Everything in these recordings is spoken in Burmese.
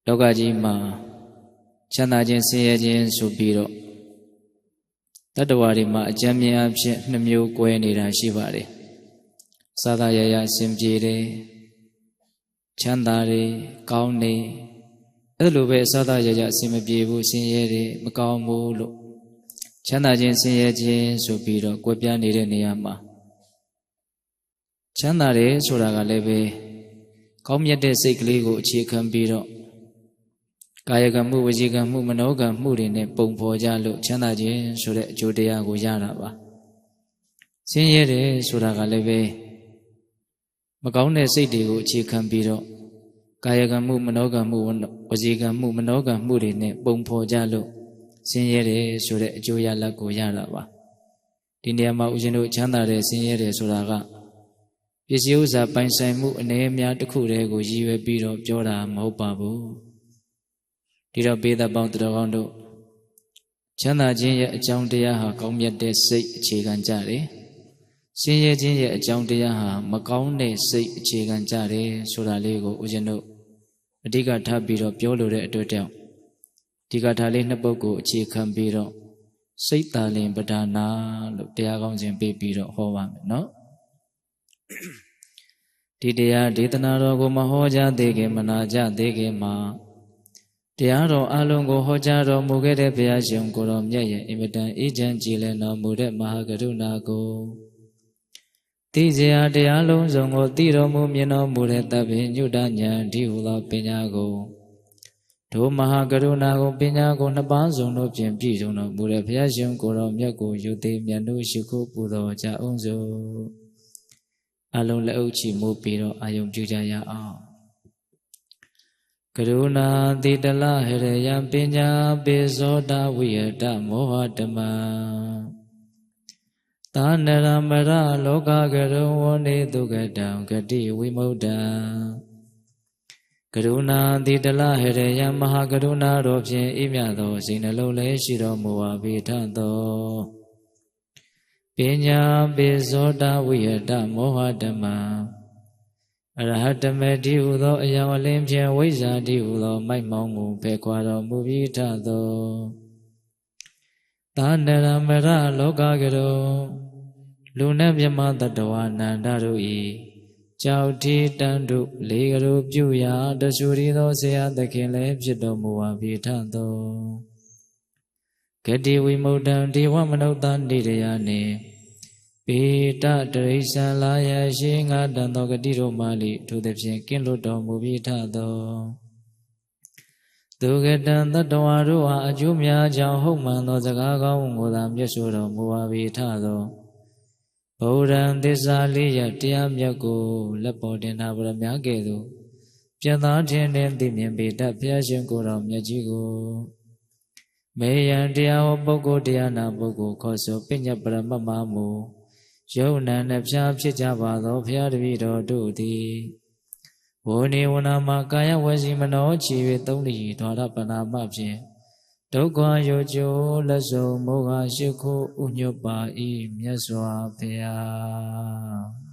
လောကကြီးမှာချမ်းသာခြင်းဆင်းရဲခြင်းဆိုပြီးတော့တတ္တဝါတွေမှာအကျဉ်းမြင်အဖြစ်နှစ်မျိုးကွဲနေတာရှိပါတယ်။သာသာရရအစဉ်ပြေတယ်ချမ်းသာတယ်ကောင်းတယ်အဲ့လိုပဲသာသာရရအစဉ်မပြေဘူးဆင်းရဲတယ်မကောင်းဘူးလို့ချမ်းသာခြင်းဆင်းရဲခြင်းဆိုပြီးတော့ကွဲပြားနေတဲ့နေရာမှာချမ်းသာတယ်ဆိုတာကလည်းပဲကောင်းမြတ်တဲ့စိတ်ကလေးကိုအခြေခံပြီးတော့ကာယကံမှုဝစီကံမှုမနောကံမှုတွေနဲ့ပုံဖော်ကြလို့ချမ်းသာခြင်းဆိုတဲ့အကျိုးတရားကိုရတာပါဆင်းရဲတယ်ဆိုတာကလည်းပဲမကောင်းတဲ့စိတ်တွေကိုအခြေခံပြီးတော့ကာယကံမှုမနောကံမှုဝစီကံမှုမနောကံမှုတွေနဲ့ပုံဖော်ကြလို့ဆင်းရဲတယ်ဆိုတဲ့အကျိုးရလဒ်ကိုရတာပါဒီနေရာမှာဦးဇင်းတို့ချမ်းသာတယ်ဆင်းရဲတယ်ဆိုတာကပစ္စည်းဥစ္စာပိုင်ဆိုင်မှုအနေအများတစ်ခုတည်းကိုရည်ရွယ်ပြီးတော့ပြောတာမဟုတ်ပါဘူးဒီတော့ပေသက်ပေါင်းတော်ကောင်းတို့ချမ်းသာခြင်းရဲ့အကြောင်းတရားဟာကောင်းမြတ်တဲ့စိတ်အခြေခံကြတယ်ဆင်းရဲခြင်းရဲ့အကြောင်းတရားဟာမကောင်းတဲ့စိတ်အခြေခံကြတယ်ဆိုတာလေးကိုဦးဇင်းတို့အဓိကထားပြီးတော့ပြောလိုတဲ့အတွက်ကြောင့်ဒီကထာလေးနှစ်ပုဒ်ကိုအခြေခံပြီးတော့စိတ်တာလင်ပဒါနာလို့တရားကောင်းခြင်းပေးပြီးတော့ဟောပါမယ်နော်ဒီတရားဒေသနာတော်ကိုမဟောကြားသေးခင်မနာကြသေးခင်မှာတရားတော်အလုံးကိုဟောကြားတော်မူခဲ့တဲ့ဘုရားရှင်ကိုတော်မြတ်ရဲ့အင်မတန်အေးချမ်းကြည်လင်တော်မူတဲ့မဟာကရုဏာကိုသိစရာတရားလုံးစုံကိုသိတော်မူမြင်တော်မူတဲ့သဗ္ဗညုတဉာဏ်ဒီဟုသောပညာကိုဒုမဟာကရုဏာကိုပညာကိုနှစ်ပါးစုံတို့ဖြင့်ပြည့်စုံတော်မူတဲ့ဘုရားရှင်ကိုတော်မြတ်ကိုယူသိမြတ်လို့ရှိခိုးပူတော်ကြအောင်စို့အလုံးလက်အုပ်ချီမိုးပြီးတော့အာယုံပြုကြရအောင်ကရုဏာတိတလဟရယံပညာပိဇောတဝိယတမောဟတမံသာနရမရလောကကရုံဝနေတုကတံဂတိဝိမုဒ္ဒံကရုဏာတိတလဟရယံမဟာကရုဏာတော်ဖြင့်ဤမြတ်သောစိတ်နှလုံးလည်းရှိတော်မူပါပေထသောပညာပိဇောတဝိယတမောဟတမံအရဟတမေတိဟုသောအယောင်အလင်းဖြင့်ဝိဇ္ဇာတိဟုသောမိုက်မောင်းကိုဖယ်ခွာတော်မူပြီးထသောသာနရမရလောကကရုံလူနှင့်မြမတတဝနန္ဒတို့၏ကြောက်တီတန်တို့လေကရုပြုရာတဆူရီသောဆရာသခင်လည်းဖြစ်တော်မူပါပြီထသောဂတိဝိမုဒ္ဒံဒေဝမနုဿာနေရယနှင့်ပေတတရိစ္ဆာလာယရှိငါတန်သောဂတိတို့မှလိထိုသဖြင့်ကင်းလွတ်တော်မူပြီထသောသူကတံတတ္တဝါတို့ဟာအကျိုးများကြောင့်ဟုတ်မှန်သောစကားကောင်းကိုသာမြတ်ဆိုတော်မူပါပြီထသောဗုဒ္ဓံသစ္စာလေးရတရားမြတ်ကိုလက်ပေါ်တင်ထားဗရမ ्या ကဲ့သို့ပြတ်သားခြင်းနှင့်သိမြင်ပေတတ်ဘုရားရှင်ကိုယ်တော်မြတ်ကြီးကိုမေယံတရားဟောပုဂ္ဂိုလ်တရားနာပုဂ္ဂိုလ်ခေါ်ဆိုပညတ်ပရမတ်မမူယုံနံနှဖျားဖြစ်ကြပါသောဘုရားတပည့်တော်တို့သည်ဝေနေဝနာမှာကာယဝစီမနောချီ၍သုံးလီဒွါရပနာမဖြင့်ဒုက္ခယောကျိုးလက်စုံမောဟရှိခိုးဥညွတ်ပါ၏မြတ်စွာဘုရား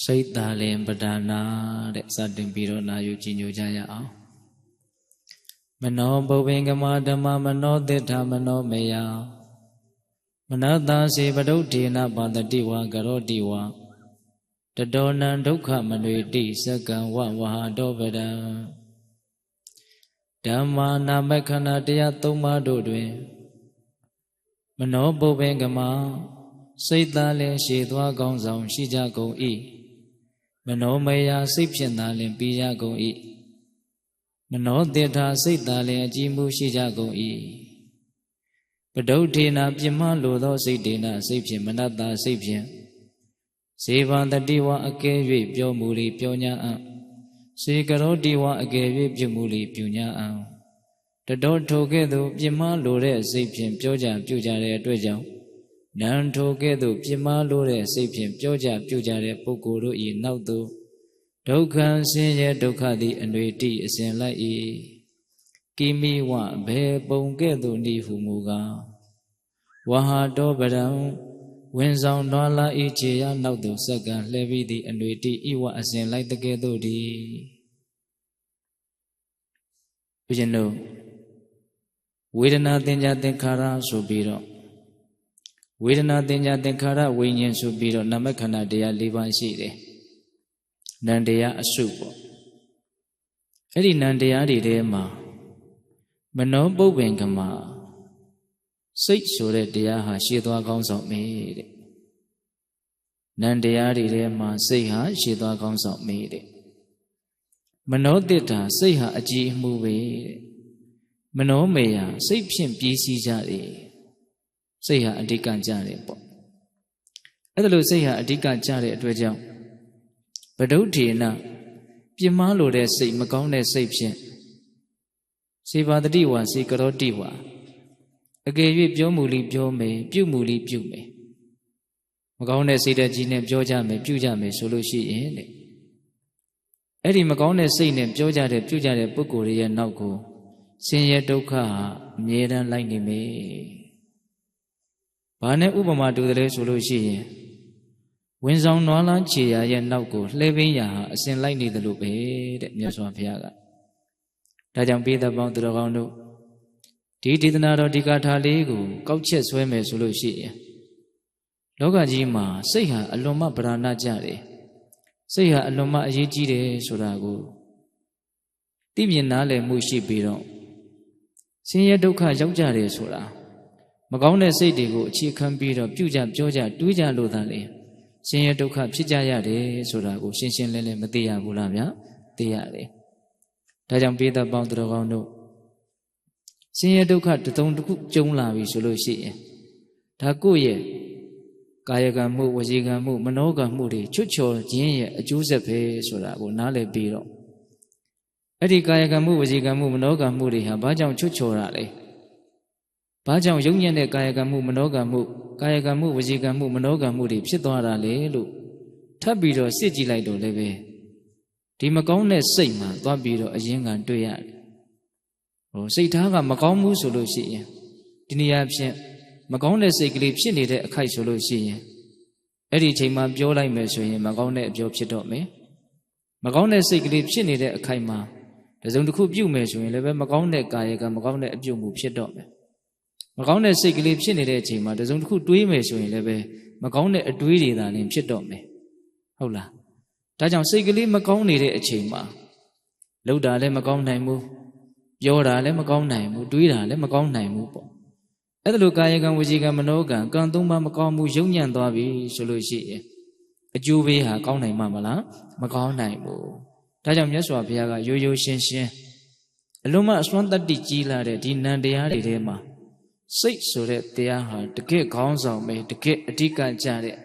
စိတ်သာလင်ပဒါနာတဲ့စတင်ပြီးတော့နာယူကြည်ညိုကြရအောင်မနောပုဗ္ဗင်္ဂမဓမ္မမနောတိဋ္ဌမနောမေယမနတစေပဒုဋ္ဌေနပါတတိဝါကရောတိဝါတတောနံဒုက္ခမနွေတိစကံဝဝဟာတောပဒံဓမ္မာနာမခန္ဓာတရားသုံးပါးတို့တွင်မနောပုဗ္ဗင်္ဂမစိတ်သာလင်ရှည်သွားကောင်းဆောင်ရှိကြကုန်၏မနောမေယစိတ်ဖြင့်သာလင်ပြီးရကုန်၏မနောတိဋ္ဌစိတ်သာလင်အကြည်မှုရှိကြကုန်၏ပဒုဋ္ဌေနပြမလိုသောစိတ်ဒေနစိတ်ဖြင့်မနတ္တစိတ်ဖြင့်ဇေဘတတိဝအကဲ၍ပြောမူလီပြောညာအံ့စေကရောတိဝအကဲ၍ပြုမူလီပြုညာအံ့တတော်ထိုကဲ့သို့ပြမလိုတဲ့စိတ်ဖြင့်ပြောကြပြုကြတဲ့အတွက်ကြောင့်နံထိုကဲ့သို့ပြမလိုတဲ့စိတ်ဖြင့်ပြောကြပြုကြတဲ့ပုဂ္ဂိုလ်တို့၏နောက်သို့ ဒုက္ခဆင်းရဲဒုက္ခသည်အနွေတိအစဉ်လိုက်၏ကိမိဝဘေပုံကဲ့သို့နိဟုမူကားဝဟာတောပရံဝင်ဆောင်တော်လာဤခြေရနောက်သို့စက္ကံလှဲပြီးသည့်အနွေတိဤဝအစဉ်လိုက်တကဲ့သို့သည်ဘုရင်တို့ဝေဒနာသင်္ကြန်သင်္ခါရဆိုပြီးတော့ဝေဒနာသင်္ကြန်သင်္ခါရဝိညာဉ်ဆိုပြီးတော့နာမခန္ဓာတရား၄ပါးရှိတယ်နံတရားအစုပေါ့အဲ့ဒီနံတရားတွေထဲမှာမနောပုပ္ပင်ကမှာစိတ်ဆိုတဲ့တရားဟာရှေ့သွားကောင်းဆောင်မေးတဲ့နံတရားတွေထဲမှာစိတ်ဟာရှေ့သွားကောင်းဆောင်မေးတဲ့မနောတိတ္တာစိတ်ဟာအကြည်အမှုပဲတဲ့မနောမေယစိတ်ဖြင့်ပြည့်စည်ကြတယ်စိတ်ဟာအဓိကကြတယ်ပေါ့အဲ့ဒါလို့စိတ်ဟာအဓိကကြတဲ့အတွက်ကြောင့်ဗဒုဋ္ဌေနပြင်းမားလိုတဲ့စိတ်မကောင်းတဲ့စိတ်ဖြင့်စေဘာတတိဝါစေကရောတိဝါအကယ်၍ပြောမူလိပြောမယ်ပြုမူလိပြုမယ်မကောင်းတဲ့စိတ်ဓာတ်ကြီးနဲ့ပြောကြမယ်ပြုကြမယ်ဆိုလို့ရှိရင်တဲ့အဲ့ဒီမကောင်းတဲ့စိတ်နဲ့ပြောကြတဲ့ပြုကြတဲ့ပုဂ္ဂိုလ်ရဲ့နောက်ကိုဆင်းရဲဒုက္ခဟာအမြဲတမ်းလိုက်နေမယ်။ဘာနဲ့ဥပမာတူတယ်လဲဆိုလို့ရှိရင်ဝင်ဆောင်နွားလန်းခြေရာရဲ့နောက်ကိုလှဲပင်းရာဟာအစဉ်လိုက်နေတယ်လို့ပဲတဲ့မြတ်စွာဘုရားကဒါကြောင့်ပိဋကပေါင်းသူတော်ကောင်းတို့ဒီဒေသနာတော်ဒီကာထာလေးကိုကောက်ချက်ဆွဲမယ်ဆိုလို့ရှိရင်လောကကြီးမှာစိတ်ဟာအလွန်မှဗราဏကြတယ်စိတ်ဟာအလွန်မှအရေးကြီးတယ်ဆိုတာကိုသိမြင်နားလည်မှုရှိပြီးတော့ဆင်းရဲဒုက္ခရောက်ကြတယ်ဆိုတာမကောင်းတဲ့စိတ်တွေကိုအခြေခံပြီးတော့ပြုကြပြောကြတွေးကြလို့သာလေဆင်းရဲဒုက္ခဖြစ်ကြရတယ်ဆိုတာကိုရှင်းရှင်းလင်းလင်းမသိရဘူးလားဗျာသိရတယ်ဒါကြောင့်ပိဋကပေါင်းသူတော်ကောင်းတို့ဆင်းရဲဒုက္ခတစ်စုံတစ်ခုကြုံလာပြီဆိုလို့ရှိရင်ဒါကိုယ့်ရဲ့ကာယကံမှုဝစီကံမှုမနောကံမှုတွေချွတ်ချော်ခြင်းရဲ့အကျိုးဆက်ပဲဆိုတာကိုနားလည်ပြီးတော့အဲ့ဒီကာယကံမှုဝစီကံမှုမနောကံမှုတွေဟာဘာကြောင့်ချွတ်ချော်တာလဲဘာကြောင့်ယုံညံ့တဲ့ကာယကံမှုမနောကံမှုကာယကံမှုဝစီကံမှုမနောကံမှုတွေဖြစ်သွားတာလေလို့ထပ်ပြီးတော့စစ်ကြည့်လိုက်တော့လည်းပဲဒီမကောင်းတဲ့စိတ်မှသွားပြီးတော့အရင်ကတွေ့ရတယ်စိတ်ထားကမကောင်းဘူးဆိုလို့ရှိရင်ဒီနေရာဖြင့်မကောင်းတဲ့စိတ်ကလေးဖြစ်နေတဲ့အခိုက်ဆိုလို့ရှိရင်အဲ့ဒီအချိန်မှာပြောလိုက်မယ်ဆိုရင်မကောင်းတဲ့အပြောဖြစ်တော့မယ်မကောင်းတဲ့စိတ်ကလေးဖြစ်နေတဲ့အခိုက်မှာတစုံတစ်ခုပြုမယ်ဆိုရင်လည်းပဲမကောင်းတဲ့ကာယကမကောင်းတဲ့အပြုမှုဖြစ်တော့မယ်မကောင်းတဲ့စိတ်ကလေးဖြစ်နေတဲ့အချိန်မှာတစုံတစ်ခုတွေးမယ်ဆိုရင်လည်းပဲမကောင်းတဲ့အတွေးတွေသာလင်းဖြစ်တော့မယ်ဟုတ်လားဒါကြောင့်စိတ်ကလေးမကောင်းနေတဲ့အချိန်မှာလှုပ်တာလည်းမကောင်းနိုင်ဘူးပြောတာလည်းမကောင်းနိုင်ဘူးတွေးတာလည်းမကောင်းနိုင်ဘူးပေါ့အဲ့ဒါလိုကာယကံဝစီကံမနောကံကံသုံးပါးမကောင်းဘူးယုံညံ့သွားပြီဆိုလို့ရှိရင်အကျိုးပေးဟာကောင်းနိုင်မှာမလားမကောင်းနိုင်ဘူးဒါကြောင့်မြတ်စွာဘုရားကရိုးရိုးရှင်းရှင်းအလုံးမအစွမ်းတတ္တိကြီးလာတဲ့ဒီနံတရားတွေထဲမှာစိတ်ဆိုတဲ့တရားဟာတကယ်ခေါင်းဆောင်ပဲတကယ်အဓိကကြတဲ့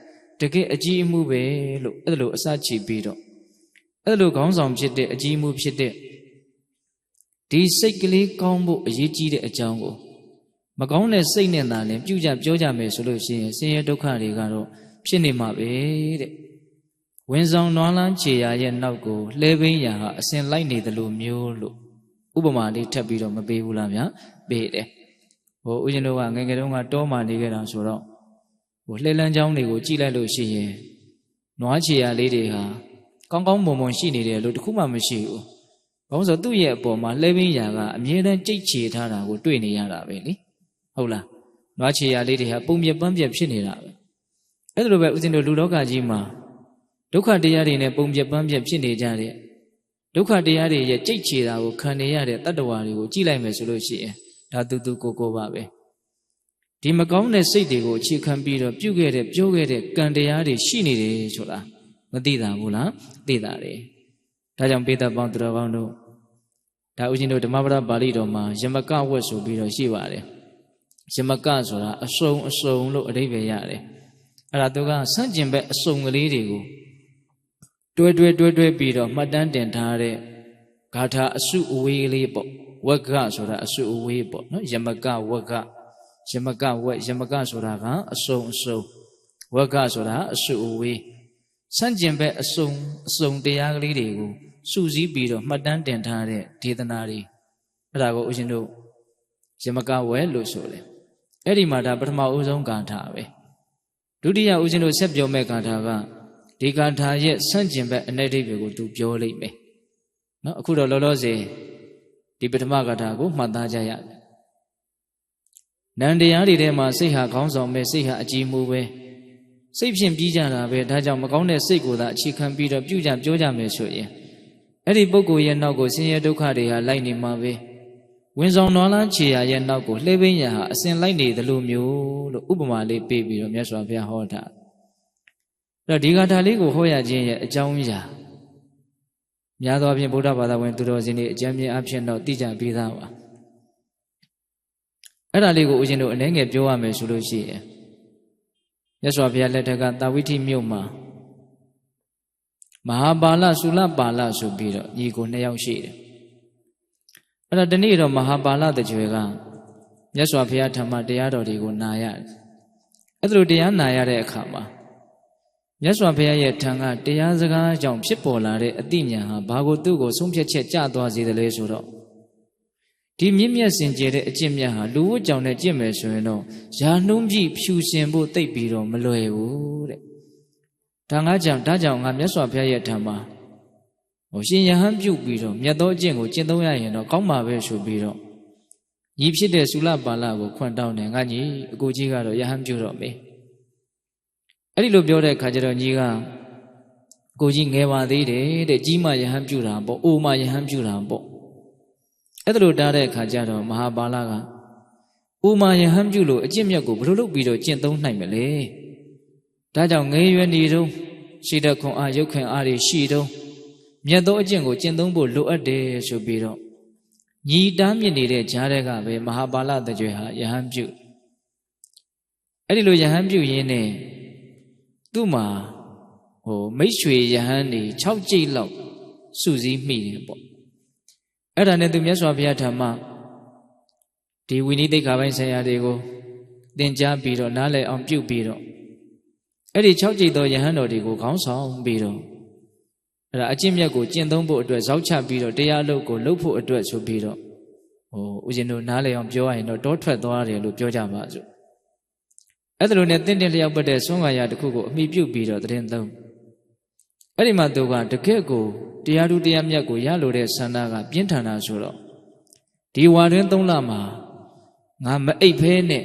တကယ်အကြီးအမှုပဲလို့အဲ့လိုအစချီပြီးတော့အဲ့လိုခေါင်းဆောင်ဖြစ်တဲ့အကြီးအမှုဖြစ်တဲ့ဒီစိတ်ကလေးကောင်းဖို့အရေးကြီးတဲ့အကြောင်းကိုမကောင်းတဲ့စိတ်နဲ့သာလည်းပြုကြပြောကြမယ်ဆိုလို့ရှိရင်ဆင်းရဲဒုက္ခတွေကတော့ဖြစ်နေမှာပဲတဲ့ဝင်ဆောင်နွားလန်းခြေရာရဲ့နောက်ကိုလှဲပင်းရာဟာအစဉ်လိုက်နေတယ်လို့မျိုးလို့ဥပမာလေးထပ်ပြီးတော့မပေးဘူးလားဗျာပေးတယ်ဦးဇင်းတို့ကငယ်ငယ်တုန်းကတောမှာနေခဲ့တာဆိုတော့လှဲလန်းချောင်းတွေကိုကြည့်လိုက်လို့ရှိရင်နွားခြေရာလေးတွေဟာကောင်းကောင်းမွန်မွန်ရှိနေတယ်လို့တခုမှမရှိဘူးဘာလို့ဆိုသူ့ရဲ့အပေါ်မှာလှဲပင်းရာကအမြဲတမ်းကြိတ်ချေထားတာကိုတွေ့နေရတာပဲလေဟုတ်လားနွားခြေရာလေးတွေဟာပုံပြပန်းပြဖြစ်နေတာပဲအဲ့ဒါလိုပဲဦးဇင်းတို့လူလောကကြီးမှာဒုက္ခတရားတွေနဲ့ပုံပြပန်းပြဖြစ်နေကြတဲ့ဒုက္ခတရားတွေရဲ့ကြိတ်ချေတာကိုခံနေရတဲ့တတ္တဝါတွေကိုကြည့်လိုက်မယ်ဆိုလို့ရှိရင်ဒါတူကိုပါပဲဒီမကောင်းတဲ့စိတ်တွေကိုအခြေခံပြီးတော့ပြုခဲ့တဲ့ပြောခဲ့တဲ့ကံတရားတွေရှိနေတယ်ဆိုတာမသိတာဘူးလားသိတာတယ်ဒါကြောင့်ပိဋကပေါင်းသူတော်ကောင်းတို့ဒါဦးဇင်းတို့ဓမ္မပဒပါဠိတော်မှာယမကဝတ်ဆိုပြီးတော့ရှိပါတယ်ယမကဆိုတာအစုံလို့အဓိပ္ပာယ်ရတယ်အဲ့ဒါသူကဆန့်ကျင်ဘက်အစုံကလေးတွေကိုတွဲပြီးတော့မှတ်တမ်းတင်ထားတဲ့ဂါထာအစုအဝေးလေးပေါ့ဝက္ခဆိုတာအစုအဝေးပေါ့နော်ယမကဝက္ခယမကဝက်ယမကဆိုတာကအစုံဝက္ခဆိုတာအစုအဝေး စန့်ကျင်ဘက်အစုံတရားကလေးတွေကိုစုစည်းပြီးတော့မှတ်တမ်းတင်ထားတဲ့ဒေသနာတွေအဲ့ဒါကိုဦးဇင်းတို့ယမကဝဲလို့ဆိုတယ်အဲ့ဒီမှာဒါပထမဦးဆုံးဂါထာပဲဒုတိယဦးဇင်းတို့ဆက်ပြောမဲ့ဂါထာကဒီဂါထာရဲ့စန့်ကျင်ဘက်အ내ဒိဋ္ဌိကိုသူပြောလိုက်မယ်နော်အခုတော့လောလောဆယ်ဒီပထမဂါထာကိုမှတ်သားကြရတယ်နန္တရားတွေထဲမှာစိတ်ဟာခေါင်းဆောင်ပဲစိတ်ဟာအကြည်မူပဲစိတ်ဖြင့်ပြီးကြတာပဲဒါကြောင့်မကောင်းတဲ့စိတ်ကိုသာအခြေခံပြီးတော့ပြုကြပြောကြမယ်ဆိုရင်အဲ့ဒီပုဂ္ဂိုလ်ရဲ့နောက်ကိုဆင်းရဲဒုက္ခတွေဟာလိုက်နေမှာပဲဝင်ဆောင်တော်လားခြေရာရဲ့နောက်ကိုလှေပင်းရဟာအစဉ်လိုက်နေသလိုမျိုးလို့ဥပမာလေးပေးပြီးတော့မြတ်စွာဘုရားဟောတာအဲ့တော့ဒီဂါထာလေးကိုဟောရခြင်းရဲ့အကြောင်းအရာများသောအားဖြင့်ဗုဒ္ဓဘာသာဝင်သူတော်စင်တွေအကျဉ်းပြအဖြစ်တော့သိကြပြီးသားပါအဲ့ဒါလေးကိုဦးဇင်းတို့အနည်းငယ်ပြောရမယ်ဆိုလို့ရှိရင်မြတ်စွာဘုရားလက်ထက်ကတာဝိထိမြို့မှာမဟာပါဠသုလပါဠဆိုပြီးတော့ညီကို2ယောက်ရှိတယ်အဲ့တော့ဒီနေ့တော့မဟာပါဠတကြွယ်ကမြတ်စွာဘုရားဓမ္မတရားတော်တွေကိုနာရတယ်အဲ့ဒါလိုတရားနာရတဲ့အခါမှာမြတ်စွာဘုရားရဲ့ထံကတရားစကားကြောင့်ဖြစ်ပေါ်လာတဲ့အသိဉာဏ်ဟာဘာကိုသူ့ကိုဆုံးဖြတ်ချက်ကျသွားစေတယ်လဲဆိုတော့ဒီမြင့်မြတ်စင်ကြယ်တဲ့အကျင့်မြတ်ဟာလူဝတ်ကြောင့်နဲ့ကျင့်မယ်ဆိုရင်တော့ယာနှုံးပြည့်ဖြူရှင်ဖို့တိတ်ပြီးတော့မလွယ်ဘူးတဲ့ဒါကြောင့်ငါမြတ်စွာဘုရားရဲ့ထံမှာရှင်ယဟန်ပြုတ်ပြီးတော့မြတ်သောအကျင့်ကိုကျင့်သုံးရရင်တော့ကောင်းမှာပဲဆိုပြီးတော့ညီဖြစ်တဲ့သုလပါဠကိုခွင့်တောင်းတယ်ငါညီအကိုကြီးကတော့ယဟန်ပြုတ်တော့မေးအဲ့ဒီလိုပြောတဲ့အခါကျတော့ညီကကိုကြီးငယ်ပါသေးတယ်တဲ့ကြီးမှယဟန်ပြုတ်တာပေါ့အိုမှယဟန်ပြုတ်တာပေါ့အဲ့ဒါလိုတားတဲ့အခါကျတော့မဟာပါဠကအိုမှယဟန်ပြုတ်လို့အကျင့်မြတ်ကိုဘယ်လိုလုပ်ပြီးတော့ကျင့်သုံးနိုင်မလဲဒါကြောင့်ငယ်ရွယ်နေတော့ရှိတဲ့ခွန်အားရုပ်ခင်အားတွေရှိတော့မြတ်သောအကျင့်ကိုကျင့်သုံးဖို့လိုအပ်တယ်ဆိုပြီးတော့ညီတားမြင့်နေတဲ့ကြားတဲ့ကပဲမဟာပါဠတကြွယ်ဟာယဟန်ပြုအဲ့ဒီလိုယဟန်ပြုရင်းနဲ့သူ့မှာမိတ်ဆွေယဟန်တွေ6ကြိတ်လောက်စုစည်းမိတယ်ပေါ့အဲ့ဒါနဲ့သူမြတ်စွာဘုရားဓမ္မဒီဝိနည်းသိက္ခာပိုင်းဆရာတွေကိုသင်ကြားပြီးတော့နားလည်အောင်ပြုပြီးတော့အဲ့ဒီ6ကြိတ်သောယဟန်တော်တွေကိုခေါင်းဆောင်ပြီးတော့အဲ့ဒါအကျင့်မြတ်ကိုကျင့်သုံးဖို့အတွက်ဇောက်ချပြီးတော့တရားအလုပ်ကိုလုပ်ဖို့အတွက်ဆိုပြီးတော့ဦးဇင်းတို့နားလည်အောင်ပြောရရင်တော့တောထွက်သွားတယ်လို့ပြောကြပါစို့အဲ့ဒါလိုနဲ့တင့်တယ်လျောက်ပတ်တဲ့ဆွမ်းကာယတစ်ခုကိုအမိပြုတ်ပြီးတော့တရင်သုံးအဲ့ဒီမှာသူကတကယ့်ကိုတရားဓုတရားမြတ်ကိုရလို့တဲ့ဆန္ဒကပြင်းထန်တာဆိုတော့ဒီဝါတွင်3လမှာငါမအိပ်ဖဲနဲ့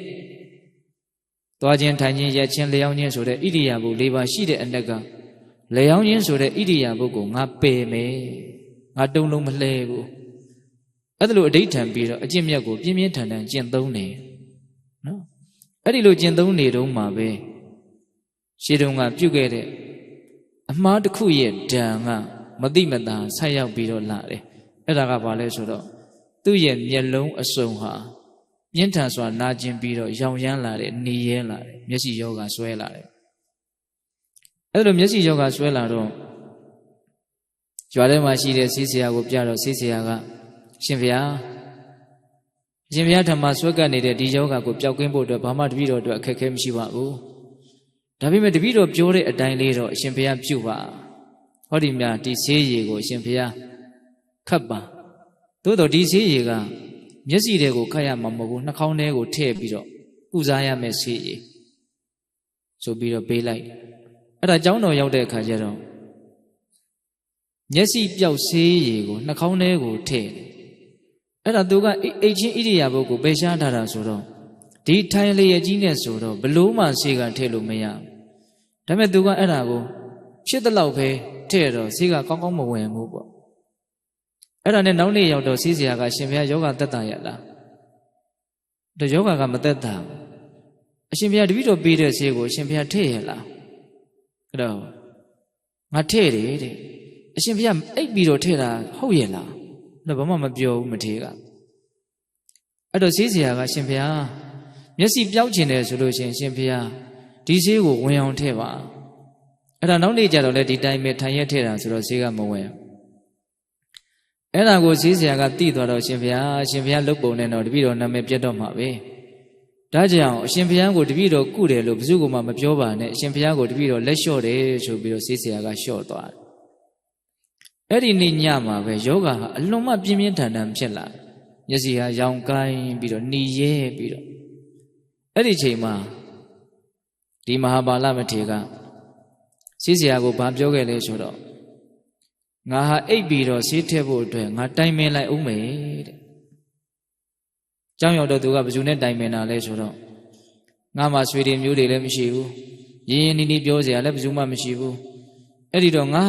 သွားခြင်းထိုင်ခြင်းရက်ခြင်းလျောင်းခြင်းဆိုတဲ့ဣရိယာပု4ပါးရှိတဲ့အနက်ကလျောင်းခြင်းဆိုတဲ့ဣရိယာပုကိုငါပယ်မယ်ငါတုံလုံးမလှဲဘူးအဲ့ဒါလိုအဓိဋ္ဌံပြီးတော့အကျင့်မြတ်ကိုပြင်းပြင်းထန်ထန်ကျင့်သုံးတယ်နော်အဲ့ဒီလိုကျင့်သုံးနေတော့မှပဲရှေးတုန်းကပြုခဲ့တဲ့အမှားတစ်ခုရဲ့ဒဏ်ကမတိမတာဆက်ရောက်ပြီးတော့လာတယ်အဲ့ဒါကဘာလဲဆိုတော့သူ့ရဲ့မျက်လုံးအစုံဟာပြင်းထန်စွာနာကျင်ပြီးတော့ရောင်ရမ်းလာတယ်နေရဲလာတယ်မျက်စိယောဂဆွဲလာတယ်အဲ့လိုမျက်စိယောဂဆွဲလာတော့ရွာထဲမှာရှိတဲ့ဆေးဆရာကိုပြတော့ဆေးဆရာကရှင်ဗျာဓမ္မဆွဲကပ်နေတဲ့ဒီယောဂကိုပျောက်ကင်းဖို့အတွက်ဘာမှတပည့်တော်အတွက်အခက်အခဲမရှိပါဘူးဒါပေမဲ့တပည့်တော်ပြောတဲ့အတိုင်းလေးတော့အရှင်ဘုရားပြုပါဟောဒီမြဒီဆေးရည်ကိုအရှင်ဘုရားခတ်ပါသို့တော်ဒီဆေးရည်ကမျက်စိတွေကိုခတ်ရမှာမဟုတ်ဘူးနှာခေါင်းထဲကိုထည့်ပြီးတော့ကုစားရမယ်ဆေးရည်ဆိုပြီးတော့ပေးလိုက်အဲ့ဒါကျောင်းတော်ရောက်တဲ့အခါကျတော့မျက်စိပျောက်ဆေးရည်ကိုနှာခေါင်းထဲကိုထည့်အဲ့ဒါသူကအိတ်ချင်းဣရိယာပုကိုပယ်ရှားထားတာဆိုတော့ဒီထိုင်လျက်ကြီးနဲ့ဆိုတော့ဘလို့မှဆေးကထည့်လို့မရဘူးဒါပေမဲ့သူကအဲ့ဒါကိုဖြစ်တဲ့လောက်ပဲထည့်တော့ဆေးကကောင်းကောင်းမဝင်ဘူးပေါ့အဲ့ဒါနဲ့နောက်နေ့ရောက်တော့ဆေးဆရာကရှင်ဘုရားယောဂသက်တာရလားဒါယောဂကမသက်တာအရှင်ဘုရားတပည့်တော်ပေးတဲ့ဆေးကိုအရှင်ဘုရားထည့်ရလားအဲ့တော့ငါထည့်တယ်တဲ့အရှင်ဘုရားအိပ်ပြီးတော့ထည့်တာဟုတ်ရဲ့လားတော့ဘာမှမပြောဘူးမထေရကအဲ့တော့ဆေးဆရာကရှင်ဘုရားမျက်စိပျောက်ခြင်းတယ်ဆိုလို့ရှင်ရှင်ဘုရားဒီဆေးကိုဝင်အောင်ထည့်ပါအဲ့ဒါနောက်နေ့ကျတော့လေဒီတိုင်းပဲထိုင်ရက်ထည့်တာဆိုတော့ဆေးကမဝင်အဲ့ဒါကိုဆေးဆရာကသိသွားတော့ရှင်ဘုရားလုတ်ပုံနဲ့တော့တပည့်တော်နာမည်ပြတ်တော့မှာပဲ ဒါကြောင့်အရှင်ဘုရားကိုတပည့်တော်ကုတယ်လို့ဘယ်သူကမှမပြောပါနဲ့အရှင်ဘုရားကိုတပည့်တော်လက်လျှော့တယ်ဆိုပြီးတော့ဆေးဆရာကလျှော့သွားတယ်အဲ့ဒီနေ့ညမှာပဲယောဂဟာအလွန်မှပြင်းပြင်းထန်ထန်ဖြစ်လာမျက်စိဟာရောင်ကိုင်းပြီးတော့နှီးရဲပြီးတော့အဲ့ဒီချိန်မှာဒီမဟာပါဠမထေရကဆေးဆရာကိုဘာပြောခဲ့လဲဆိုတော့ငါဟာအိပ်ပြီးတော့ဆေးထည့်ဖို့အတွက်ငါတိုင်ပင်လိုက်ဦးမယ်တဲ့เจ้าရောက်တော့သူကဘယ်သူနဲ့တိုင်ပင်တာလဲဆိုတော့ငါမှဆွေတွေမျိုးတွေလည်းမရှိဘူးရင်းရင်းနှီးနှီးပြောစရာလည်းဘယ်သူမှမရှိဘူးအဲ့ဒီတော့ငါ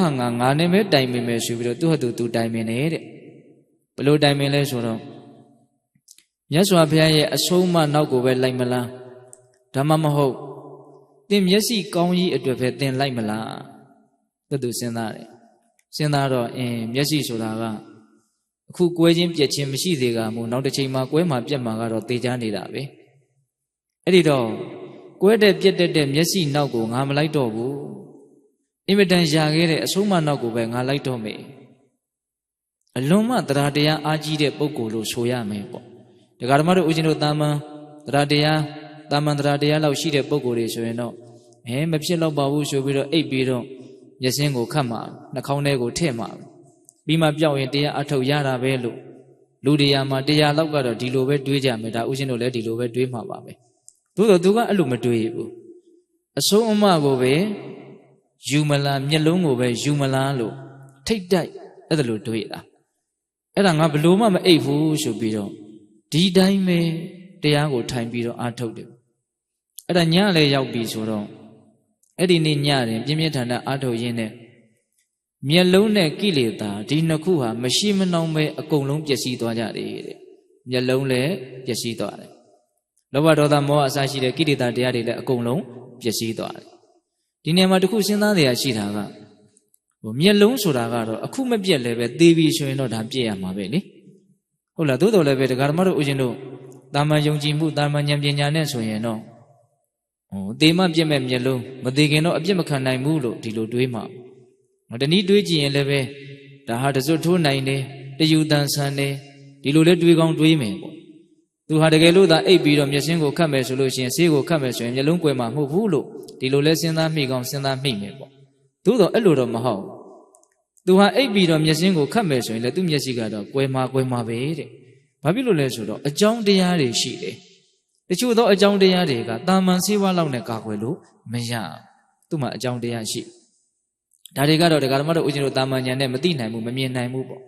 နဲ့ပဲတိုင်ပင်မယ်ဆိုပြီးတော့သူ့ဟာသူတိုင်ပင်နေတဲ့ဘလို့တိုင်ပင်လဲဆိုတော့မြတ်စွာဘုရားရဲ့အဆုံးအမနောက်ကိုပဲလိုက်မလားဒါမှမဟုတ်သင်မျက်စိကောင်းကြီးအတွက်ပဲသင်လိုက်မလားသူစဉ်းစားတယ်စဉ်းစားတော့မျက်စိဆိုတာကအခုကွဲချင်းပြက်ချင်းမရှိသေးကမို့နောက်တစ်ချိန်မှာကွဲမှာပြက်မှာကတော့သေချာနေတာပဲအဲ့ဒီတော့ကွဲတဲ့ပြက်တဲ့မျက်စိနောက်ကိုငါမလိုက်တော့ဘူးအင်မတန်ရှာခဲ့တဲ့အဆုံးအမနောက်ကိုပဲငါလိုက်တော့မယ်အလွန်မှတရားတရားအားကြီးတဲ့ပုဂ္ဂိုလ်လို့ဆိုရမယ်ပေါ့ဒကာဓမ္မတို့ဦးဇင်းတို့တာမန်တရားတရားလောက်ရှိတဲ့ပုဂ္ဂိုလ်တွေဆိုရင်တော့မဖြစ်တော့ပါဘူးဆိုပြီးတော့အိပ်ပြီးတော့မျက်စင်းကိုခတ်မှာနှာခေါင်းထဲကိုထည့်မှာပြီးမှပြောက်ရင်တရားအထုတ်ရတာပဲလို့လူတရားမှာတရားလောက်ကတော့ဒီလိုပဲတွေးကြမယ်ဒါဦးဇင်းတို့လည်းဒီလိုပဲတွေးမှာပါပဲသို့တော့သူကအဲ့လိုမတွေးဘူးအဆုံးအမကိုပဲယူမလားမျက်လုံးကိုပဲယူမလားလို့ထိတ်တိုက်အဲ့ဒါလိုတွေးတာအဲ့ဒါငါဘလို့မှမအိပ်ဘူးဆိုပြီးတော့ဒီတိုင်းပဲတရားကိုထိုင်ပြီးတော့အားထုတ်တယ်အဲ့ဒါညလည်းရောက်ပြီဆိုတော့အဲ့ဒီနေ့ညရင်ပြင်းပြင်းထန်ထန်အားထုတ်ရင်းနဲ့မျက်လုံးနဲ့ကိလေသာဒီနှစ်ခုဟာမရှိမနှောင်းပဲအကုန်လုံးပျက်စီးသွားကြတယ်တဲ့မျက်လုံးလည်းပျက်စီးသွားတယ်လောဘဒေါသမောဟအစရှိတဲ့ကိလေသာတရားတွေလည်းအကုန်လုံးပျက်စီးသွားတယ်ဒီနေရာမှာတခုစဉ်းစားနေရရှိတာကမျက်လုံးဆိုတာကတော့အခုမပြက်လည်းပဲသေပြီဆိုရင်တော့ဒါပြည့်ရမှာပဲလေဟုတ်လားသို့တော်လည်းပဲဒကာဓမ္မတို့ဦးဇင်းတို့တာမန်ယုံကြည်မှုတာမန်ဉာဏ်ပညာနဲ့ဆိုရင်တော့သေမပြည့်မဲ့မျက်လုံးမသေးခင်တော့အပြစ်မခံနိုင်ဘူးလို့ဒီလိုတွေးမှာတနည်းတွေးကြည့်ရင်လည်းပဲဒါဟာတစွတ်ထိုးနိုင်တယ်တယူတန်ဆန်တယ်ဒီလိုလဲတွေးကောင်းတွေးမယ်ပေါ့သူဟာတကယ်လို့သာအိပ်ပြီးတော့မျက်စင်းကိုခတ်မယ်ဆိုလို့ရှိရင်ဆေးကိုခတ်မယ်ဆိုရင်မျက်လုံးကွယ်မှာမဟုတ်ဘူးလို့ဒီလိုလဲစဉ်းစားမိကောင်းစဉ်းစားမိမယ်ပေါ့သို့တော့အဲ့လိုတော့မဟုတ်သူဟာအိပ်ပြီးတော့မျက်စင်းကိုခတ်မယ်ဆိုရင်လည်းသူ့မျက်စိကတော့ကွယ်မှာပဲတဲ့ဘာဖြစ်လို့လဲဆိုတော့အကြောင်းတရားတွေရှိတယ်တချို့သောအကြောင်းတရားတွေကတာမန်ဆေးဝါးလောက်နဲ့ကာကွယ်လို့မရသူ့မှာအကြောင်းတရားရှိဒါတွေကတော့ဒကာဓမ္မတို့ဦးဇင်းတို့တာမန်ဉာဏ်နဲ့မသိနိုင်ဘူးမမြင်နိုင်ဘူးပေါ့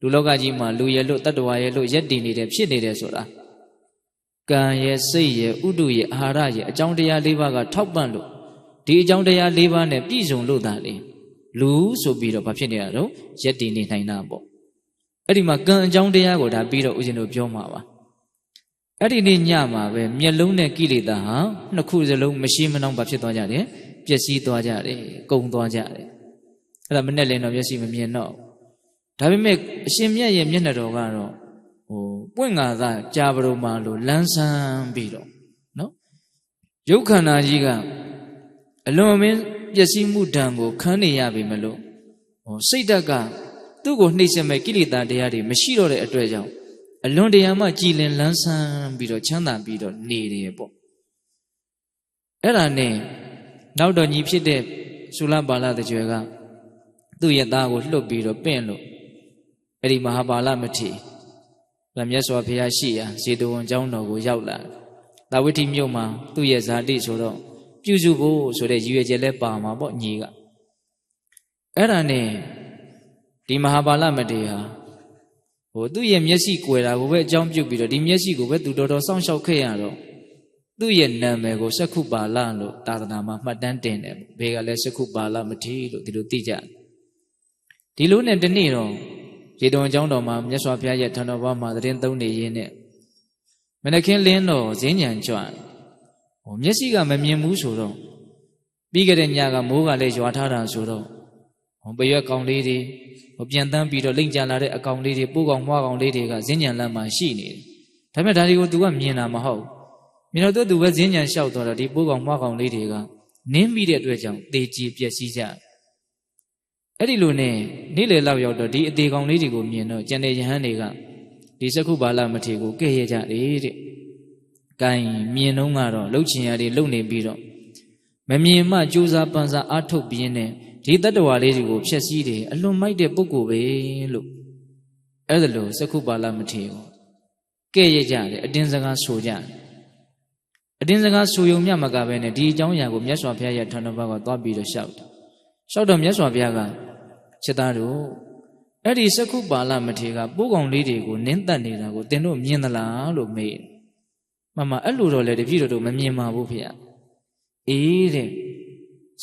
လူလောကကြီးမှာလူရဲ့လို့တတ္တဝါရဲ့လို့ရက်တည်နေတယ်ဖြစ်နေတယ်ဆိုတာကံရဲ့စိတ်ရဲ့ဥဒုရဲ့အာဟာရရဲ့အကြောင်းတရား၄ပါးကထောက်ပံ့လို့ဒီအကြောင်းတရား၄ပါးနဲ့ပြည့်စုံလို့သာလေလူဆိုပြီးတော့ဘာဖြစ်နေတာတော့ရက်တည်နေနိုင်တာပေါ့အဲ့ဒီမှာကံအကြောင်းတရားကိုဒါပြီးတော့ဦးဇင်းတို့ပြောမှာပါအဲ့ဒီနေ့ညမှာပဲမျက်လုံးနဲ့ကိလေသာဟာနှစ်ခုစလုံးမရှိမနှောင်းဘာဖြစ်သွားကြတယ်ပျက်စီးသွားကြတယ်ကုန်သွားကြတယ်အဲ့ဒါမနဲ့လင်းတော့မျက်စိမမြင်တော့ဒါပေမဲ့အရှင်မြတ်ရဲ့မျက်နှာတော်ကတော့ပွင့်ငါသာကြာပရုံမာလို့လန်းဆန်းပြီးတော့နော်ရုပ်ခန္ဓာကြီးကအလွန်မင်းပျက်စီးမှုဒဏ်ကိုခံနေရပြီမလို့စိတ်ဓာတ်ကသူ့ကိုနှိမ့်ဆက်မဲ့ကိလေသာတရားတွေမရှိတော့တဲ့အတွက်ကြောင့်အလွန်တရာမှကြည်လင်လန်းဆန်းပြီးတော့ချမ်းသာပြီးတော့နေတယ်ပေါ့အဲ့ဒါနဲ့နောက်တော့ညီဖြစ်တဲ့သုလပါဠတကြွယ်ကသူ့ရဲ့သားကိုလှုပ်ပြီးတော့ပင့်လို့အဲ့ဒီမဟာပါဠမထေရမြတ်စွာဘုရားရှိရာဇေတဝန်ကျောင်းတော်ကိုရောက်လာသာဝတိမြို့မှာသူ့ရဲ့ဇာတိဆိုတော့ပြုစုဖို့ဆိုတဲ့ရည်ရွယ်ချက်လဲပါမှာပေါ့ညီကအဲ့ဒါနဲ့ဒီမဟာပါဠမထေရဟာသူ့ရဲ့မျက်စိကွယ်တာကိုပဲအကြောင်းပြုပြီးတော့ဒီမျက်စိကိုပဲသူတော်တော်စောင့်ရှောက်ခဲ့ရတော့သူ့ရဲ့နာမည်ကိုစက္ခုပါဠလို့သာသနာမှာမှတ်တမ်းတင်တယ်ဘေကလည်းစက္ခုပါဠမထေရလို့ဒီလိုသိကြဒီလိုနဲ့တနေ့တော့ရေတော်ကျောင်းတော်မှာမြတ်စွာဘုရားရဲ့ထံတော်ဘာမှာသတင်းသုံးနေရင်းနဲ့မနခင်လင်းတော်ဈဉ္ဉံကြွမျက်စိကမမြင်ဘူးဆိုတော့ပြီးကြတဲ့ညကမိုးကလည်းရွာထားတာဆိုတော့ပရွက်ကောင်လေးတွေပြန်တန်းပြီးတော့လိမ့်ကြလာတဲ့အကောင်လေးတွေပိုးကောင်မွားကောင်လေးတွေကဈဉ္ဉံလမ်းမှာရှိနေတယ်ဒါပေမဲ့ဒါတွေကို तू ကမြင်တာမဟုတ်မြင်တော့ तू ပဲဈဉ္ဉံလျှောက်သွားတော့ဒီပိုးကောင်မွားကောင်လေးတွေကနင်းပြီးတဲ့အတွက်ကြောင့်သေကြည်ပျက်စီးကြအဲ့ဒီလိုနဲ့နေ့လေလောက်ရောက်တော့ဒီအသေးကောင်လေးတွေကိုမြင်တော့ကျန်တဲ့ယဟန်တွေကဒီစက္ခုပါဠမထေရကိုကဲ့ရဲ့ကြတယ်တဲ့က ကိုင်းမြင်တော့ကတော့လှုပ်ချင်ရတွေလှုပ်နေပြီးတော့မမြင်မှကြိုးစားပန်းစားအားထုတ်ပြင်းနဲ့ဒီတတ္တဝါလေးတွေကိုဖျက်ဆီးတယ်အလွန်မိုက်တဲ့ပုဂ္ဂိုလ်ပဲလို့အဲ့ဒါလို့စက္ခုပါဠမထေရကိုကဲ့ရဲ့ကြတယ်အတင်းစကားဆိုကြတယ်အတင်းစကားဆိုယုံမြတ်မကပဲနဲ့ဒီအကြောင်းအရာကိုမြတ်စွာဘုရားရဲ့ဌာနဘကသွားပြီးတော့လျှောက်တယ်လျှောက်တော့မြတ်စွာဘုရားကချက်သားတို့အဲ့ဒီစက္ခုပါဠမထေရကပိုးကောင်လေးတွေကိုနင်းတက်နေတာကိုသင်တို့မြင်သလားလို့မေးတယ်မအဲ့လိုတော့လေတပည့်တော်တို့မမြင်ပါဘူးဖေ။အေးတဲ့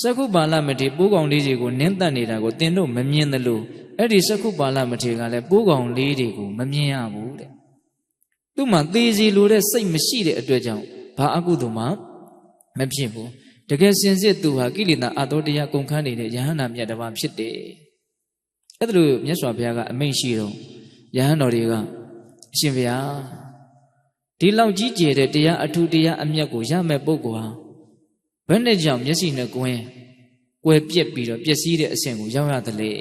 စက္ခုပါဠမထေရပိုးကောင်လေးတွေကိုနင်းတက်နေတာကိုသင်တို့မမြင်သလိုအဲ့ဒီစက္ခုပါဠမထေရကလည်းပိုးကောင်လေးတွေကိုမမြင်ရဘူးတဲ့။သူ့မှာသေစီလိုတဲ့စိတ်မရှိတဲ့အတွက်ကြောင့်ဘာအကုသိုလ်မှမဖြစ်ဘူး။တကယ်စင်စစ်သူဟာကိလေသာအတောတရားကုန်ခန်းနေတဲ့ယဟန္တာမြတ်တစ်ပါးဖြစ်တယ်။အဲ့ဒါလို့မြတ်စွာဘုရားကအမိန့်ရှိတော့ယဟန်တော်တွေကအရှင်ဘုရားဒီလောက်ကြီးကျယ်တဲ့တရားအထူးတရားအမြတ်ကိုရမဲ့ပုဂ္ဂိုလ်ဟာဘယ်နဲ့ကြောင့်မျက်စိနဲ့ကွင်းကွယ်ပြက်ပြီးတော့ပျက်စီးတဲ့အဆင့်ကိုရောက်ရသလဲ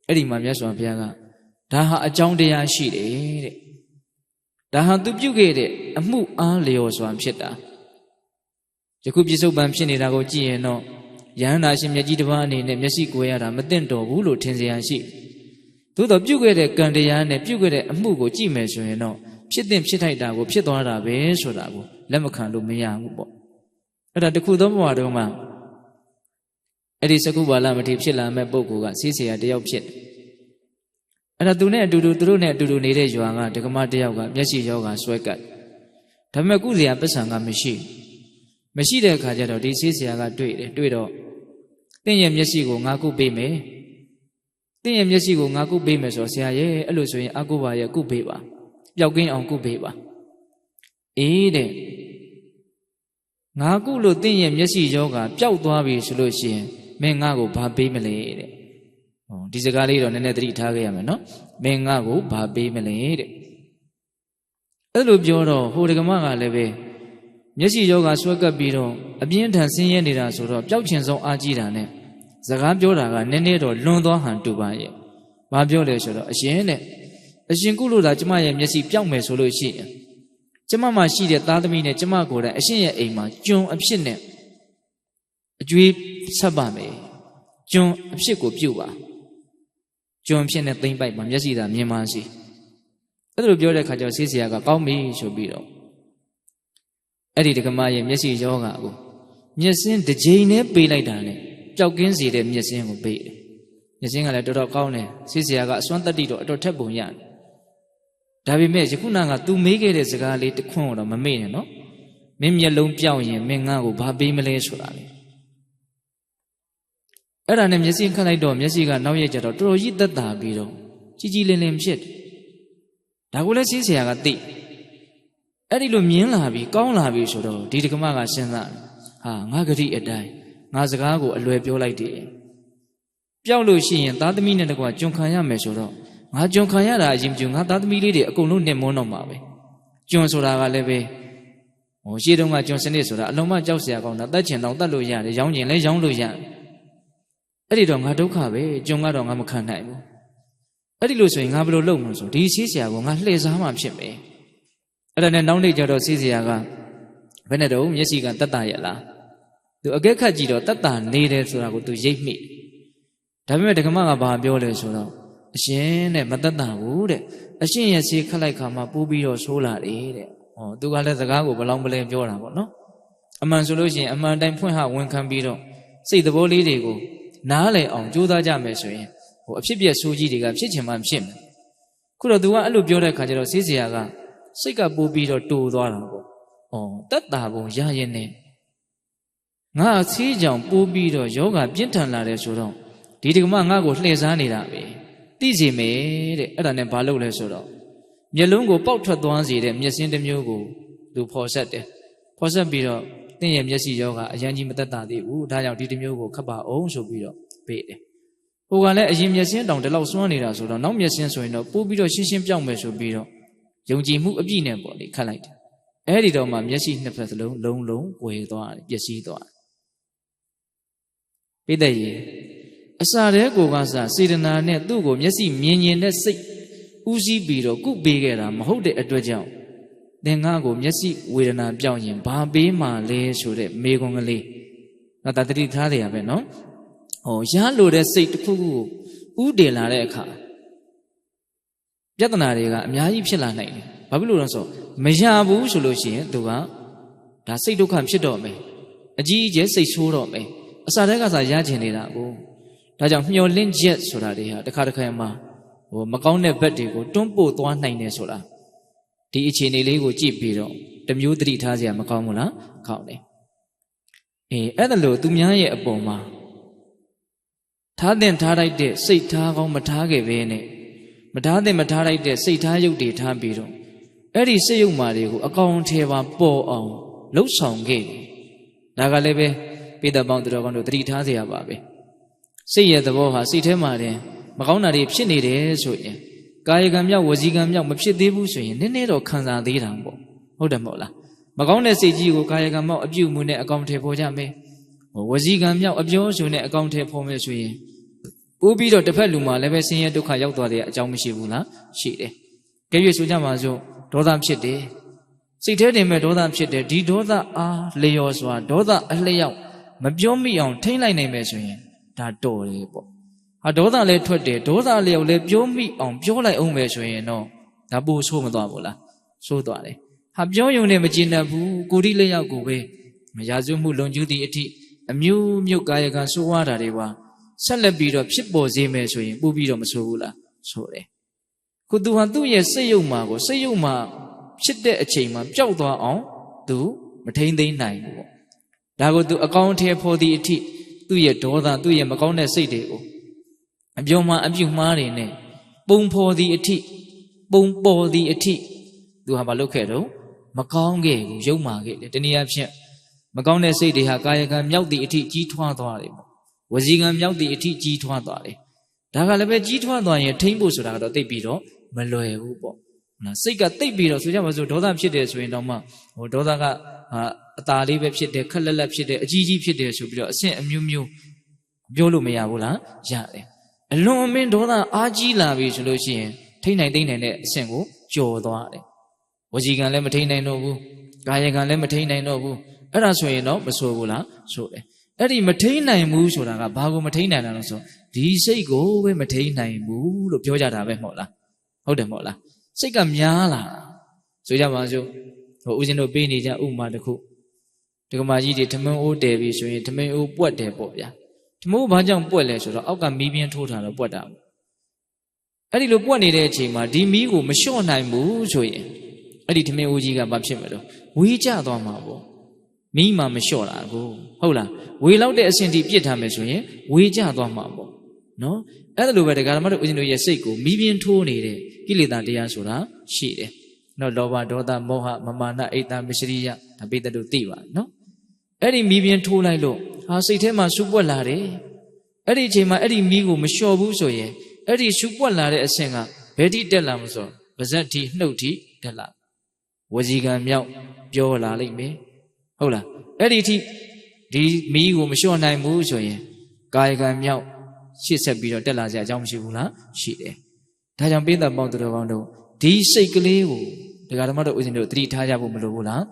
အဲ့ဒီမှာမြတ်စွာဘုရားကဒါဟာအကြောင်းတရားရှိတယ်တဲ့ဒါဟာသူပြုခဲ့တဲ့အမှုအားလျော်စွာဖြစ်တာယခုပြစ္ဆုတ်ပံဖြစ်နေတာကိုကြည့်ရင်တော့ယဟန္တာရှင်မြတ်ကြီးတစ်ပါးအနေနဲ့မျက်စိကွယ်ရတာမသင့်တော်ဘူးလို့ထင်เสียရှိသို့တော့ပြုခဲ့တဲ့ကံတရားနဲ့ပြုခဲ့တဲ့အမှုကိုကြည့်မယ်ဆိုရင်တော့ဖြစ်တဲ့ဖြစ်ထိုက်တာကိုဖြစ်သွားတာပဲဆိုတာကိုလက်မခံလို့မရဘူးပေါ့အဲ့ဒါတခုသောဘဝတုန်းမှာအဲ့ဒီစက္ခုပါဠမထေရဖြစ်လာမဲ့ပုဂ္ဂိုလ်ကဆေးဆရာတယောက်ဖြစ်တယ်အဲ့ဒါသူတို့နဲ့အတူတူနေတဲ့ရွာကဒကမတယောက်ကမျက်စိယောဂါဆွဲကတ်ဒါပေမဲ့ကုစရာပတ်စံကမရှိတဲ့အခါကျတော့ဒီဆေးဆရာကတွေ့တော့တင့်ရဲ့မျက်စိကိုငါကုပေးမယ်တင့်ရဲ့မျက်စိကိုငါကုပေးမယ်ဆိုဆရာရဲ့အဲ့လိုဆိုရင်အကုပါရဲ့ကုပေးပါပျောက်ကင်းအောင်ကုပေးပါအေးတဲ့ငါကုလို့တင့်ရဲ့မျက်စိယောဂါပျောက်သွားပြီဆိုလို့ရှိရင်မင်းငါ့ကိုဘာပေးမလဲတဲ့ဟောဒီစကားလေးတော့နည်းနည်းသတိထားခဲ့ရမယ်နော်မင်းငါ့ကိုဘာပေးမလဲတဲ့အဲ့လိုပြောတော့ဟိုဒကမကလည်းပဲမျက်စိယောဂါဆွဲကပ်ပြီးတော့အပြင်းထန်ဆင်းရဲနေတာဆိုတော့ပျောက်ချင်ဆုံးအားကြီးတာနဲ့စကားပြောတာကနည်းနည်းတော့လွန်သွားဟန်တူပါရဲ့ဘာပြောလဲဆိုတော့အရှင်ကုလို့သာကျမရဲ့မျက်စိပျောက်မယ်ဆိုလို့ရှိရင်ကျမမှာရှိတဲ့သားသမီးနဲ့ကျမကိုယ်တိုင်အရှင်ရဲ့အိမ်မှာကျွန်အဖြစ်နဲ့အကျွေးဆက်ပါမယ်ကျွန်အဖြစ်ကိုပြုတ်ပါကျွန်ဖြစ်နဲ့သိမ့်ပိုက်ပါမျက်စိသာမြင်ပါစီအဲ့လိုပြောတဲ့ခါကျတော့ဆေးဆရာကကောင်းပြီဆိုပြီးတော့အဲ့ဒီဒကမရဲ့မျက်စိယောဂါကိုမျက်စင်းတစ်ကြိမ်နဲ့ပေးလိုက်တာနဲ့ပျောက်ကင်းစေတဲ့မျက်စင်းကိုပေးတယ်မျက်စင်းကလည်းတော်တော်ကောင်းတယ်ဆေးဆရာကအစွမ်းတတ္တိတော့အတော်ထက်ပုံရတယ်ဒါပေမဲ့ယခုနက तू မေးခဲ့တဲ့စကားလေးတစ်ခွန်းတော့မမေ့နဲ့နော်မင်းမျက်လုံးပြောင်းရင်မင်းငါ့ကိုဘာပေးမလဲဆိုတာလေအဲ့ဒါနဲ့မျက်စိခတ်လိုက်တော့မျက်စိကနောက်ရက်ကျတော့တော်တော်ကြီးသက်သာပြီးတော့ကြီးကြီးလင်းလင်းဖြစ်တယ်ဒါကိုလည်းဆေးဆရာကသိအဲ့ဒီလိုမြင်လာပြီးကောင်းလာပြီးဆိုတော့ဒီဒကမကစဉ်းစားဟာငါဂတိအတိုင်းငါစကားကိုအလွယ်ပြောလိုက်တယ်ပျောက်လို့ရှိရင်သားသမီးနဲ့တကွာကျွန်ခံရမယ်ဆိုတော့ငါကျွန်ခံရတာအရင်ကျငါသားသမီးလေးတွေအကုန်လုံးနှင်မွန်းတော့မှာပဲကျွန်ဆိုတာကလည်းပဲဟိုရှေ့တုန်းကကျွန်စနစ်ဆိုတာအလုံးမကြောက်စရာကောင်းတာတတ်ချင်တော့တတ်လို့ရတယ်ရောင်းကျင်လဲရောင်းလို့ရတယ်အဲ့ဒီတော့ငါဒုက္ခပဲကျွန်ကတော့ငါမခံနိုင်ဘူးအဲ့ဒီလို့ဆိုရင်ငါဘယ်လိုလုပ်မလို့ဆိုဒီဆေးဆရာကငါလှည့်စားမှဖြစ်မယ်အဲ့ဒါနဲ့နောက်နေ့ကျတော့ဆေးဆရာကဘယ်နဲ့တော့မျက်စိကတတ်တာရဲ့လားသူအကဲခတ်ကြည့်တော့တတ်တာနေတယ်ဆိုတာကိုသူရိပ်မိဒါပေမဲ့ဒကမကဘာပြောလဲဆိုတော့အရှင်တဲ့မတတ်တာဘူးတဲ့အရှင်ရဲ့ဆေးခတ်လိုက်ခါမှပိုးပြီးတော့ဆိုးလာတယ်တဲ့ဟောသူကလည်းစကားကိုဘလောင်ပလဲပြောတာပေါ့နော်အမှန်ဆိုလို့ရှိရင်အမှန်တိုင်းဖွင့်ဟဝန်ခံပြီးတော့စိတ်သဘောလေးတွေကိုနားလည်အောင်ကြိုးစားကြမယ်ဆိုရင်ဟိုအဖြစ်ပြက်ဆိုးကြီးတွေကဖြစ်ချင်မှဖြစ်မယ်ခုတော့သူကအဲ့လိုပြောတဲ့ခါကျတော့ဆေးဆရာကစိတ်ကပိုးပြီးတော့တူသွားတာပေါ့တတ်တာပုံရရင်နဲ့ငါဆေးကြောင်ပိုးပြီးတော့ယောဂပြင်းထန်လာတယ်ဆိုတော့ဒီဒကမငါ့ကိုလှည့်စားနေတာပဲသိစီမယ်တဲ့အဲ့ဒါနဲ့ဘာလုပ်လဲဆိုတော့မျက်လုံးကိုပေါက်ထွက်သွားစေတဲ့မျက်စင်းတစ်မျိုးကိုသူဖော်ဆက်တယ်ဖော်ဆက်ပြီးတော့သင်ရဲ့မျက်စိယောဂအရင်ကြီးမသက်သာသေးဘူးဒါကြောင့်ဒီတစ်မျိုးကိုခတ်ပါအောင်ဆိုပြီးတော့ပေးတယ်ဟိုကလည်းအရင်မျက်စင်းတောင်တလောက်စွမ်းနေတာဆိုတော့နောက်မျက်စင်းဆိုရင်တော့ပိုးပြီးတော့ရှင်းရှင်းပြောင်းမယ်ဆိုပြီးတော့ယုံကြည်မှုအပြည့်နဲ့ပေါ့လေခတ်လိုက်တယ်အဲ့ဒီတော့မှမျက်စိနှစ်ဖက်စလုံးလုံးဝယ်သွားတယ်ပျက်စီးသွားတယ်ပိဿရေအစာတဲကိုကစားစေတနာနဲ့သူ့ကိုမျက်စိမြင်တဲ့စိတ်ဥစည်းပြီးတော့ကုပေးခဲ့တာမဟုတ်တဲ့အတွက်ကြောင့် သင်္ဃကိုမျက်စိဝေဒနာပြောင်းရင်ဘာပေးမှလဲဆိုတဲ့မေခွန်းကလေးဒါတတိထားတယ်ရပဲနော်ရလို့တဲ့စိတ်တစ်ခုခုကိုဥတည်လာတဲ့အခါပြဿနာတွေကအများကြီးဖြစ်လာနိုင်တယ်ဘာဖြစ်လို့လဲဆိုမရဘူးဆိုလို့ရှိရင်သူကဒါစိတ်ဒုက္ခဖြစ်တော့မယ်အကြီးအကျယ်စိတ်ဆိုးတော့မယ်အစာတက်ကစားရချင်နေတာကိုဒါကြောင့်မျောလင့်ချက်ဆိုတာတွေဟာတစ်ခါတစ်ခါမှမကောင်းတဲ့ဘက်တွေကိုတွန်းပို့သွားနိုင်တယ်ဆိုတာဒီအခြေအနေလေးကိုကြည့်ပြီးတော့တမျိုးသတိထားစရာမကောင်းဘူးလားကောင်းတယ်အဲ့ဒါလို့သူများရဲ့အပေါ်မှာထားတဲ့ထားလိုက်တဲ့စိတ်ထားကောင်းမထားခဲ့ပဲနဲ့မထားတဲ့မထားလိုက်တဲ့စိတ်ထားရုပ်တွေထားပြီးတော့အဲ့ဒီစိတ်ရုပ်မာတွေကိုအကောင်ထဲပါပေါ်အောင်လှုပ်ဆောင်ခဲ့တယ်ဒါကလည်းပဲပိဋကပေါင်းသူတော်ကောင်းတို့သတိထားစရာပါပဲစိတ်ရဲ့သဘောဟာစိတ်ထဲမှာတင်မကောင်းတာတွေဖြစ်နေတယ်ဆိုရင်ကာယကံမြောက်ဝစီကံမြောက်မဖြစ်သေးဘူးဆိုရင်နည်းနည်းတော့ခံစားသေးတာပေါ့ဟုတ်တယ်မဟုတ်လားမကောင်းတဲ့စိတ်ကြီးကိုကာယကံမြောက်အပြုမှုနဲ့အကောင်ထဲပေါ်ကြမယ်ဝစီကံမြောက်အပြောဆိုနဲ့အကောင်ထဲပေါ်မယ်ဆိုရင်ပို့ပြီးတော့တစ်ဖက်လူမှာလည်းပဲဆင်းရဲဒုက္ခရောက်သွားတဲ့အကြောင်းမရှိဘူးလားရှိတယ်ကြည့်ရဆိုကြပါစို့ဒေါသဖြစ်တယ်စိတ်ထဲတင်မဲ့ဒေါသဖြစ်တယ်ဒီဒေါသအားလျော်စွာဒေါသအလျောက်မပြောမိအောင်ထိမ့်လိုက်နိုင်မယ်ဆိုရင်ဒါတော်တယ်ပေါ့ဟာဒေါသလည်းထွက်တယ်ဒေါသလျောက်လည်းပြောမိအောင်ပြောလိုက်အောင်ပဲဆိုရင်တော့ဒါပို့ဆိုးမသွားဘူးလားဆိုးသွားတယ်ဟာပြောယုံနဲ့မကျင်တတ်ဘူးကိုယ်ဒီလျောက်ကိုပဲမရာဇဝမှုလွန်ကျူးသည့်အထိအမျိုးမျိုးကာယကံဆိုးဝါးတာတွေပါဆက်လက်ပြီးတော့ဖြစ်ပေါ်စေမယ်ဆိုရင်ပို့ပြီးတော့မဆိုးဘူးလားဆိုတယ်ခုသူဟာသူ့ရဲ့စိတ်ယုံမှာကိုစိတ်ယုံမှာဖြစ်တဲ့အချိန်မှာပျောက်သွားအောင်သူမထိန်သိမ်းနိုင်ဘူးပေါ့ဒါကိုသူအကောင်းထဲဖော်သည့်အထိသူ့ရဲ့ဒေါသသူ့ရဲ့မကောင်းတဲ့စိတ်တွေကိုအပြောမှာအပြုမှားတွေနဲ့ပုံဖော်သည့်အထိပုံပေါ်သည့်အထိသူဟာမလုပ်ခဲ့တော့မကောင်းခဲ့ဘူးယုံမာခဲ့တယ်တနည်းအားဖြင့်မကောင်းတဲ့စိတ်တွေဟာကာယကံမြောက်သည့်အထိကြီးထွားသွားတယ်ပေါ့ဝစီကံမြောက်သည့်အထိကြီးထွားသွားတယ်ဒါကလည်းပဲကြီးထွားသွားရင်ထိမ့်ဖို့ဆိုတာကတော့သိပြီးတော့မလွယ်ဘူးပေါ့နော်စိတ်ကသိပြီးတော့ဆိုကြပါစို့ဒေါသဖြစ်တယ်ဆိုရင်တော့မှဒေါသကအตาလေးပဲဖြစ်တယ်ခက်လက်လက်ဖြစ်တယ်အကြီးကြီးဖြစ်တယ်ဆိုပြီးတော့အဆင့်အမျိုးမျိုးပြောလို့မရဘူးလားရတယ်အလွန်အမင်းဒေါသအားကြီးလာပြီဆိုလို့ရှိရင်ထိနိုင်သိမ့်နိုင်တဲ့အဆင့်ကိုကျော်သွားတယ်ဝစီကံလည်းမထိနိုင်တော့ဘူးကာယကံလည်းမထိနိုင်တော့ဘူးအဲ့ဒါဆိုရင်တော့မဆိုးဘူးလားဆိုတယ်အဲ့ဒီမထိန်နိုင်ဘူးဆိုတာကဘာကိုမထိန်နိုင်တာလဲဆိုဒီစိတ်ကိုပဲမထိန်နိုင်ဘူးလို့ပြောကြတာပဲမဟုတ်လားဟုတ်တယ်မဟုတ်လားစိတ်ကများလာဆိုကြပါစို့ဦးဇင်းတို့ပေးနေကြဥပမာတစ်ခုဒကမာကြီးတွေထမင်းအိုးတယ်ပြီဆိုရင်ထမင်းအိုးပွက်တယ်ပေါ့ဗျာထမင်းအိုးဘာကြောင့်ပွက်လဲဆိုတော့အောက်ကမီးပြင်းထိုးထားတော့ပွက်တာအဲ့ဒီလိုပွက်နေတဲ့အချိန်မှာဒီမီးကိုမလျှော့နိုင်ဘူးဆိုရင်အဲ့ဒီထမင်းအိုးကြီးကဘာဖြစ်မလို့ဝေးကျသွားမှာပေါ့မိမှမလျှော့တာကိုဟုတ်လားဝေလောက်တဲ့အဆင့်ထိပြစ်ထားမယ်ဆိုရင်ဝေကျသွားမှာပေါ့နော်အဲ့ဒါလိုပဲတရားဓမ္မတို့ဦးဇင်းတို့ရဲ့စိတ်ကိုမီးပြင်းထိုးနေတဲ့ကိလေသာတရားဆိုတာရှိတယ်နော်လောဘဒေါသမောဟမမာနအိတ်တမစ္စရိယဒါပိတ္တတို့သိပါနော်အဲ့ဒီမီးပြင်းထိုးလိုက်လို့ဟာစိတ်ထဲမှာရှုပွက်လာတယ်အဲ့ဒီအချိန်မှာအဲ့ဒီမီးကိုမလျှော့ဘူးဆိုရင်အဲ့ဒီရှုပွက်လာတဲ့အဆင့်ကဘယ်ထိတက်လာမလို့ဆိုပါဇက်ထိနှုတ်ထိတက်လာဝစီကံမြောက်ပြောလာလိမ့်မယ်ဟုတ်လားအဲ့ဒီထိဒီမီးကိုမလျှော့နိုင်ဘူးဆိုရင်ကာယကံမြောက်ရှေ့ဆက်ပြီးတော့တက်လာစရာအကြောင်းမရှိဘူးလားရှိတယ်ဒါကြောင့်ပိဋကပေါင်းသူတော်ကောင်းတို့ဒီစိတ်ကလေးကိုဒကာဓမ္မတို့ဦးဇင်းတို့သတိထားကြဖို့မလိုဘူးလား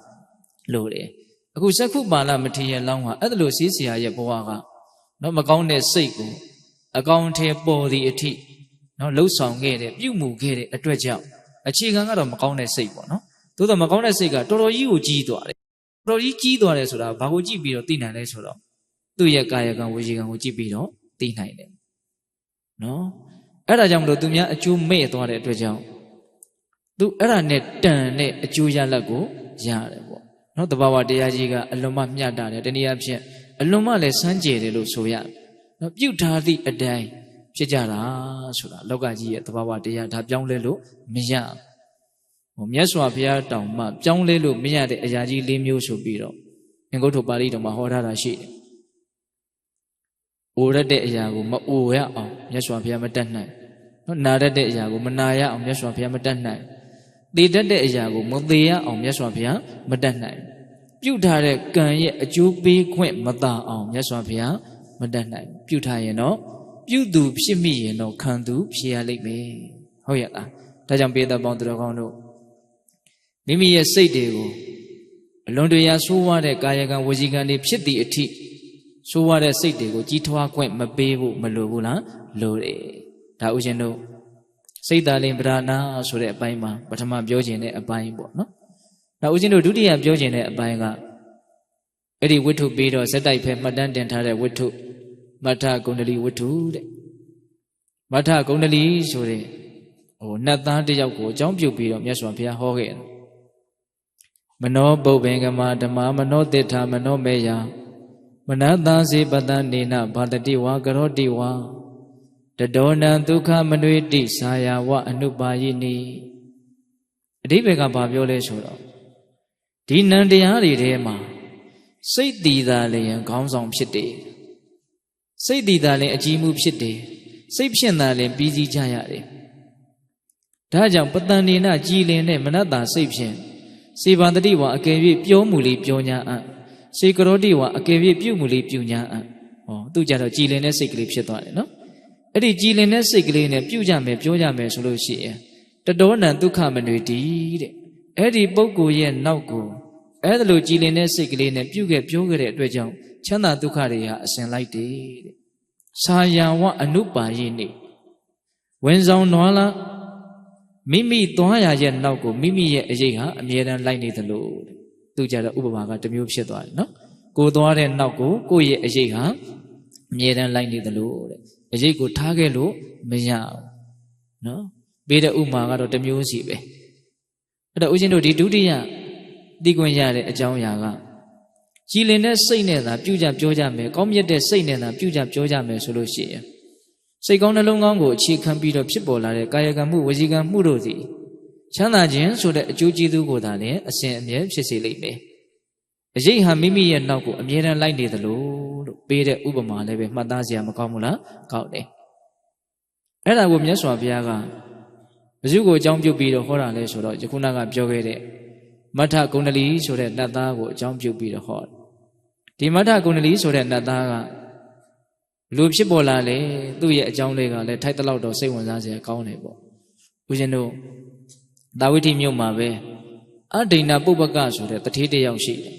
လိုတယ်အခုစက္ခုပါဠမထေရလောင်းကအဲ့ဒါလိုစီးစရာရဲ့ဘဝကနော်မကောင်းတဲ့စိတ်ကိုအကောင်းထဲပေါ်သည့်အထိနော်လှုပ်ဆောင်ခဲ့တဲ့ပြုမှုခဲ့တဲ့အတွက်ကြောင့်အခြေခံကတော့မကောင်းတဲ့စိတ်ပေါ့နော်သို့တော့မကောင်းတဲ့စိတ်ကတော်တော်ကြီးကိုကြီးသွားတယ်တော်ကြီးကြီးသွားတယ်ဆိုတာဘာကိုကြည့်ပြီးတော့သိနိုင်လဲဆိုတော့သူ့ရဲ့ကာယကံဝစီကံကိုကြည့်ပြီးတော့သိနိုင်တယ်နော်အဲ့ဒါကြောင့်မလို့သူများအကျိုးမဲ့သွားတဲ့အတွက်ကြောင့်သူအဲ့ဒါနဲ့တန်တဲ့အကျိုးရလဒ်ကိုရတယ်ပေါ့နော်တဘာဝတရားကြီးကအလွန်မှမျှတတယ်တနည်းအားဖြင့်အလွန်မှလည်းစမ်းကြယ်တယ်လို့ဆိုရနော်ပြုတ်ထားသည့်အတိုင်းဖြစ်ကြတာဆိုတာလောကကြီးရဲ့တဘာဝတရားဒါပြောင်းလဲလို့မရမြတ်စွာဘုရားတောင်မှပြောင်းလဲလို့မရတဲ့အရာကြီး၄မျိုးဆိုပြီးတော့အင်္ဂုတ္တပါဠိတော်မှာဟောထားတာရှိတယ်။အိုရတဲ့အရာကိုမအိုရအောင်မြတ်စွာဘုရားမတတ်နိုင်။နော်နာရတဲ့အရာကိုမနာရအောင်မြတ်စွာဘုရားမတတ်နိုင်။သေတတ်တဲ့အရာကိုမသေရအောင်မြတ်စွာဘုရားမတတ်နိုင်။ပြုတ်ထားတဲ့ကံရဲ့အကျိုးပေးခွင့်မသာအောင်မြတ်စွာဘုရားမတတ်နိုင်။ပြုတ်ထားရင်တော့ပြုသူဖြစ်မိရင်တော့ခံသူဖြစ်ရလိမ့်မယ်။ဟုတ်ရဲ့လား။ဒါကြောင့်ပေတပေါင်းသူတော်ကောင်းတို့ မိမိရဲ့စိတ်တွေကိုအလွန်တရာဆိုးဝါးတဲ့ကာယကံဝစီကံတွေဖြစ်သည့်အထိဆိုးဝါးတဲ့စိတ်တွေကိုကြီးထွားခွင့်မပေးဖို့မလိုဘူးလားလိုတယ်ဒါဥရှင်တို့စိတ်သာလင်ပဓာနာဆိုတဲ့အပိုင်းမှာပထမပြောခြင်းတဲ့အပိုင်းပေါ့နော်ဒါဥရှင်တို့ဒုတိယပြောခြင်းတဲ့အပိုင်းကအဲ့ဒီဝိတ္ထုပြီးတော့ဇက်တိုက်ဖဲမှတ်တမ်းတင်ထားတဲ့ဝိတ္ထုမထဂုဏ္ဍလီဝိတ္ထုတဲ့မထဂုဏ္ဍလီဆိုတဲ့နတ်သားတစ်ယောက်ကိုအကြောင်းပြုပြီးတော့မြတ်စွာဘုရားဟောခဲ့တယ်မနောပုပ္ပင်္ဂမဓမ္မမနောတိထာမနောမေယမနတစေပတနေနဘာတတိဝါကရောတိဝါတဒောနံဒုက္ခမနွေတိသာယာဝအနုပါယိနိအဓိပ္ပာယ်ကဘာပြောလဲဆိုတော့ဒီနံတရားတွေထဲမှာစိတ်တည်တာလည်းခေါင်းဆောင်ဖြစ်တယ်စိတ်တည်တာလည်းအကြည်မှုဖြစ်တယ်စိတ်ဖြစ်တာလည်းပြီးစီးကြရတယ်ဒါကြောင့်ပတန်နေနကြည်လင်တဲ့မနတစိတ်ဖြင့်စေဘာတတိဝါအကယ်၍ပြောမှုလေးပြောညာအံ့စေကရောတိဝါအကယ်၍ပြုမှုလေးပြုညာအံ့သူကြတော့ကြည်လင်တဲ့စိတ်ကလေးဖြစ်သွားတယ်နော်အဲ့ဒီကြည်လင်တဲ့စိတ်ကလေးနဲ့ပြုကြမယ်ပြောကြမယ်ဆိုလို့ရှိရင်တတောနံဒုက္ခမနွေတိတဲ့အဲ့ဒီပုဂ္ဂိုလ်ရဲ့နောက်ကိုအဲ့ဒါလိုကြည်လင်တဲ့စိတ်ကလေးနဲ့ပြုခဲ့ပြောခဲ့တဲ့အတွက်ကြောင့်ချမ်းသာဒုက္ခတွေဟာအစဉ်လိုက်တယ်တဲ့သာယာဝအနုပါယိနိဝင်ဆောင်နွားလားမိမိသွားရရဲ့နောက်ကိုမိမိရဲ့အရေးဟာအမြဲတမ်းလိုက်နေသလိုသူကြတော့ဥပမာကတစ်မျိုးဖြစ်သွားတယ်နော်ကိုသွားတဲ့နောက်ကိုကိုယ့်ရဲ့အရေးဟာအမြဲတမ်းလိုက်နေသလိုတဲ့အရေးကိုထားခဲ့လို့မရဘူးနော်ပေးတဲ့ဥပမာကတော့တစ်မျိုးစီပဲအဲ့တော့ဦးဇင်းတို့ဒီဒုတိယသိခွင့်ရတဲ့အကြောင်းအရာကကြည်လင်တဲ့စိတ်နဲ့သာပြုကြပြောကြမယ်ကောင်းမြတ်တဲ့စိတ်နဲ့သာပြုကြပြောကြမယ်ဆိုလို့ရှိရင်စိတ်ကောင်းနှလုံးကောင်းကိုအခြေခံပြီးတော့ဖြစ်ပေါ်လာတဲ့ကာယကံမှုဝစီကံမှုတို့သည်ချမ်းသာခြင်းဆိုတဲ့အကျိုးကျေးဇူးကိုသာလည်းအစဉ်အမြဲဖြစ်စေလိမ့်မယ်အရေးဟာမိမိရဲ့နောက်ကိုအမြဲတမ်းလိုက်နေသလိုလို့ပေးတဲ့ဥပမာလည်းပဲမှတ်သားစရာမကောင်းဘူးလားကောင်းတယ်အဲ့ဒါကိုမြတ်စွာဘုရားကဘယ်သူကိုအကြောင်းပြုပြီးတော့ဟောတာလဲဆိုတော့ယခုနကပြောခဲ့တဲ့မထဂုဏ္ဍလီဆိုတဲ့နတ်သားကိုအကြောင်းပြုပြီးတော့ဟောဒီမထဂုဏ္ဍလီဆိုတဲ့နတ်သားကလူဖြစ်ပေါ်လာလေသူ့ရဲ့အကြောင်းလေးကလည်းထိုက်တလောက်တော့စိတ်ဝင်စားစရာကောင်းတယ်ပေါ့ဦးဇင်းတို့သာဝတိမြို့မှာပဲအဒိဏပုပ္ပကဆိုတဲ့တထေးတစ်ယောက်ရှိတယ်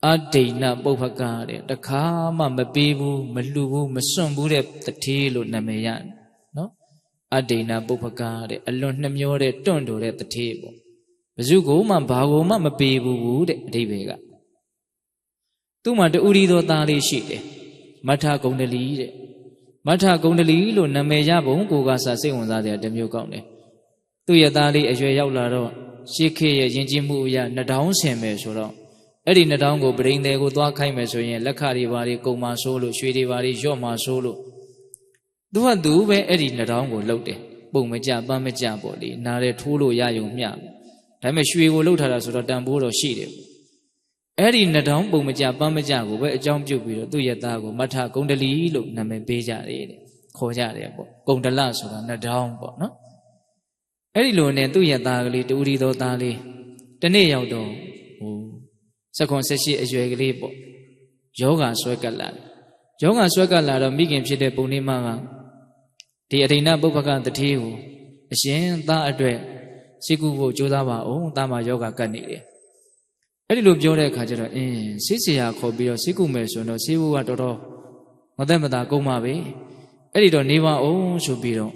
အဒိဏပုပ္ပကတဲ့တခါမှမပေးဘူးမလှူဘူးမစွန့်ဘူးတဲ့တထေးလို့နာမည်ရတယ်နော်အဒိဏပုပ္ပကတဲ့အလွန်နှမျောတဲ့တွန့်တိုတဲ့တထေးပေါ့ဘယ်သူကိုမှဘာကိုမှမပေးဘူးတဲ့အဓိပ္ပာယ်ကသူ့မှာတူရီသောသားလေးရှိတယ်မထဂုဏ္ဍလီတဲ့မထဂုဏ္ဍလီလို့နာမည်ရပုံကိုကစားစိတ်ဝင်စားတဲ့တစ်မျိုးကောင်းတယ်သူ့ရဲ့သားလေးအရွယ်ရောက်လာတော့ရှေးခေတ်ရဲ့ယဉ်ကျေးမှုအရနှတောင်းဆင်မယ်ဆိုတော့အဲ့ဒီနှတောင်းကိုပရိန်တယ်ကိုသွားခိုင်းမယ်ဆိုရင်လက်ခတွေဘာတွေကုံမာဆိုးလို့ရွှေတွေဘာတွေရော့မာဆိုးလို့သူကသူပဲအဲ့ဒီနှတောင်းကိုလှုပ်တယ်ပုံမကြပန်းမကြပေါ့လေနားရဲထိုးလို့ရယုံမျှဒါပေမဲ့ရွှေကိုလှုပ်ထားတာဆိုတော့တန်ဖိုးတော့ရှိတယ်အဲ့ဒီနှတောင်းပုံမကြပန်းမကြကိုပဲအကြောင်းပြုပြီးတော့သူ့ရဲ့သားကိုမထဂုဏ္ဍလီလို့နာမည်ပေးကြတယ်တဲ့ခေါ်ကြတယ်ပေါ့ဂုဏ္ဍလဆိုတာနှတောင်းပေါ့နော်အဲ့ဒီလိုနဲ့သူ့ရဲ့သားကလေးတူရီသောသားလေးတနေ့ရောက်တော့18အရွယ်ကလေးပေါ့ယောဂဆွဲကပ်လာတယ်ယောဂဆွဲကပ်လာတော့မိခင်ဖြစ်တဲ့ပုံနေမကဒီအဒိဏပုပ္ပကတထေးကိုအရှင်သားအတွက်စိတ်ကူဖို့ကြိုးစားပါအောင်သားမယောဂကပ်နေတယ်အဲ့ဒီလိုပြောတဲ့အခါကျတော့စိတ်เสียခေါ်ပြီးတော့စိတ်ကူမယ်ဆိုတော့စိတ်ဘူးကတော်တော်မသက်မသာကုန်ပါပဲအဲ့ဒီတော့နေပါအောင်ဆိုပြီးတော့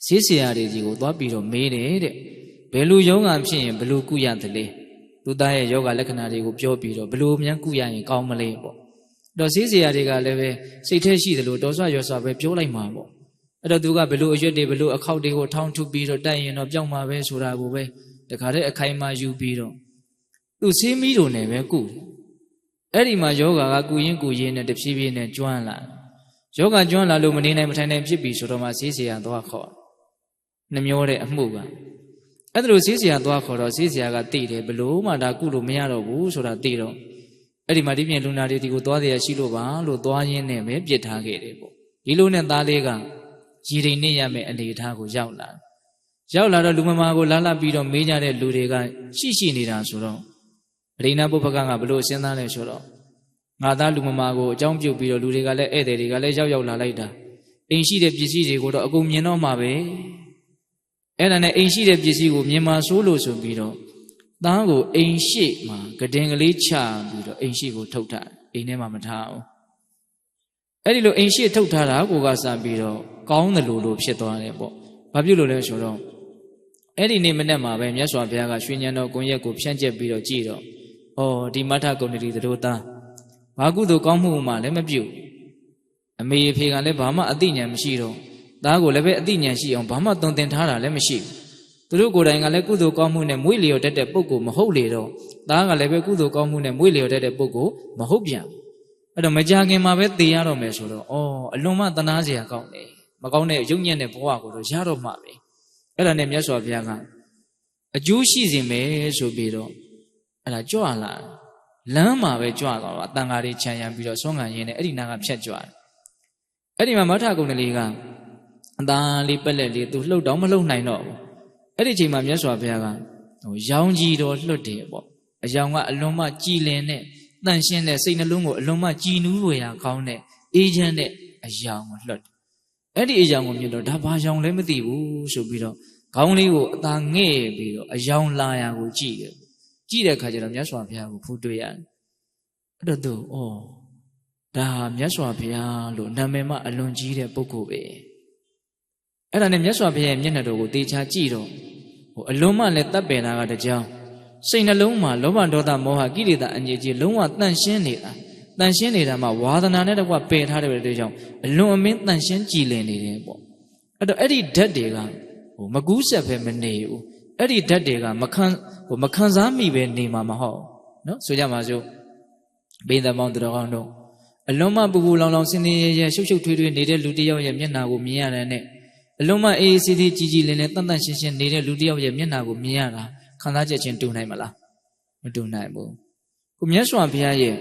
စိတ်เสียတွေကြီးကိုသွားပြီးတော့မေးတယ်တဲ့ဘယ်လိုယောဂဖြစ်ရင်ဘယ်လိုကုရသလဲသူသားရဲ့ယောဂလက္ခဏာတွေကိုပြောပြီးတော့ဘယ်လိုများကုရရင်ကောင်းမလဲပေါ့တော့စိတ်เสียတွေကလည်းပဲစိတ်ထဲရှိတယ်လို့တော်ဆွရောဆွပဲပြောလိုက်မှာပေါ့အဲ့တော့သူကဘယ်လိုအရွက်တွေဘယ်လိုအခောက်တွေကိုထောင်းထုပြီးတော့တိုက်ရင်တော့ပြောင်းမှာပဲဆိုတာကိုပဲတခါတည်းအခိုင်အမာယူပြီးတော့သူဆေးမီးတို့နဲ့ပဲကုအဲ့ဒီမှာယောဂါကကုရင်းနဲ့တဖြည်းဖြည်းနဲ့ကျွမ်းလာယောဂကျွမ်းလာလို့မနေနိုင်မထိုင်နိုင်ဖြစ်ပြီဆိုတော့မှဆေးဆရာသွားခေါ်နှမျောတဲ့အမှုကအဲ့ဒါလို့ဆေးဆရာသွားခေါ်တော့ဆေးဆရာကသိတယ်ဘလို့မှဒါကုလို့မရတော့ဘူးဆိုတာသိတော့အဲ့ဒီမှာဒီပြင်လူနာတွေဒီကိုသွားတယ်ရှိလို့ပါလို့သွားရင်းနဲ့ပဲပြစ်ထားခဲ့တယ်ပေါ့ဒီလိုနဲ့သားလေးကရည်ရင်နေရမယ့်အနေအထားကိုရောက်လာတော့လူမမာကိုလာပြီးတော့မေးကြတဲ့လူတွေကရှိနေတာဆိုတော့အဒိဏပုပ္ပကကဘလို့စဉ်းစားလဲဆိုတော့ငါသားလူမမာကိုအကြောင်းပြုတ်ပြီးတော့လူတွေကလည်းဧည့်သည်တွေကလည်းရောက်လာလိုက်တာအိမ်ရှိတဲ့ပစ္စည်းတွေကိုတော့အကုန်မြင်တော့မှာပဲအဲ့ဒါနဲ့အိမ်ရှိတဲ့ပစ္စည်းကိုမြင်မှာဆိုလို့ဆိုပြီးတော့ သားကိုအိမ်ရှိမှာကဒင်ကလေးချပြီးတော့အိမ်ရှိကိုထုတ်ထားအိမ်ထဲမှာမထားအောင်အဲ့ဒီလိုအိမ်ရှိထုတ်ထားတာကိုကစပြီးတော့ကောင်းတယ်လို့ဖြစ်သွားတယ်ပေါ့ဘာဖြစ်လို့လဲဆိုတော့အဲ့ဒီနေ့မနေ့မှာပဲမြတ်စွာဘုရားကရွှေဉဏ်တော်ကွန်ရက်ကိုဖြန့်ကျက်ပြီးတော့ကြည့်တော့ဩဒီမထကုဏ္ဏတိသတို့သားဘာကုသိုလ်ကောင်းမှုမှလည်းမပြုအမေအဖေကလည်းဘာမှအသိဉာဏ်မရှိတော့သားကိုလည်းပဲအသိဉာဏ်ရှိအောင်ဘာမှသွန်သင်ထားတာလည်းမရှိဘူးသူတို့ကိုယ်တိုင်ကလည်းကုသိုလ်ကောင်းမှုနဲ့မွေးလျော်တတ်တဲ့ပုဂ္ဂိုလ်မဟုတ်လေတော့သားကလည်းပဲကုသိုလ်ကောင်းမှုနဲ့မွေးလျော်တတ်တဲ့ပုဂ္ဂိုလ်မဟုတ်ပြန်အဲ့တော့မကြခင်မှာပဲသိရတော့မယ်ဆိုတော့အလွန်မှသနာစရာကောင်းတယ်မကောင်းတဲ့ယုံညံ့တဲ့ဘဝကိုတော့ရတော့မှပဲအဲ့ဒါနဲ့မြတ်စွာဘုရားကအကျိုးရှိစေမယ်ဆိုပြီးတော့အဲ့ဒါကြွလာလမ်းမှာပဲကြွသွားတာတန်ဃာတွေခြံရံပြီးတော့ဆွမ်းခံရင်းနဲ့အဲ့ဒီနာကဖြတ်ကြွတယ်အဲ့ဒီမှာမထကုဏ္ဏလေးကအသာလေးပက်လက်လေးသူလှုပ်တော့မလှုပ်နိုင်တော့ဘူးအဲ့ဒီချိန်မှာမြတ်စွာဘုရားကရောင်ကြီးတော်လွတ်တယ်ပေါ့အယောင်ကအလွန်မှကြည်လင်တဲ့တန့်ရှင်းတဲ့စိတ်နှလုံးကိုအလွန်မှကြည်နူးဝေရာကောင်းတဲ့အေးချမ်းတဲ့အယောင်ကိုလွတ်တယ်အဲ့ဒီအယောင်ကိုမြင်တော့ဒါဘာယောင်လဲမသိဘူးဆိုပြီးတော့ခေါင်းလေးကိုအသာငဲ့ပြီးတော့အယောင်လာရာကိုကြည့်တယ်ကြည့်တဲ့အခါကျတော့မြတ်စွာဘုရားကိုဖူးတွေ့ရတယ်အဲ့တော့ဒါမြတ်စွာဘုရားလို့နာမည်မှအလွန်ကြီးတဲ့ပုဂ္ဂိုလ်ပဲအဲ့ဒါနဲ့မြတ်စွာဘုရားရဲ့မျက်နှာတော်ကိုတေချာကြည့်တော့အလွန်မှလည်းတပ်ပယ်တာကတကြောင်စိတ်နှလုံးမှာလောဘဒေါသမောဟကိလေသာအငြိကြီးလုံးဝတန့်ရှင်းနေတာမှဝါဒနာနဲ့တကွပယ်ထားတဲ့အတွက်ကြောင့်အလွန်အမင်းတန့်ရှင်းကြည်လင်နေတယ်ပေါ့အဲ့တော့အဲ့ဒီဓာတ်တွေကမကူးဆက်ပဲမနေဘူးအဲ့ဒီဓာတ်တွေကမခံစားမိပဲနေမှာမဟုတ်နော်ဆိုကြပါစို့ဘိန်းသမောင်းတော်ကောင်းတို့အလွန်မှပူပူလောင်လောင်စင်စင်ရဲရဲရှုပ်ရှုပ်ထွေးထွေးနေတဲ့လူတစ်ယောက်ရဲ့မျက်နှာကိုမြင်ရတဲ့နဲ့အလွန်မှအေးအေးဆေးဆေးကြည်ကြည်လင်လင်တန့်တန့်ရှင်းရှင်းနေတဲ့လူတစ်ယောက်ရဲ့မျက်နှာကိုမြင်ရတာခံစားချက်ချင်းတူနိုင်မလားမတူနိုင်ဘူးကိုမြတ်စွာဘုရားရဲ့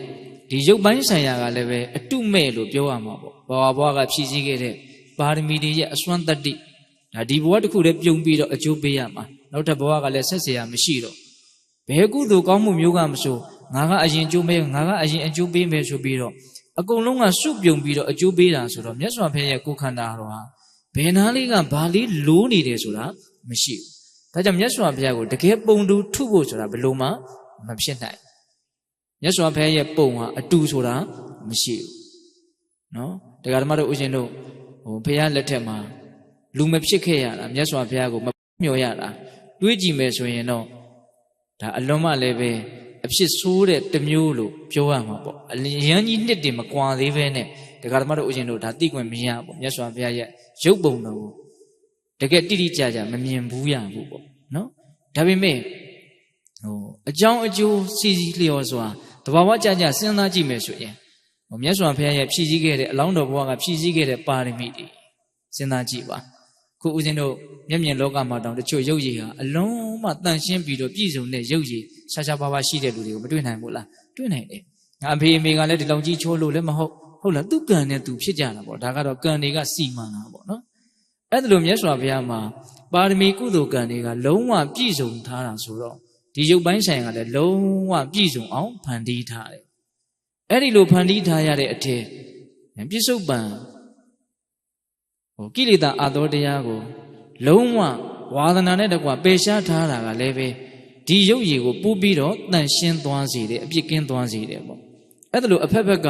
ဒီရုပ်ပိုင်းဆိုင်ရာကလည်းပဲအတုမဲ့လို့ပြောရမှာပေါ့ဘဝကဖြည့်ဆည်းခဲ့တဲ့ပါရမီတွေရဲ့အစွမ်းတတ္တိဒါဒီဘဝတစ်ခုတည်းပြုံပြီးတော့အကျိုးပေးရမှာနောက်ထပ်ဘဝကလည်းဆက်เสียရမရှိတော့ဘယ်ကုသိုလ်ကောင်းမှုမျိုးကမဆိုငါကအရင်ကျိုးမဲငါကအရင်အကျိုးပေးမယ်ဆိုပြီးတော့အကုန်လုံးကစုပြုံပြီးတော့အကျိုးပေးတာဆိုတော့မြတ်စွာဘုရားရဲ့ကိုယ်ခန္ဓာတော်ဟာဘယ်နာလေးကဘာလေးလိုးနေတယ်ဆိုတာမရှိဘူးဒါကြောင့်မြတ်စွာဘုရားကိုတကယ်ပုံတူထုဖို့ဆိုတာဘယ်လိုမှမဖြစ်နိုင်မြတ်စွာဘုရားရဲ့ပုံဟာအတူဆိုတာမရှိဘူးနော်တရားဓမ္မတို့ဥရှင်တို့ဘုရားလက်ထက်မှာလူမဖြစ်ခဲ့ရတာမြတ်စွာဘုရားကိုမမျှော်ရတာတွေးကြည့်မယ်ဆိုရင်တော့ဒါအလွန်မှလည်းပဲအဖြစ်ဆိုးတဲ့တမျိုးလို့ပြောရမှာပေါ့အရန်ကြီးနှစ်တင်မကွာသေးပဲနဲ့တရားဓမ္မတို့ဥရှင်တို့ဒါသိခွင့်မရဘူးမြတ်စွာဘုရားရဲ့ရုပ်ပုံတော်ကိုတကယ်တိတိကျကျမမြင်ဘူးရဘူးပေါ့နော်ဒါပေမဲ့အကြောင်းအကျိုးစီစီလျော်စွာတဘာဝကြကြစဉ်းစားကြည့်မယ်ဆိုရင်မြတ်စွာဘုရားရဲ့ဖြည့်ဆည်းခဲ့တဲ့အလောင်းတော်ဘဝကဖြည့်ဆည်းခဲ့တဲ့ပါရမီတွေစဉ်းစားကြည့်ပါခုဦးဇင်းတို့မျက်မြင်လောကမှာတောင်တချို့ရုပ်ရည်ဟာအလုံးမှတန့်ရှင်းပြီးတော့ပြည့်စုံတဲ့ရုပ်ရည်ရှားရှားပါးပါးရှိတဲ့လူတွေကိုမတွေ့နိုင်ဘူးလားတွေ့နိုင်တယ်ငါအဖေအမေကလည်းဒီလောင်ကြီးချိုးလို့လည်းမဟုတ်လားသူကံနဲ့သူဖြစ်ကြတာပေါ့ဒါကတော့ကံတွေကစီမံတာပေါ့နော်အဲ့ဒါလိုမြတ်စွာဘုရားမှာပါရမီကုသိုလ်ကံတွေကလုံးဝပြည့်စုံထားတာဆိုတော့ဒီရုပ်ပိုင်းဆိုင်ကလည်းလုံးဝပြည့်စုံအောင်ဖန်တီးထားတယ်အဲ့ဒီလိုဖန်တီးထားရတဲ့အထက်ပြစ္ဆုတ်ပံကိလေသာအသောတရားကိုလုံးဝဝါဒနာနဲ့တကွပယ်ရှားထားတာကလည်းပဲဒီရုပ်ရည်ကိုပူပြီးတော့တန့်ရှင်းသွားစေတယ်အပြစ်ကင်းသွားစေတယ်ပေါ့အဲ့ဒါလိုအဖက်ဖက်က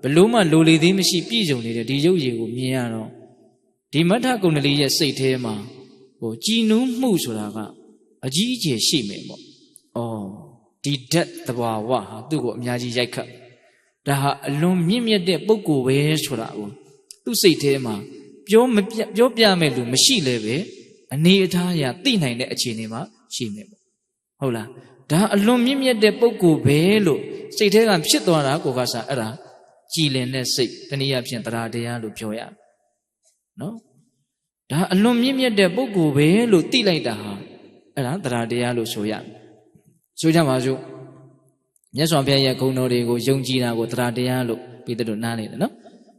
ဘလို့မှလိုလေသေးမရှိပြည့်စုံနေတဲ့ဒီရုပ်ရည်ကိုမြင်ရတော့ဒီမထကုဏ္ဏလေးရဲ့စိတ်ထဲမှာကြည်နူးမှုဆိုတာကအကြီးအကျယ်ရှိမယ်ပေါ့ဒီဓာတ်သဘာဝဟာသူ့ကိုအများကြီးရိုက်ခတ်ဒါဟာအလွန်မြင့်မြတ်တဲ့ပုဂ္ဂိုလ်ပဲဆိုတာကိုသူ့စိတ်ထဲမှာပြောပြမဲ့လူမရှိလဲပဲအနေအထားအရသိနိုင်တဲ့အခြေအနေမှာရှိမယ်ပေါ့ဟုတ်လားဒါအလွန်မြင့်မြတ်တဲ့ပုဂ္ဂိုလ်ပဲလို့စိတ်ထဲကဖြစ်သွားတာကိုကစားအဲ့ဒါကြည်လင်တဲ့စိတ်တနည်းအားဖြင့်တရားတရားလို့ပြောရနော်ဒါအလွန်မြင့်မြတ်တဲ့ပုဂ္ဂိုလ်ပဲလို့သိလိုက်တာဟာအဲ့ဒါတရားတရားလို့ဆိုရဆိုကြပါစို့မြတ်စွာဘုရားရဲ့ဂုဏ်တော်တွေကိုယုံကြည်တာကိုတရားတရားလို့ပြီးတဲ့လို့နားနေတယ်နော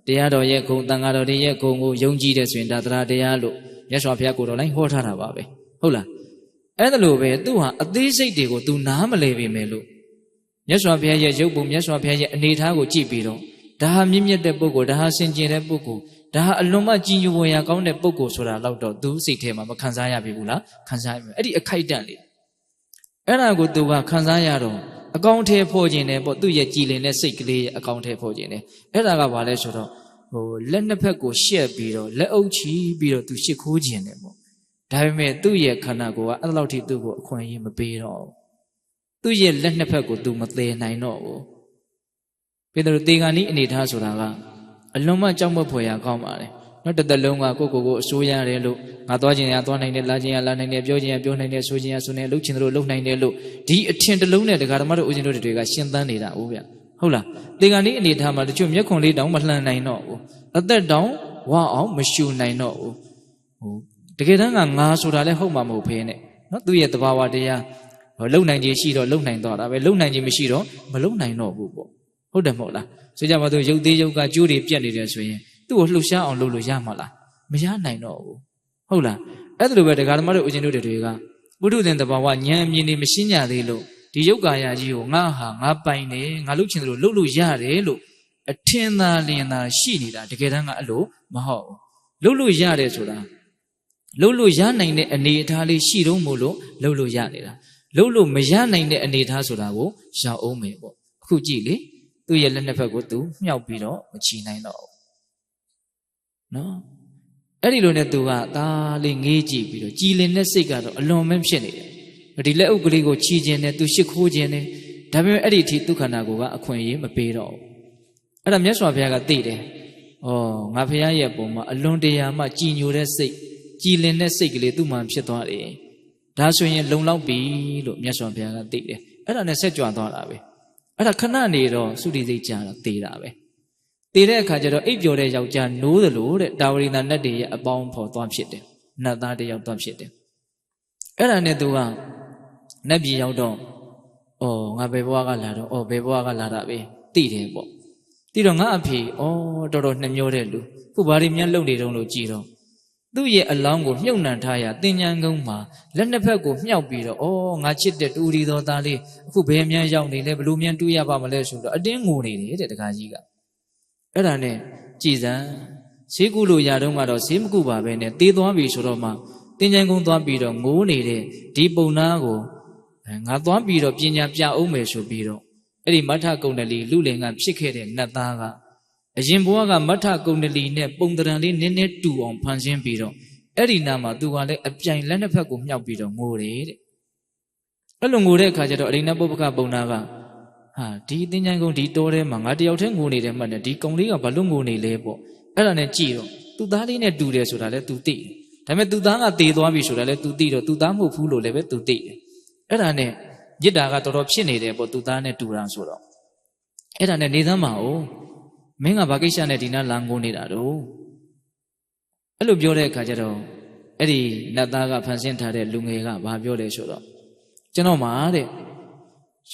်တရားတော်ရဲ့ဂုဏ်တန်ခါတော်တွေရဲ့ဂုဏ်ကိုယုံကြည်တယ်ဆိုရင်ဒါတရားတရားလို့မြတ်စွာဘုရားကိုယ်တော်လိုက်ဟောထားတာပါပဲဟုတ်လားအဲ့ဒါလိုပဲသူဟာအသေးစိတ်တွေကိုသူနားမလည်ပေမဲ့လို့မြတ်စွာဘုရားရဲ့ရုပ်ပုံမြတ်စွာဘုရားရဲ့အနေအထားကိုကြည့်ပြီးတော့ဒါဟာမြင့်မြတ်တဲ့ပုဂ္ဂိုလ်ဒါဟာစင်ကြယ်တဲ့ပုဂ္ဂိုလ်ဒါဟာအလွန်မှကြည်ညိုဖွယ်ရာကောင်းတဲ့ပုဂ္ဂိုလ်ဆိုတာတော့သူစိတ်ထဲမှာမခံစားရပြီဘူးလားခံစားရပြီအဲ့ဒီအခိုက်အတန့်လေး အဲ့ဒါကိုသူကခံစားရတော့အကောင့်ထဲဖော်ခြင်းနဲ့ပေါ့သူ့ရဲ့ကြည်လင်တဲ့စိတ်ကလေးရဲ့အကောင့်ထဲဖော်ခြင်းနဲ့အဲ့ဒါကဘာလဲဆိုတော့လက်နှစ်ဖက်ကိုရှက်ပြီးတော့လက်အုပ်ချီပြီးတော့သူရှစ်ခိုးခြင်းနဲ့ပေါ့ဒါပေမဲ့သူ့ရဲ့ခန္ဓာကိုယ်ကအဲ့လောက်ထိသူ့ကိုအခွင့်အရေးမပေးတော့သူ့ရဲ့လက်နှစ်ဖက်ကိုသူမသေးနိုင်တော့ဘူးပေတရုတေဂာနီအနေထားဆိုတာကအလွန်မှကြောက်မက်ဖွယ်ရာကောင်းပါတယ်နော်တစ်သက်လုံးကကိုအစိုးရတယ်လို့ငါသွားခြင်းရသွားနိုင်တယ်လာခြင်းရလာနိုင်တယ်ပြောခြင်းရပြောနိုင်တယ်ဆိုခြင်းရဆိုနေလှုပ်ခြင်းတို့လှုပ်နိုင်တယ်လို့ဒီအထင်တစ်လုံးနဲ့တရားဓမ္မတို့ဦးဇင်းတို့တွေကရှင်းသန်းနေတာဟုတ်ဗျဟုတ်လားတေဂာနီအနေထားမှာတချို့မျက်ခွန်လေးတောင်မလှန်နိုင်တော့ဘူးအသက်တောင်ဝအောင်မရှူနိုင်တော့ဘူးတကယ်တမ်းကငါဆိုတာလည်းဟုတ်မှာမဟုတ်ဖေးနဲ့နော်သူ့ရဲ့သဘာဝတရားလုံနိုင်ခြင်းရှိတော့လုံနိုင်တော့တာပဲလုံနိုင်ခြင်းမရှိတော့မလုံနိုင်တော့ဘူးပေါ့ဟုတ်တယ်မဟုတ်လားဆိုကြပါစို့ရုပ်သေးရုပ်ကကျိုးတွေပြတ်နေတယ်ဆိုရင်သူ့ကိုလှုပ်ရှားအောင်လုပ်လို့ရမှာလားမရနိုင်တော့ဘူးဟုတ်လားအဲ့ဒါလိုပဲတရားဓမ္မတို့ဦးဇင်းတို့တွေကပုထုဇဉ်သဘာဝဉာဏ်အမြင်တွေမရှင်းကြသေးလို့ဒီရုပ်ကာယကြီးကိုငါပိုင်တယ်ငါလှုပ်ချင်တယ်လို့လှုပ်လို့ရတယ်လို့အထင်သာလျင်သာရှိနေတာတကယ်တမ်းကအဲ့လိုမဟုတ်ဘူးလှုပ်လို့ရတယ်ဆိုတာလှုပ်လို့ရနိုင်တဲ့အနေအထားလေးရှိတော့မို့လို့လှုပ်လို့ရနေတာလှုပ်လို့မရနိုင်တဲ့အနေအထားဆိုတာကိုရောက်အောင်မယ်ပေါ့အခုကြည့်လေသူ့ရဲ့လက်နှစ်ဖက်ကိုသူမြှောက်ပြီးတော့မချီနိုင်တော့ဘူးနော်အဲ့ဒီလိုနဲ့သူကဒါလေးငေးကြည့်ပြီးတော့ကြည်လင်တဲ့စိတ်ကတော့အလွန်ပဲဖြစ်နေတယ်ဒီလက်အုပ်ကလေးကိုချီခြင်းနဲ့သူရှစ်ခိုးခြင်းနဲ့ဒါပေမဲ့အဲ့ဒီအထိဒုက္ခနာကိုကအခွင့်အရေးမပေးတော့ဘူးအဲ့ဒါမြတ်စွာဘုရားကသိတယ်ဩငါဘုရားရဲ့ပုံမှာအလွန်တရာမှကြည်ညိုတဲ့စိတ်ကြည်လင်တဲ့စိတ်ကလေးသူ့မှာဖြစ်သွားတယ်ဒါဆိုရင်လုံလောက်ပြီလို့မြတ်စွာဘုရားကသိတယ်အဲ့ဒါနဲ့ဆက်ကြွသွားတာပဲအဲ့ဒါခဏနေတော့သုတိစိတ်ကြတော့သေတာပဲသေတဲ့အခါကျတော့အိပ်ပျော်တဲ့ယောက်ျားနိုးသလိုတဲ့တာဝရိန္ဒနတ်တွေရဲ့အပေါင်းဖော်သွားဖြစ်တယ်နတ်သားတယောက်သွားဖြစ်တယ်အဲ့ဒါနဲ့သူကနတ်ပြည်ရောက်တော့ငါဘယ်ဘဝကလာတော့ဘယ်ဘဝကလာတာပဲသိတယ်ပေါ့သိတော့ငါအဖေတော်တော်နှမျောတဲ့လူခုဘာတွေများလုံနေတုံးလို့ကြည်တော့သူ့ရဲ့အလောင်းကိုမြုပ်နှံထားရတင်ညာကုန်းမှာလက်နှစ်ဖက်ကိုမြှောက်ပြီးတော့ငါချစ်တဲ့တူရီတော်သားလေးအခုဘယ်များရောက်နေလဲဘလို့များတူရပါမလဲဆိုတော့အတင်းငိုနေတယ်တဲ့တခါကြီးကအဲ့ဒါနဲ့ကြည်စံဈေးကုလို့ရတော့ကတော့ဈေးမကုပါပဲနဲ့တေးသွားပြီဆိုတော့မှတင်ညာကုန်းသွားပြီးတော့ငိုးနေတဲ့ဒီပုံနာကိုငါသွားပြီးတော့ပညာပြအောင်မယ်ဆိုပြီးတော့အဲ့ဒီမထကုံတလီလူလင်ကဖြစ်ခဲ့တဲ့နတ်သားကအရင်ဘဝကမထကုံတလီနဲ့ပုံတရံလေးနည်းနည်းတူအောင်ဖန်ဆင်းပြီးတော့အဲ့ဒီနာမှာသူကလည်းအပြိုင်လက်နှစ်ဖက်ကိုမြှောက်ပြီးတော့ငိုတယ်တဲ့အဲ့လိုငိုတဲ့အခါကျတော့အရိဏပုပ္ပကပုံနာကဒီတင်ချိုင်ကုန်းဒီတောထဲမှာငါတယောက်တည်းငိုနေတယ်မှတ်တယ်ဒီကုံလေးကဘာလို့ငိုနေလဲပေါ့အဲ့ဒါနဲ့ကြည့်တော့သူသားလေးနဲ့တူတယ်ဆိုတာလည်း तू သိတယ်ဒါပေမဲ့သူသားကတေသွားပြီဆိုတာလည်း तू သိတော့သူသားမဟုတ်ဘူးလို့လည်းပဲ तू သိတယ်အဲ့ဒါနဲ့မြစ်တာကတော်တော်ဖြစ်နေတယ်ပေါ့သူသားနဲ့တူတာဆိုတော့အဲ့ဒါနဲ့နေသမ်းပါဦးမင်းကဘာကိစ္စနဲ့ဒီနားလာငိုနေတာတော့အဲ့လိုပြောတဲ့အခါကျတော့အဲ့ဒီနတ်သားကဖန်ဆင်းထားတဲ့လူငယ်ကဘာပြောလဲဆိုတော့ကျွန်တော်မှာတဲ့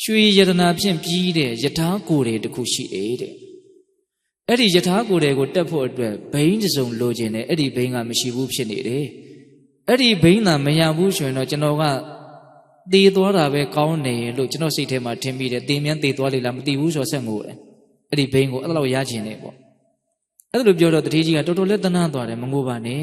ရွှေယတနာဖြင့်ပြီးတဲ့ယထာကိုယ်တွေတခုရှိတယ်တဲ့အဲ့ဒီယထာကိုယ်တွေကိုတက်ဖို့အတွက်ဘိန်းစုံလိုချင်တယ်အဲ့ဒီဘိန်းကမရှိဘူးဖြစ်နေတယ်အဲ့ဒီဘိန်းသာမရဘူးဆိုရင်တော့ကျွန်တော်ကသေသွားတာပဲကောင်းနေလို့ကျွန်တော်စိတ်ထဲမှာထင်ပြီးတယ်သေမြန်းသေသွားလိမ့်လားမသိဘူးဆိုဆက်ငိုတယ်အဲ့ဒီဘိန်းကိုအဲ့လိုရချင်တယ်ပေါ့အဲ့လိုပြောတော့တတိကြီးကတော်တော်လေးတနာသွားတယ်မငိုပါနဲ့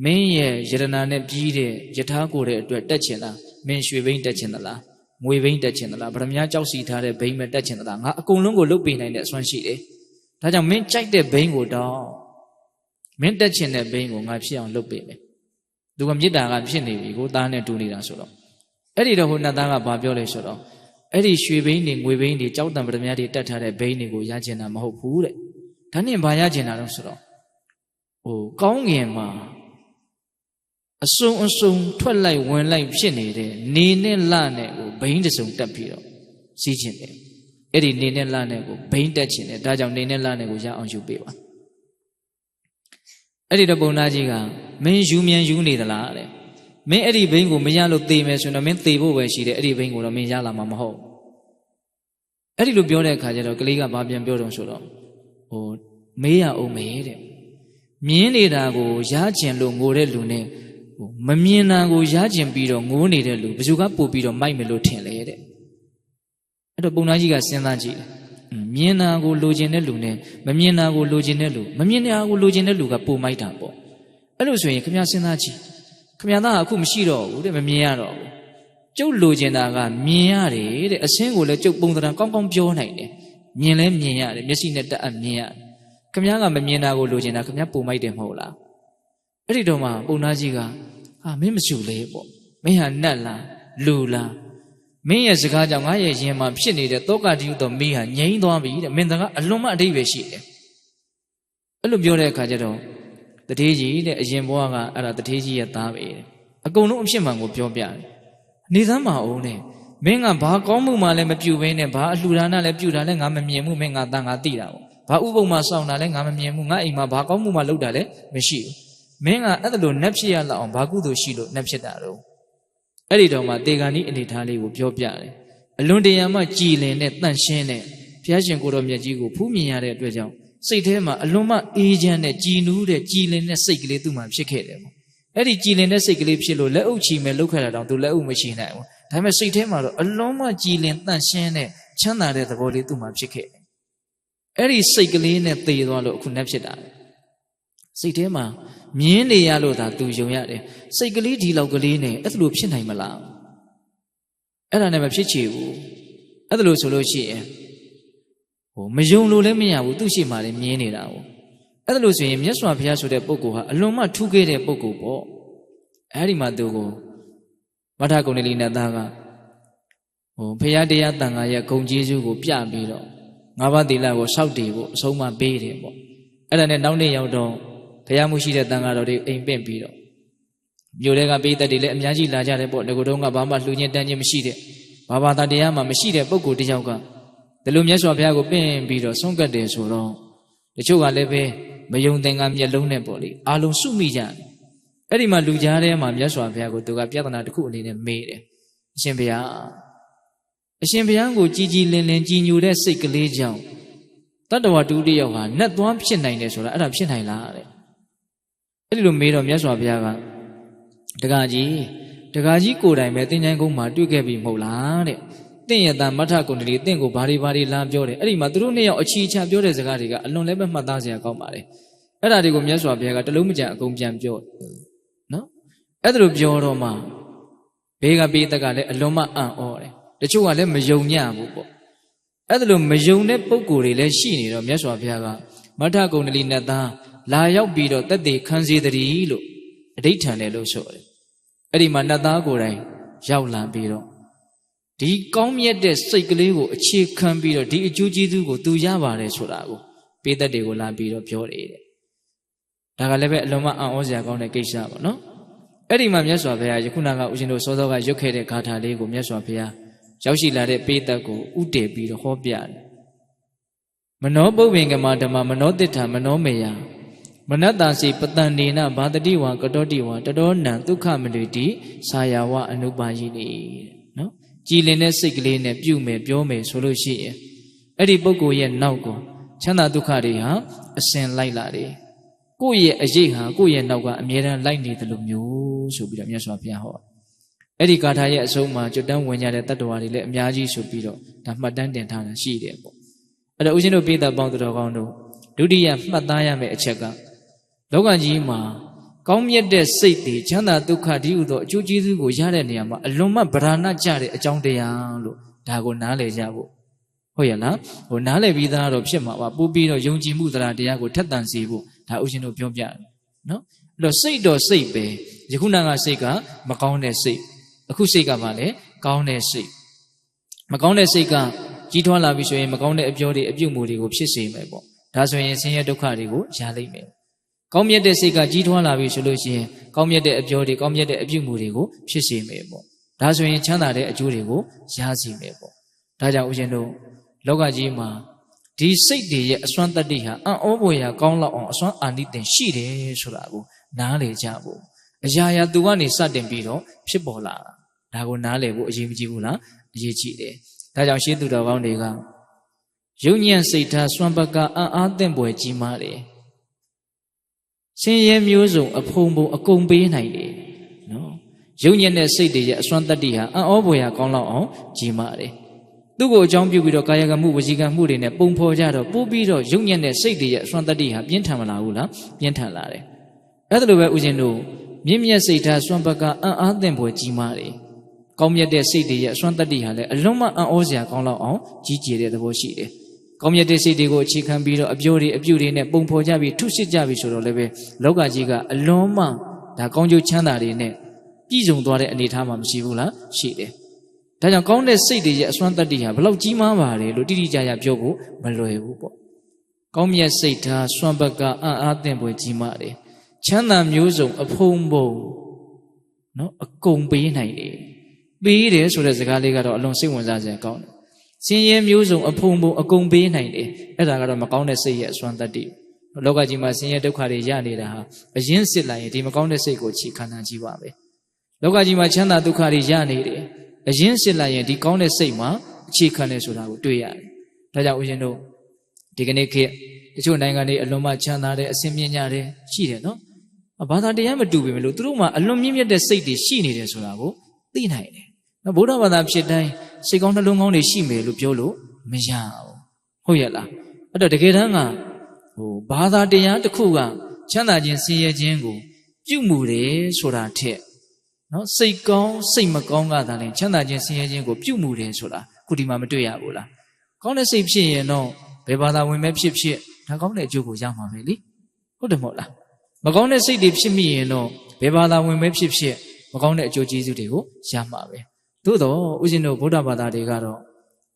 မင်းရဲ့ယတနာနဲ့ပြီးတဲ့ယထာကိုယ်တဲ့အတွက်တက်ချင်လားမင်းရွှေဘိန်းတက်ချင်သလားငွေဘိန်းတက်ချင်သလားဗရမ ्या ကြောက်စီထားတဲ့ဘိန်းပဲတက်ချင်သလားငါအကုန်လုံးကိုလုတ်ပေးနိုင်တဲ့အစွမ်းရှိတယ်ဒါကြောင့်မင်းကြိုက်တဲ့ဘိန်းကိုတော့မင်းတက်ချင်တဲ့ဘိန်းကိုငါဖြစ်အောင်လုတ်ပေးမယ်သူကမေတ္တာကဖြစ်နေပြီကိုသားနဲ့တူနေတာဆိုတော့အဲ့ဒီတော့ဟိုနတ်သားကဘာပြောလဲဆိုတော့အဲ့ဒီရွှေဘိန်းတွေငွေဘိန်းတွေကြောက်တံပရမ ्या တွေတက်ထားတဲ့ဘိန်းတွေကိုရချင်တာမဟုတ်ဘူးတဲ့ဒါနဲ့ဘာရချင်တာလဲဆိုတော့ကောင်းငင်မှာအစုံထွက်လိုက်ဝင်လိုက်ဖြစ်နေတဲ့နေနဲ့လနဲ့ကိုဘိန်းတစုံတက်ပြီးတော့စီးချင်တယ်အဲ့ဒီနေနဲ့လနဲ့ကိုဘိန်းတက်ချင်တယ်ဒါကြောင့်နေနဲ့လနဲ့ကိုရအောင်ယူပေးပါအဲ့ဒီတော့ပုံနာကြီးကမင်းယူမြန်ယူနေသလားတဲ့မင်းအဲ့ဒီဘိန်းကိုမရလို့သေမယ်ဆိုတော့မင်းသေဖို့ပဲရှိတယ်အဲ့ဒီဘိန်းကိုတော့မင်းရလာမှာမဟုတ်အဲ့ဒီလိုပြောတဲ့အခါကျတော့ကလေးကဘာပြန်ပြောတော့ဆိုတော့မေးရအောင်မေးတဲ့မြင်းနေတာကိုရချင်လို့ငိုတဲ့လူနဲ့မမြင်တာကိုရချင်ပြီးတော့ငိုနေတဲ့လူဘယ်သူကပို့ပြီးတော့မိုက်မယ်လို့ထင်လဲတဲ့အဲ့တော့ပုံသားကြီးကစဉ်းစားကြည့်တယ်မြင်တာကိုလိုချင်တဲ့လူနဲ့မမြင်တာကိုလိုချင်တဲ့လူမမြင်တာကိုလိုချင်တဲ့လူကပို့မိုက်တာပေါ့အဲ့လိုဆိုရင်ခင်ဗျားစဉ်းစားကြည့်ခင်ဗျားသားကအခုမရှိတော့ဘူးတဲ့မမြင်ရတော့ဘူး ကျုပ်လိုချင်တာကမြင်ရတယ်တဲ့အစင်းကိုလည်းကျုပ်ပုံသဏ္ဍာန်ကောင်းကောင်းပြောနိုင်တယ်မြင်လဲမြင်ရတယ်မျက်စိနဲ့တတ်အပ်မြင်ရတယ်ခင်ဗျားကမမြင်တာကိုလိုချင်တာခင်ဗျားပုံမိုက်တယ်မဟုတ်လားအဲ့ဒီတော့မှပုံသားကြီးကဟာမင်းမစုလေပေါ့မင်းဟာနတ်လားလူလားမင်းရဲ့စကားကြောင့်ငါရဲ့ရင်မှာဖြစ်နေတဲ့တောကတိဟုသောမိဟာငြိမ်းသွားပြီတဲ့မင်းကအလွန်မှအဓိပ္ပာယ်ရှိတယ်အဲ့လိုပြောတဲ့အခါကျတော့တထေးကြီးတဲ့အရင်ဘဝကအဲ့ဒါတထေးကြီးရဲ့သားပဲတဲ့အကုန်လုံးအဖြစ်မှန်ကိုပြောပြတယ်နေသမ်းမအောင်နဲ့မင်းကဘာကောင်းမှုမှလည်းမပြုဘဲနဲ့ဘာအလှူဒါနလည်းပြုတာလည်းငါမမြင်ဘူးမင်းငါသားငါသိတာပေါ့ဘာဥပုံမှစောင့်တာလည်းငါမမြင်ဘူးငါအိမ်မှာဘာကောင်းမှုမှလုပ်တာလည်းမရှိဘူးမင်းကအဲ့ဒါလိုနတ်ဖြစ်ရလောက်အောင်ဘာကုသိုလ်ရှိလို့နတ်ဖြစ်တာတော့အဲ့ဒီတော့မှတေဂန်ဤအနေထားလေးကိုပြောပြတယ်အလွန်တရာမှကြည်လင်တဲ့တန့်ရှင်းတဲ့ဘုရားရှင်ကိုတော်မြတ်ကြီးကိုဖူးမြင်ရတဲ့အတွက်ကြောင့်စိတ်ထဲမှာအလွန်မှအေးချမ်းတဲ့ကြည်နူးတဲ့ကြည်လင်တဲ့စိတ်ကလေးသူ့မှာဖြစ်ခဲ့တယ်ပေါ့အဲ့ဒီကြည်လင်တဲ့စိတ်ကလေးဖြစ်လို့လက်အုပ်ချီမဲ့လောက်ခဲ့တာတော့သူလက်အုပ်မရှိနိုင်ဘူးဒါပေမဲ့စိတ်ထဲမှာတော့အလွန်မှကြည်လင်တန့်ရှင်းတဲ့ချမ်းသာတဲ့သဘောလေးသူ့မှာဖြစ်ခဲ့တယ်အဲ့ဒီစိတ်ကလေးနဲ့သေသွားလို့အခုနတ်ဖြစ်တာစိတ်ထဲမှာမြင်းနေရလို့သာသူယုံရတယ်စိတ်ကလေးဒီလောက်ကလေးနဲ့အဲ့လိုဖြစ်နိုင်မလားအဲ့ဒါနဲ့မဖြစ်ချေဘူးအဲ့လိုဆိုလို့ရှိရင်မယုံလို့လည်းမရဘူးသူ့ရှိမှလည်းမြင်နေတာပေါ့အဲ့လိုဆိုရင်မြတ်စွာဘုရားဆိုတဲ့ပုဂ္ဂိုလ်ဟာအလွန်မှထူးခဲ့တဲ့ပုဂ္ဂိုလ်ပေါ့အဲ့ဒီမှာသူကိုမထကုဏ္ဏလိနတ်သားကဘုရားတရားတန်ခါရဲ့ဂုဏ်ကျေးဇူးကိုပြပြီးတော့ငါးပါးသီလကိုစောင့်တည်ဖို့အဆုံးအမပေးတယ်ပေါ့အဲ့ဒါနဲ့နောက်နေ့ရောက်တော့ဘုရားမှုရှိတဲ့တန်ခါတော်တွေအိမ်ပင့်ပြီးတော့မြို့တွေကပိဋကတ်တွေလည်းအများကြီးလာကြတယ်ပေါ့ငကိုတုံးကဘာမှလှူခြင်းတန်းခြင်းမရှိတဲ့ဘာဘာသာတရားမှမရှိတဲ့ပုဂ္ဂိုလ်တစ်ယောက်ကဒီလိုမြတ်စွာဘုရားကိုပင့်ပြီးတော့ဆုံးကတ်တယ်ဆိုတော့တချို့ကလည်းပဲမယုံသင်္ကမျက်လုံးနဲ့ပေါ့လေအာလုံးစုမိကြတယ်အဲ့ဒီမှာလူကြားထဲမှာမြတ်စွာဘုရားကိုသူကပြဿနာတစ်ခုအနေနဲ့မေးတယ်အရှင်ဘုရားကိုကြည်ကြည်လင်လင်ကြည်ညိုတဲ့စိတ်ကလေးကြောင့်တတ္တဝါတူတယောက်ဟာနတ်သွားဖြစ်နိုင်တယ်ဆိုတာအဲ့ဒါဖြစ်နိုင်လားတဲ့အဲ့ဒီလိုမေးတော့မြတ်စွာဘုရားကတကားကြီးကိုယ်တိုင်ပဲသင်္ချိုင်းကုန်းမှာတွေ့ခဲ့ပြီမဟုတ်လားတဲ့တင့်ရတာမထကုဏ္ဏလိတင့်ကိုဘာတွေလာပြောတယ်အဲ့ဒီမှာသူတို့နှစ်ယောက်အချီချပြောတဲ့စကားတွေကအလွန်လည်းပဲမှတ်သားစရာကောင်းပါလေအဲ့ဒါတွေကိုမြတ်စွာဘုရားကတလုံးမကြံအကုန်ပြန်ပြောနော်အဲ့ဒါလိုပြောတော့မှဘေးကပိဋကလည်းအလွန်မှအံ့ဩတယ်တချို့ကလည်းမယုံညံ့ဘူးပေါ့အဲ့ဒါလိုမယုံတဲ့ပုံကိုယ်တွေလည်းရှိနေတော့မြတ်စွာဘုရားကမထကုဏ္ဏလိနတ်သားလာရောက်ပြီးတော့တက်သေးခံစေတည်းလို့အဓိဋ္ဌာန်တယ်လို့ဆိုတယ်အဲ့ဒီမှာနတ်သားကိုယ်တိုင်ရောက်လာပြီးတော့ဒီကောင်းမြတ်တဲ့စိတ်ကလေးကိုအခြေခံပြီးတော့ဒီအကျိုးကျေးဇူးကိုသူရပါတယ်ဆိုတာကိုပိဋကတ်တွေကိုလာပြီးတော့ပြောတယ်တဲ့ဒါကလည်းပဲအလုံးမအံ့ဩစရာကောင်းတဲ့ကိစ္စပါနော်အဲ့ဒီမှာမြတ်စွာဘုရားယခုနကဦးဇင်းတို့စောစောကရွတ်ခဲ့တဲ့ဂါထာလေးကိုမြတ်စွာဘုရားရောက်ရှိလာတဲ့ပိဋကတ်ကိုဥတည်ပြီးတော့ဟောပြတယ်မနောပုပ္ပင်ကမဓမ္မမနောတိဋ္ဌမနောမေယမနတ္တစီပတန်နေနဘာတတိဝါကတောတိဝါတတောနံဒုက္ခမနွေတိဆာယဝအနုပါယိနိနော်ကြည်လင်တဲ့စိတ်ကလေးနဲ့ပြုမယ်ပြောမယ်ဆိုလို့ရှိရင်အဲ့ဒီပုဂ္ဂိုလ်ရဲ့နောက်ကိုချမ်းသာဒုက္ခတွေဟာအစဉ်လိုက်လာတယ်ကိုယ့်ရဲ့အရေးဟာကိုယ့်ရဲ့နောက်ကအမြဲတမ်းလိုက်နေတယ်လို့မျိုးဆိုပြီးတော့မြတ်စွာဘုရားဟောအဲ့ဒီဂါထာရဲ့အဆုံးမှာကျွတ်တန်းဝင်ကြတဲ့တတ္တဝါတွေလည်းအများကြီးဆိုပြီးတော့ဒါမှတ်တမ်းတင်ထားတာရှိတယ်ပေါ့အဲ့တော့ဦးဇင်းတို့ပိဋကပေါင်းတော်ကောင်းတို့ဒုတိယမှတ်သားရမယ့်အချက်ကလောကကြီးမှာကောင်းမြတ်တဲ့စိတ်တွေချမ်းသာဒုက္ခဒီဟုသောအကျိုးကျေးဇူးကိုရတဲ့နေရာမှာအလွန်မှဗราဏကြတဲ့အကြောင်းတရားလို့ဒါကိုနားလည်ကြဖို့ဟုတ်ရဲ့လားနားလည်ပြီးသားတော့ဖြစ်မှာပါပို့ပြီးတော့ယုံကြည်မှုတရားကိုထက်သန်စေဖို့ဒါဦးဇင်းတို့ပြောပြတယ်နော်အဲ့တော့စိတ်တော်စိတ်ပဲယခုနကစိတ်ကမကောင်းတဲ့စိတ်အခုစိတ်ကမှလည်းကောင်းတဲ့စိတ်မကောင်းတဲ့စိတ်ကကြီးထွားလာပြီဆိုရင်မကောင်းတဲ့အပြောတွေအပြုတ်မှုတွေကိုဖြစ်စေမယ်ပေါ့ဒါဆိုရင်ဆင်းရဲဒုက္ခတွေကိုရလိမ့်မယ်ကောင်းမြတ်တဲ့စိတ်ကကြီးထွားလာပြီဆိုလို့ရှိရင်ကောင်းမြတ်တဲ့အပြောတွေကောင်းမြတ်တဲ့အပြုမှုတွေကိုဖြစ်စေမယ်ပေါ့ဒါဆိုရင်ချမ်းသာတဲ့အကျိုးတွေကိုရစေမယ်ပေါ့ဒါကြောင့်ဦးဇင်းတို့လောကကြီးမှာဒီစိတ်တွေရဲ့အစွမ်းတတ္တိဟာအံ့ဩဖွယ်ရာကောင်းလောက်အောင်အစွမ်းအာနိသင်ရှိတယ်ဆိုတာကိုနားလည်ကြဖို့အရာရာသူကနေစတင်ပြီးတော့ဖြစ်ပေါ်လာတာဒါကိုနားလည်ဖို့အရေးမကြီးဘူးလားအရေးကြီးတယ်ဒါကြောင့်ရှင်းသူတော်ကောင်းတွေကယုံညံ့စိတ်ထားစွမ်းပကအံ့အားသင့်ပွယ်ကြီးမားတယ်ဆင်းရဲမျိုးစုံအဖုံဖုံအကုန်ပေးနိုင်တယ်နော်ယုံညံ့တဲ့စိတ်တွေရဲ့အစွမ်းတတ္တိဟာအံ့ဩဖွယ်ရာကောင်းလောက်အောင်ကြီးမားတယ်သူ့ကိုအကြောင်းပြုပြီးတော့ကာယကမှုဝစီကမှုတွေနဲ့ပုံဖော်ကြတော့ပို့ပြီးတော့ယုံညံ့တဲ့စိတ်တွေရဲ့အစွမ်းတတ္တိဟာပြင်းထန်မလာဘူးလားပြင်းထန်လာတယ်အဲ့ဒါလိုပဲဦးဇင်းတို့မြင့်မြတ်စိတ်ထားစွမ်းပကအံ့အားသင့်ဖွယ်ကြီးမားတယ် ကောင်းမြတ်တဲ့စိတ်တွေရဲ့အစွမ်းတတ္တိဟာလည်းအလွန်မှအံ့ဩစရာကောင်းလောက်အောင်ကြီးကျယ်တဲ့သဘောရှိတယ်ကောင်းမြတ်တဲ့စိတ်တွေကိုအခြေခံပြီးတော့အပြောတွေအပြုတွေနဲ့ပုံဖော်ကြပြီးထုစစ်ကြပြီးဆိုတော့လည်းပဲလောကကြီးကအလွန်မှဒါကောင်းကျိုးချမ်းသာတွေနဲ့ပြည့်စုံသွားတဲ့အနေအထားမှာမရှိဘူးလားရှိတယ်ဒါကြောင့်ကောင်းတဲ့စိတ်တွေရဲ့အစွမ်းတတ္တိဟာဘလောက်ကြီးမားပါလေလို့တိတိကျကျပြောဖို့မလွယ်ဘူးပေါ့ကောင်းမြတ်စိတ်ထားစွမ်းဘက်ကအံ့အားသင့်ပွေကြီးမားတယ်ချမ်းသာမျိုးစုံအဖုံးပုံနော်အကုန်ပေးနိုင်တယ်ပေးတယ်ဆိုတဲ့စကားလေးကတော့အလွန်စိတ်ဝင်စားစရာကောင်းတယ်ဆင်းရဲမျိုးစုံအဖုံးပုံအကုန်ပေးနိုင်တယ်အဲ့ဒါကတော့မကောင်းတဲ့စိတ်ရဲ့အစွမ်းတတ္တိလောကကြီးမှာဆင်းရဲဒုက္ခတွေရနေတာဟာအရင်စစ်လိုက်ရင်ဒီမကောင်းတဲ့စိတ်ကိုခြေခံနိုင်ကြည့်ပါပဲလောကကြီးမှာချမ်းသာဒုက္ခတွေရနေတယ်အရင်စစ်လိုက်ရင်ဒီကောင်းတဲ့စိတ်မှာအခြေခံနေဆိုတာကိုတွေ့ရတယ်ဒါကြောင့်ဦးဇင်းတို့ဒီကနေ့ခေတ်တချို့နိုင်ငံတွေအလွန်မှချမ်းသာတဲ့အဆင်မြင့်ကြတယ်ရှိတယ်နော်ဘာသာတရားမတူပေမဲ့လို့သူတို့မှာအလွန်မြင့်မြတ်တဲ့စိတ်တွေရှိနေတယ်ဆိုတာကိုသိနိုင်တယ်နော်ဗုဒ္ဓဘာသာဖြစ်တိုင်းစိတ်ကောင်းနှလုံးကောင်းတွေရှိမယ်လို့ပြောလို့မရဘူးဟုတ်ရဲ့လားအဲ့တော့တကယ်တမ်းကဘာသာတရားတစ်ခုကချမ်းသာခြင်းဆင်းရဲခြင်းကိုပြုမှုတယ်ဆိုတာထက်နော်စိတ်ကောင်းစိတ်မကောင်းကသာလည်းချမ်းသာခြင်းဆင်းရဲခြင်းကိုပြုမှုတယ်ဆိုတာခုဒီမှာမတွေ့ရဘူးလားကောင်းတဲ့စိတ်ဖြစ်ရင်တော့ဘယ်ဘာသာဝင်ပဲဖြစ်ဖြစ်ဒါကောင်းတဲ့အကျိုးကိုရမှာပဲလေဟုတ်တယ်မဟုတ်လားမကောင်းတဲ့စိတ်တွေဖြစ်မိရင်တော့ဘယ်ဘာသာဝင်ပဲဖြစ်ဖြစ်မကောင်းတဲ့အကျိုးကျေးဇူးတွေကိုရမှာပဲသို့တော့ဦးဇင်းတို့ဗုဒ္ဓဘာသာတွေကတော့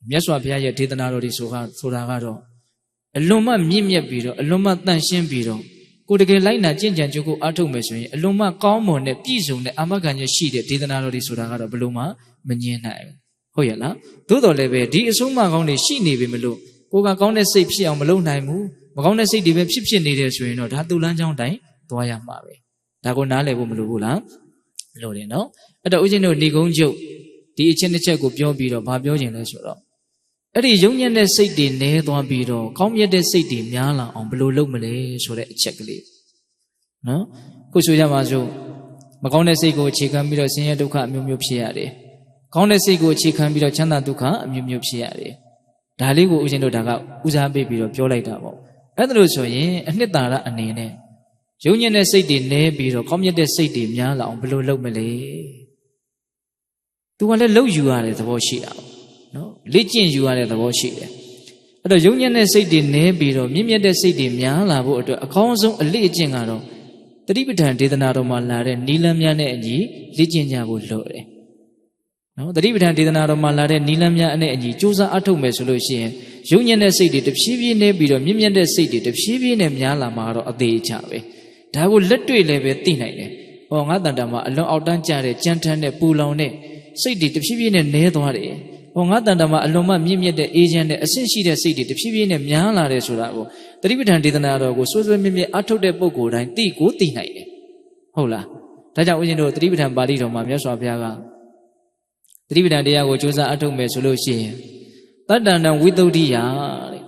မြတ်စွာဘုရားရဲ့ဒေသနာတော်တွေဆိုတာကတော့အလွန်မှမြင့်မြတ်ပြီးတော့အလွန်မှတန်ရှင်းပြီးတော့ကိုယ်တကယ်လိုက်နာကျင့်ကြံကြိုးကိုအားထုတ်မယ်ဆိုရင်အလွန်မှကောင်းမွန်တဲ့ပြည့်စုံတဲ့အာမခံချက်ရှိတဲ့ဒေသနာတော်တွေဆိုတာကတော့ဘယ်လိုမှမငြင်းနိုင်ဘူးဟုတ်ရဲ့လားသို့တော်လည်းပဲဒီအဆုံးအမကောင်းတွေရှိနေပြီမလို့ကိုယ်ကကောင်းတဲ့စိတ်ဖြစ်အောင်မလုပ်နိုင်ဘူးမကောင်းတဲ့စိတ်တွေပဲဖြစ်နေတယ်ဆိုရင်တော့ဒါသူ့လမ်းကြောင်းတိုင်းသွားရမှာပဲဒါကိုနားလည်ဖို့မလိုဘူးလားလို့တယ်နော်အဲ့တော့ဦးဇင်းတို့ဏိဂုံးချုပ်ဒီအချက်တစ်ချက်ကိုပြောပြီးတော့ဘာပြောချင်လဲဆိုတော့အဲ့ဒီယုံညံ့တဲ့စိတ်တွေနည်းသွားပြီးတော့ကောင်းမြတ်တဲ့စိတ်တွေများလာအောင်ဘယ်လိုလုပ်မလဲဆိုတဲ့အချက်ကလေးနော်ခုဆိုကြပါစို့မကောင်းတဲ့စိတ်ကိုအခြေခံပြီးတော့ဆင်းရဲဒုက္ခအမျိုးမျိုးဖြစ်ရတယ်ကောင်းတဲ့စိတ်ကိုအခြေခံပြီးတော့ချမ်းသာဒုက္ခအမျိုးမျိုးဖြစ်ရတယ်ဒါလေးကိုဦးဇင်းတို့ဒါကဦးစားပေးပြီးတော့ပြောလိုက်တာပေါ့အဲ့ဒါလို့ဆိုရင်အနှစ်သာရအနေနဲ့ယုံညံ့တဲ့စိတ်တွေနည်းပြီးတော့ကောင်းမြတ်တဲ့စိတ်တွေများလာအောင်ဘယ်လိုလုပ်မလဲသူကလည်းလှုပ်ယူရတဲ့သဘောရှိတာနော်လေ့ကျင့်ယူရတဲ့သဘောရှိတယ်အဲ့တော့ယုံညံ့တဲ့စိတ်တွေနည်းပြီးတော့မြင့်မြတ်တဲ့စိတ်တွေများလာဖို့အတွက်အကောင်းဆုံးအလေ့အကျင့်ကတော့တတိပဋ္ဌာန်ဒေသနာတော်မှာလာတဲ့နီလမ်းများနဲ့အညီလေ့ကျင့်ကြဖို့လိုတယ်နော်တတိပဋ္ဌာန်ဒေသနာတော်မှာလာတဲ့နီလမ်းများနဲ့အညီကြိုးစားအထောက်မယ်ဆိုလို့ရှိရင်ယုံညံ့တဲ့စိတ်တွေတဖြည်းဖြည်းနဲ့ပြီးတော့မြင့်မြတ်တဲ့စိတ်တွေတဖြည်းဖြည်းနဲ့များလာမှာတော့အသေးချပဲဒါကိုလက်တွေ့လည်းပဲသိနိုင်တယ်ဟောငါတန်တာမှာအလွန်အောက်တန်းကျတဲ့ကြမ်းထမ်းတဲ့ပူလောင်တဲ့စိတ်တွေတဖြည်းဖြည်းနဲ့နည်းသွားတယ်ဟောငါတန်တာမှာအလွန်မှမြင့်မြတ်တဲ့အေးချမ်းတဲ့အဆင့်ရှိတဲ့စိတ်တွေတဖြည်းဖြည်းနဲ့များလာတယ်ဆိုတာကိုတတိပဋ္ဌာန်ဒေသနာတော်ကိုစွဲစွဲမြင့်မြတ်အထောက်တဲ့ပုဂ္ဂိုလ်တိုင်းသိကိုသိနိုင်တယ်ဟုတ်လားဒါကြောင့်ဦးဇင်းတို့တတိပဋ္ဌာန်ပါဠိတော်မှာမြတ်စွာဘုရားကတတိပဋ္ဌာန်တရားကိုကြိုးစားအထောက်မယ်ဆိုလို့ရှိရင်တတ္တန္တဝိသုဒ္ဓိယတဲ့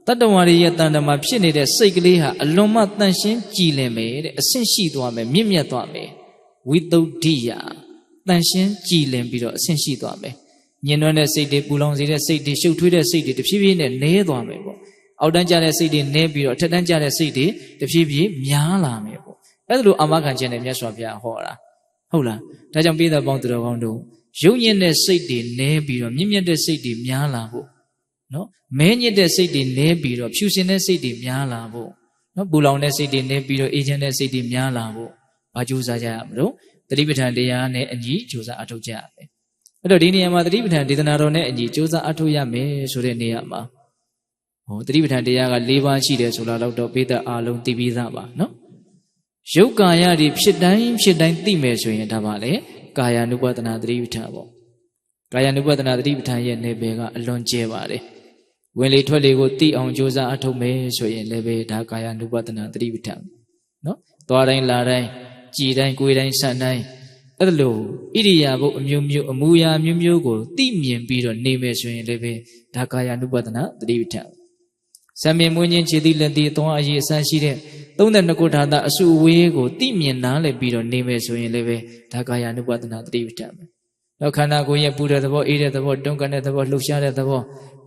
တတ္တဝါတွေရဲ့တန်တမှာဖြစ်နေတဲ့စိတ်ကလေးဟာအလွန်မှတန်ရှင်းကြည်လင်မယ်တဲ့အဆင့်ရှိသွားမယ်မြင့်မြတ်သွားမယ်ဝိသုဒ္ဓိယတန်ရှင်းကြည်လင်ပြီးတော့အဆင့်ရှိသွားမယ်ညင်နွမ်းတဲ့စိတ်တွေပူလောင်စေတဲ့စိတ်တွေရှုပ်ထွေးတဲ့စိတ်တွေတဖြည်းဖြည်းနဲ့နည်းသွားမယ်ပေါ့အောက်တန်းကျတဲ့စိတ်တွေနည်းပြီးတော့အထက်တန်းကျတဲ့စိတ်တွေတဖြည်းဖြည်းများလာမယ်ပေါ့အဲ့ဒါလိုအာမခံချက်နဲ့မြတ်စွာဘုရားဟောတာဟုတ်လားဒါကြောင့်ပြည်သက်ပေါင်းသူတော်ကောင်းတို့ယုံညံ့တဲ့စိတ်တွေနည်းပြီးတော့မြင့်မြတ်တဲ့စိတ်တွေများလာဖို့နော်မဲညစ်တဲ့စိတ်တွေနည်းပြီးတော့ဖြူစင်တဲ့စိတ်တွေများလာဖို့နော်ပူလောင်တဲ့စိတ်တွေနည်းပြီးတော့အေးချမ်းတဲ့စိတ်တွေများလာဖို့ဘာကြိုးစားကြရမလို့တတိပဋ္ဌာန်တရားနဲ့အညီကြိုးစားအထောက်ကြရမယ်အဲ့တော့ဒီနေရာမှာတတိပဋ္ဌာန်ဒေသနာတော်နဲ့အညီကြိုးစားအထောက်ရမယ်ဆိုတဲ့နေရာမှာတတိပဋ္ဌာန်တရားက၄ပါးရှိတယ်ဆိုတာတော့ပိဿအားလုံးသိပြီးသားပါနော်ရုပ်ကာယတွေဖြစ်တိုင်းသိမယ်ဆိုရင်ဒါပါလေကာယ ानु ပဒနာတတိပဋ္ဌာန်ပေါ့ကာယ ानु ပဒနာတတိပဋ္ဌာန်ရဲ့နေပယ်ကအလွန်ကျဲပါတယ်ဝင်လေထွက်လေကိုသိအောင်ကြိုးစားအထောက်မယ်ဆိုရင်လည်းပဲဒါကာယ ानु ပဒနာတတိပဋ္ဌာန်နော်သွားတိုင်းလာတိုင်းကြည်တိုင်းကိုယ်တိုင်းဆန့်တိုင်းအဲ့လိုဣရိယာပုအမျိုးမျိုးအမူအရာမျိုးမျိုးကိုသိမြင်ပြီးတော့နေမယ်ဆိုရင်လည်းပဲဒါကာယ ानु ပဒနာတတိပဋ္ဌာန်ဇံမြင်မွေးခြင်းခြေတိလက်တိအသွမ်းအရည်အစရှိတဲ့32ခုဌာနအစုအဝေးကိုသိမြင်နားလည်ပြီးတော့နေမယ်ဆိုရင်လည်းပဲဒါကာယ ानु ပဒနာတတိပဋ္ဌာန်ပဲနောက်ခန္ဓာကိုယ်ရဲ့ပူတဲ့သဘောအေးတဲ့သဘောတွန်းကန်တဲ့သဘောလှုပ်ရှားတဲ့သဘော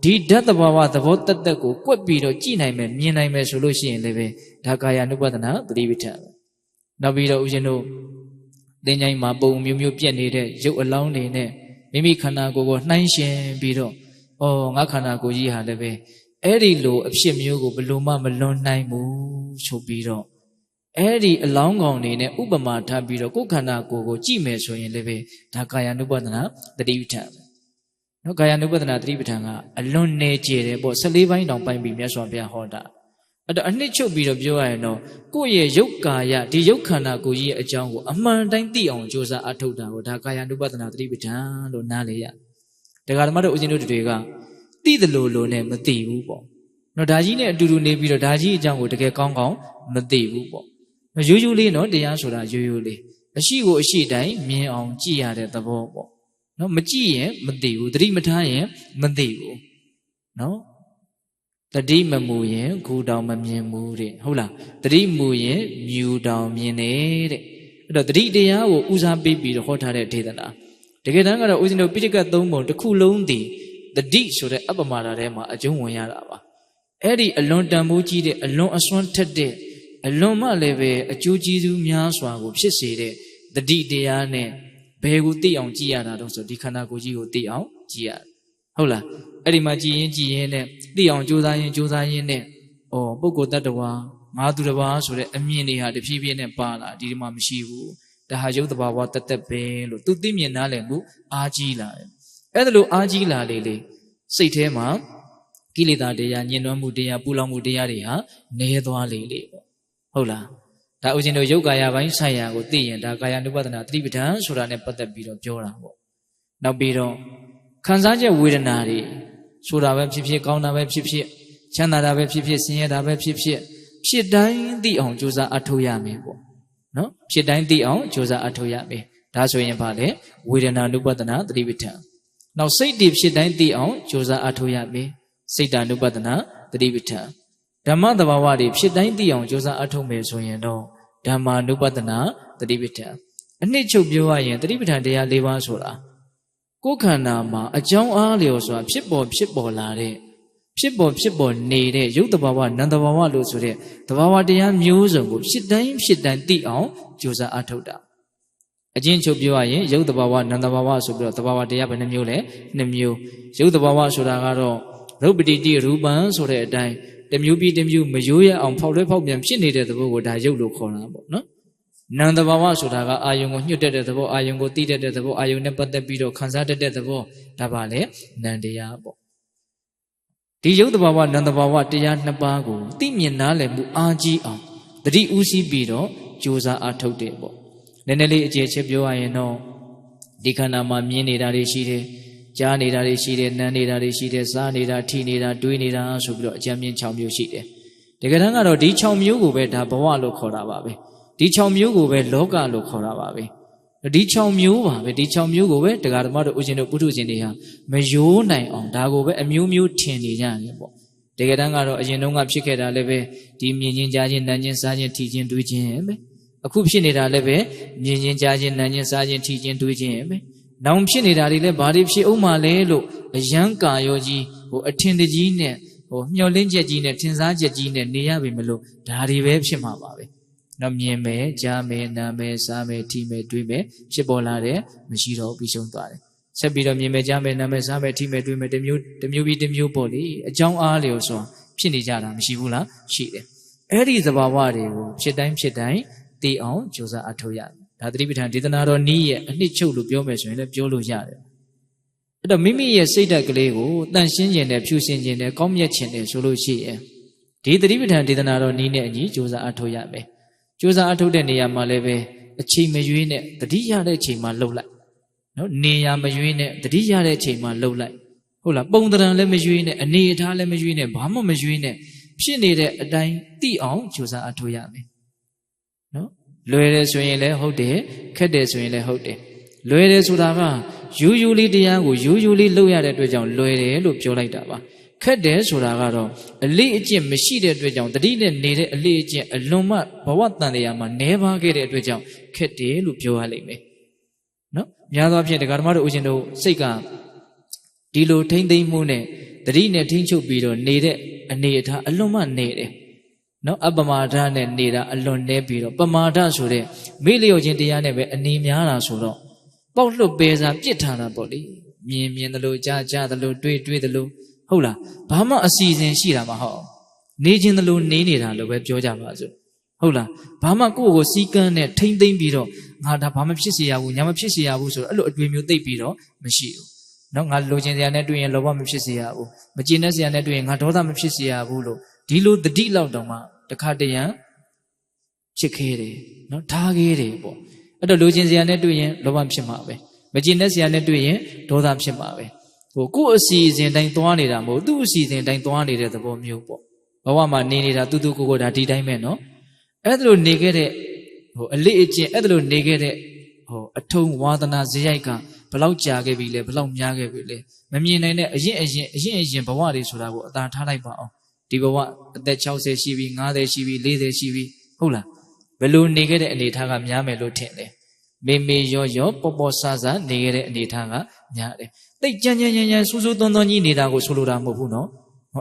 ဒီဓာတ်သဘာဝသဘောတတ်ကိုကွက်ပြီးတော့ကြည်နိုင်မယ်မြင်နိုင်မယ်ဆိုလို့ရှိရင်လည်းပဲဒါကာယ ानु ပဒနာတတိပဋ္ဌာန်ပဲနောက်ပြီးတော့ဦးဇင်းတို့သင်္ချိုင်းမှာပုံမျိုးမျိုးပြက်နေတဲ့ရုပ်အလောင်းတွေနဲ့ မိမိခန္ဓာကိုယ်ကိုနှိုင်းရှင်ပြီးတော့ငါခန္ဓာကိုယ်ကြီးဟာလည်းပဲအဲ့ဒီလိုအဖြစ်မျိုးကိုဘယ်လိုမှမလွန်နိုင်ဘူးဆိုပြီးတော့အဲ့ဒီအလောင်းကောင်နေနဲ့ဥပမာထားပြီးတော့ကိုယ်ခန္ဓာကိုယ်ကိုကြည့်မယ်ဆိုရင်လည်းပဲဒါကာယ ानु ပဒနာတတိပဋ္ဌာန်နော်ကာယ ानु ပဒနာတတိပဋ္ဌာန်ကအလွန်နေကျတယ်ပေါ့14ပိုင်းတောင်ပိုင်းပြီးမြတ်စွာဘုရားဟောတာအဲ့တော့အနှစ်ချုပ်ပြီးတော့ပြောရရင်တော့ကိုယ့်ရဲ့ရုပ်ကာယဒီရုပ်ခန္ဓာကိုယ်ကြီးရဲ့အကြောင်းကိုအမှန်တိုင်းသိအောင်ကြိုးစားအထုတ်တာကိုဒါကာယ ानु ပဒနာတတိပဋ္ဌာန်လို့နားလေရတရားဓမ္မတို့ဦးဇင်းတို့တွေကသိတယ်လို့နဲ့မသိဘူးပေါ့နော်ဒါကြီးနဲ့အတူတူနေပြီးတော့ဒါကြီးအကြောင်းကိုတကယ်ကောင်းကောင်းမသိဘူးပေါ့ရိုးရိုးလေးနော်တရားဆိုတာရိုးရိုးလေးအရှိကိုအရှိတိုင်းမြင်အောင်ကြည့်ရတဲ့သဘောပေါ့နော်မကြည့်ရင်မသိဘူးသတိမထားရင်မသိဘူးနော်တတိမမူရင်ဂူတောင်မမြင်ဘူးတဲ့ဟုတ်လားတတိမူရင်မြူတောင်မြင်နေတဲ့အဲ့တော့တတိတရားကိုဦးစားပေးပြီးတော့ဟောထားတဲ့ဒေသနာတကယ်တမ်းကတော့ဦးဇင်းတို့ပိဋကတ်၃ပုံတစ်ခုလုံးတည်တတိဆိုတဲ့အပ္ပမာဒထဲမှာအကျုံးဝင်ရတာပါအဲ့ဒီအလွန်တန်ဖိုးကြီးတဲ့အလွန်အစွမ်းထက်တဲ့အလွန်မှလည်းပဲအကျိုးကျေးဇူးများစွာကိုဖြစ်စေတဲ့တတိတရားနဲ့ဘယ်ကိုသိအောင်ကြည်ရတာတော့ဆိုဒီခန္ဓာကိုယ်ကြီးကိုသိအောင်ကြည်ရဟုတ်လားအဲ့ဒီမှာကြည်ရင်နဲ့သိအောင်ကြိုးစားရင်နဲ့ပုဂ္ဂိုလ်တ attva ငါသူတစ်ပါးဆိုတဲ့အမြင်တွေဟာတဖြည်းဖြည်းနဲ့ပါလာဒီမှာမရှိဘူးဒါဟာရုပ်တဘာဝတသက်ပဲလို့သူသိမြင်နားလည်မှုအားကြီးလာတယ်အဲ့ဒါလို့အားကြီးလာလေစိတ်ထဲမှာကိလေသာတရားညှဉ်းနှွမ်းမှုတရားပူလောင်မှုတရားတွေဟာနည်းသွားလေပေါ့ဟုတ်လားဒါဥစဉ်တို့ယုတ်ကာယပိုင်းဆိုင်ရာကိုသိရင်ဒါကာယ ानु ပဒနာတတိပဋ္ဌာန်ဆိုတာနဲ့ပတ်သက်ပြီးတော့ပြောတာပေါ့နောက်ပြီးတော့ခံစားချက်ဝေဒနာတွေဆိုတာပဲဖြစ်ဖြစ်ကောင်းတာပဲဖြစ်ဖြစ်ချမ်းသာတာပဲဖြစ်ဖြစ်ဆင်းရဲတာပဲဖြစ်ဖြစ်တိုင်းသိအောင်ကြိုးစားအထောက်ရမယ်ပေါ့နော်ဖြစ်တိုင်းသိအောင်ကြိုးစားအထောက်ရမယ်ဒါဆိုရင်ဘာလဲဝေဒနာ ानु ပဒနာတတိပဋ္ဌာန်နောက်စိတ်တွေဖြစ်တိုင်းသိအောင်ကြိုးစားအထောက်ရမယ်စိတ်တ ानु ပဒနာတတိပဋ္ဌာန်ဓမ္မသဘာဝတွေဖြစ်တိုင်းသိအောင်ကြိုးစားအထုတ်မယ်ဆိုရင်တော့ဓမ္မာနုပဒနာတတိပဋ္ဌာန်အနှစ်ချုပ်ပြောရရင်တတိပဋ္ဌာန်တရား၄ပါးဆိုတာကိုယ်ခန္ဓာမှာအကြောင်းအားလျော်စွာဖြစ်ပေါ်လာတဲ့ဖြစ်ပေါ်နေတဲ့ရုပ်တဘာဝနံတဘာဝလို့ဆိုတဲ့တဘာဝတရားမျိုးစုံကိုဖြစ်တိုင်းသိအောင်ကြိုးစားအထုတ်တာအချင်းချုပ်ပြောရရင်ရုပ်တဘာဝနံတဘာဝဆိုပြီးတော့တဘာဝတရားဘယ်နှမျိုးလဲ2မျိုးရုပ်တဘာဝဆိုတာကတော့ရုပ်ပတိတိရူပံဆိုတဲ့အတိုင်းတမျိုးပြီးတမျိုးမရိုးရအောင်ဖောက်လွဲဖောက်ပြန်ဖြစ်နေတဲ့သဘောကိုဒါရုပ်လို့ခေါ်တာပေါ့နော်နံတဘာဝဆိုတာကအာယုံကိုညှို့တတ်တဲ့သဘောအာယုံကိုသိတတ်တဲ့သဘောအာယုံနဲ့ပတ်သက်ပြီးတော့ခံစားတတ်တဲ့သဘောဒါပါလေနံတရားပေါ့ဒီရုပ်တဘာဝနံတဘာဝတရား2ပါးကိုသိမြင်နားလည်မှုအားကြီးအောင်တတိဥစည်းပြီးတော့ကြိုးစားအားထုတ်တယ်ပေါ့နည်းနည်းလေးအခြေချက်ပြောရရင်တော့ဒီခန္ဓာမှာမြင်နေတာတွေရှိတယ်ကြားနေတာတွေရှိတယ်နမ်းနေတာတွေရှိတယ်စားနေတာထိနေတာတွေးနေတာဆိုပြီးတော့အကြံမြင့်6မျိုးရှိတယ်တကယ်တမ်းကတော့ဒီ6မျိုးကိုပဲဒါဘဝလို့ခေါ်တာပါပဲဒီ6မျိုးကိုပဲလောကလို့ခေါ်တာပါပဲဒီ6မျိုးပါပဲဒီ6မျိုးကိုပဲတရားဓမ္မတို့ဥရှင်တို့ပုထုဇဉ်တွေဟာမယိုးနိုင်အောင်ဒါကိုပဲအမျိုးမျိုးထင်နေကြတယ်ပေါ့တကယ်တမ်းကတော့အရင်တုန်းကဖြစ်ခဲ့တာလည်းပဲဒီမြင်ချင်းကြားချင်းနမ်းချင်းစားချင်းထိချင်းတွေးချင်းပဲအခုဖြစ်နေတာလည်းပဲမြင်ချင်းကြားချင်းနမ်းချင်းစားချင်းထိချင်းတွေးချင်းပဲနောင်ဖြစ်နေတာတွေလည်းဘာတွေဖြစ်အောင်မလဲလို့အယံကာယောကြီးအထင်တကြီးနဲ့မျောလင်းချက်ကြီးနဲ့ထင်စားချက်ကြီးနဲ့နေရပြီမလို့ဒါတွေပဲဖြစ်မှာပါပဲနော်မြင်မယ်ကြားမယ်နားမယ်စားမယ်ထိမယ်တွေးမယ်ဖြစ်ပေါ်လာတယ်မရှိတော့ပြီးဆုံးသွားတယ်ဆက်ပြီးတော့မြင်မယ်ကြားမယ်နားမယ်စားမယ်ထိမယ်တွေးမယ်တစ်မျိုးပြီးတစ်မျိုးပေါ့လေအကြောင်းအားလျော်စွာဖြစ်နေကြတာမရှိဘူးလားရှိတယ်အဲ့ဒီသဘာဝတွေကိုဖြစ်တိုင်းသိအောင်ကြိုးစားအထောက်ရတယ်ဒါသတိပဋ္ဌာန်ဒေသနာတော်နည်းရဲ့အနှစ်ချုပ်လို့ပြောမယ်ဆိုရင်လည်းပြောလို့ရတယ်အဲ့တော့မိမိရဲ့စိတ်ဓာတ်ကလေးကိုတန့်ရှင်းခြင်းနဲ့ဖြူစင်ခြင်းနဲ့ကောင်းမြတ်ခြင်းနဲ့ဆိုလို့ရှိရင်ဒီသတိပဋ္ဌာန်ဒေသနာတော်နည်းနဲ့အညီကြိုးစားအထောက်ရမယ်ကြိုးစားအထုတ်တဲ့နေရာမှာလည်းပဲအချိန်မရွေးနဲ့တတိရတဲ့အချိန်မှာလှုပ်လိုက်နော်နေရာမရွေးနဲ့တတိရတဲ့အချိန်မှာလှုပ်လိုက်ဟုတ်လားပုံသဏ္ဍာန်လည်းမရွေးနဲ့အနေအထားလည်းမရွေးနဲ့ဘာမှမရွေးနဲ့ဖြစ်နေတဲ့အတိုင်းသိအောင်ကြိုးစားအထုတ်ရမယ်နော်လွယ်တယ်ဆိုရင်လည်းဟုတ်တယ်ခက်တယ်ဆိုရင်လည်းဟုတ်တယ်လွယ်တယ်ဆိုတာကရိုးရိုးလေးတရားကိုရိုးရိုးလေးလုပ်ရတဲ့အတွက်ကြောင့်လွယ်တယ်လို့ပြောလိုက်တာပါခက်တယ်ဆိုတာကတော့အလေးအကျင့်မရှိတဲ့အတွက်ကြောင့်တတိနဲ့နေတဲ့အလေးအကျင့်အလွန်မှဘဝတန်တရားမှာနှဲပါခဲ့တဲ့အတွက်ကြောင့်ခက်တယ်လို့ပြောရလိမ့်မယ်နော်များသောအားဖြင့်တရားဓမ္မတို့ဦးဇင်းတို့စိတ်ကဒီလိုထိမ့်သိမ့်မှုနဲ့တတိနဲ့ထိမ့်ချုပ်ပြီးတော့နေတဲ့အနေအထားအလွန်မှနေတယ်နော်အပမာဒနဲ့နေတာအလွန်နေပြီးတော့ပမာဒဆိုတဲ့မေ့လျော့ခြင်းတရားနဲ့ပဲအနေများတာဆိုတော့ ပေါက်လွတ်ပဲစားပြစ်ထားတာပေါ့လေမြင်တယ်လို့ကြားတယ်လို့တွေးတယ်လို့ဟုတ်လားဘာမှအစီအစဉ်ရှိတာမဟုတ်နေခြင်းတယ်လို့နေတာလို့ပဲပြောကြပါစို့ဟုတ်လားဘာမှကိုယ့်ကိုစီကန်းနဲ့ထိမ့်သိမ့်ပြီးတော့ငါဒါဘာမှဖြစ်เสียရဘူးညာမဖြစ်เสียရဘူးဆိုတော့အဲ့လိုအတွေ့မျိုးသိပ်ပြီးတော့မရှိဘူးနော်ငါလိုချင်စရာနဲ့တွေ့ရင်လောဘမဖြစ်เสียရဘူးမကျေနပ်စရာနဲ့တွေ့ရင်ငါဒေါသမဖြစ်เสียရဘူးလို့ဒီလိုတတိလောက်တောင်မှတခါတရံဖြစ်ခဲတယ်နော်ထားခဲတယ်ပေါ့အဲ့တော့လိုချင်စရာနဲ့တွေ့ရင်လောဘဖြစ်မှာပဲမကျေနပ်စရာနဲ့တွေ့ရင်ဒေါသဖြစ်မှာပဲကိုယ့်အစီအစဉ်တိုင်းသွားနေတာမဟုတ်သူ့အစီအစဉ်တိုင်းသွားနေတဲ့သဘောမျိုးပေါ့ဘဝမှာနေနေတာတူကိုဒါဒီတိုင်းပဲနော်အဲ့ဒါလိုနေခဲ့တဲ့အလေးအကျင့်အဲ့ဒါလိုနေခဲ့တဲ့အထုံဝါသနာဇယိုက်ကဘလောက်ကြာခဲ့ပြီလဲဘလောက်များခဲ့ပြီလဲမမြင်နိုင်တဲ့အရင်ဘဝတွေဆိုတာကိုအသာထားလိုက်ပါအောင်ဒီဘဝအသက်60ရှိပြီ50ရှိပြီ40ရှိပြီဟုတ်လားဘယ်လိုနေခဲ့တဲ့အနေထားကများမယ်လို့ထင်တယ်မေရောပေါ်ဆဆနေခဲ့တဲ့အနေထားကများတယ်တိတ်ကြမ်းဆူသွန်းကြီးနေတာကိုဆိုလိုတာမဟုတ်ဘူးနော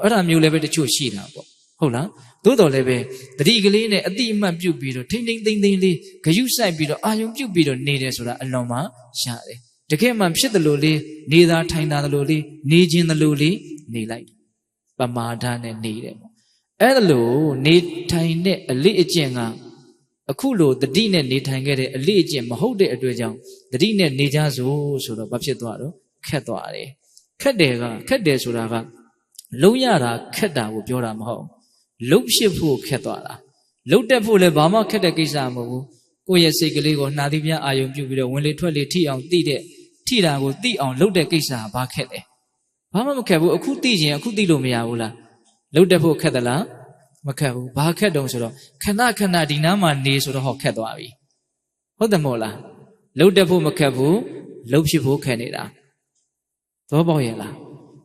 ်အဲ့ဒါမျိုးလည်းပဲတချို့ရှိတာပေါ့ဟုတ်လားသို့တော်လည်းပဲတတိကလေးနဲ့အတိအမှတ်ပြုတ်ပြီးတော့ထိမ့်သိမ့်လေးဂယုစိုက်ပြီးတော့အာယုံပြုတ်ပြီးတော့နေတယ်ဆိုတာအလွန်မှရှားတယ်တကယ်မှဖြစ်တယ်လို့လေးနေတာထိုင်တာလို့လေးနေခြင်းတယ်လို့လေးနေလိုက်ပမာဒနဲ့နေတယ်ပေါ့အဲ့ဒါလို့နေထိုင်တဲ့အလေးအကျင့်ကအခုလိုတတိနဲ့နေထိုင်ခဲ့တဲ့အလေးအကျင့်မဟုတ်တဲ့အတွက်ကြောင့်တတိနဲ့နေကြစို့ဆိုတော့ဘာဖြစ်သွားတော့ခက်သွားတယ်ခက်တယ်ဆိုတာကလုံးရတာခက်တာကိုပြောတာမဟုတ်လှုပ်ဖြစ်ဖို့ခက်သွားတာလှုပ်တက်ဖို့လည်းဘာမှခက်တဲ့ကိစ္စမဟုတ်ဘူးကိုယ့်ရဲ့စိတ်ကလေးကိုနှာသီးပြအာယုံပြုတ်ပြီးတော့ဝင်လေထွက်လေထိအောင်ထိတာကိုသိအောင်လှုပ်တဲ့ကိစ္စကဘာခက်လဲဘာမှမခက်ဘူးအခုသိရင်အခုသိလို့မရဘူးလားလှုပ်တက်ဖို့ခက်သလားမခက်ဘူးဘာခက်တုံးဆိုတော့ခဏဒီနားမှာနေဆိုတော့ဟောခက်သွားပြီဟုတ်တယ်မို့လားလှုပ်တက်ဖို့မခက်ဘူးလှုပ်ဖြစ်ဖို့ခက်နေတာသဘောပေါက်ရဲ့လာ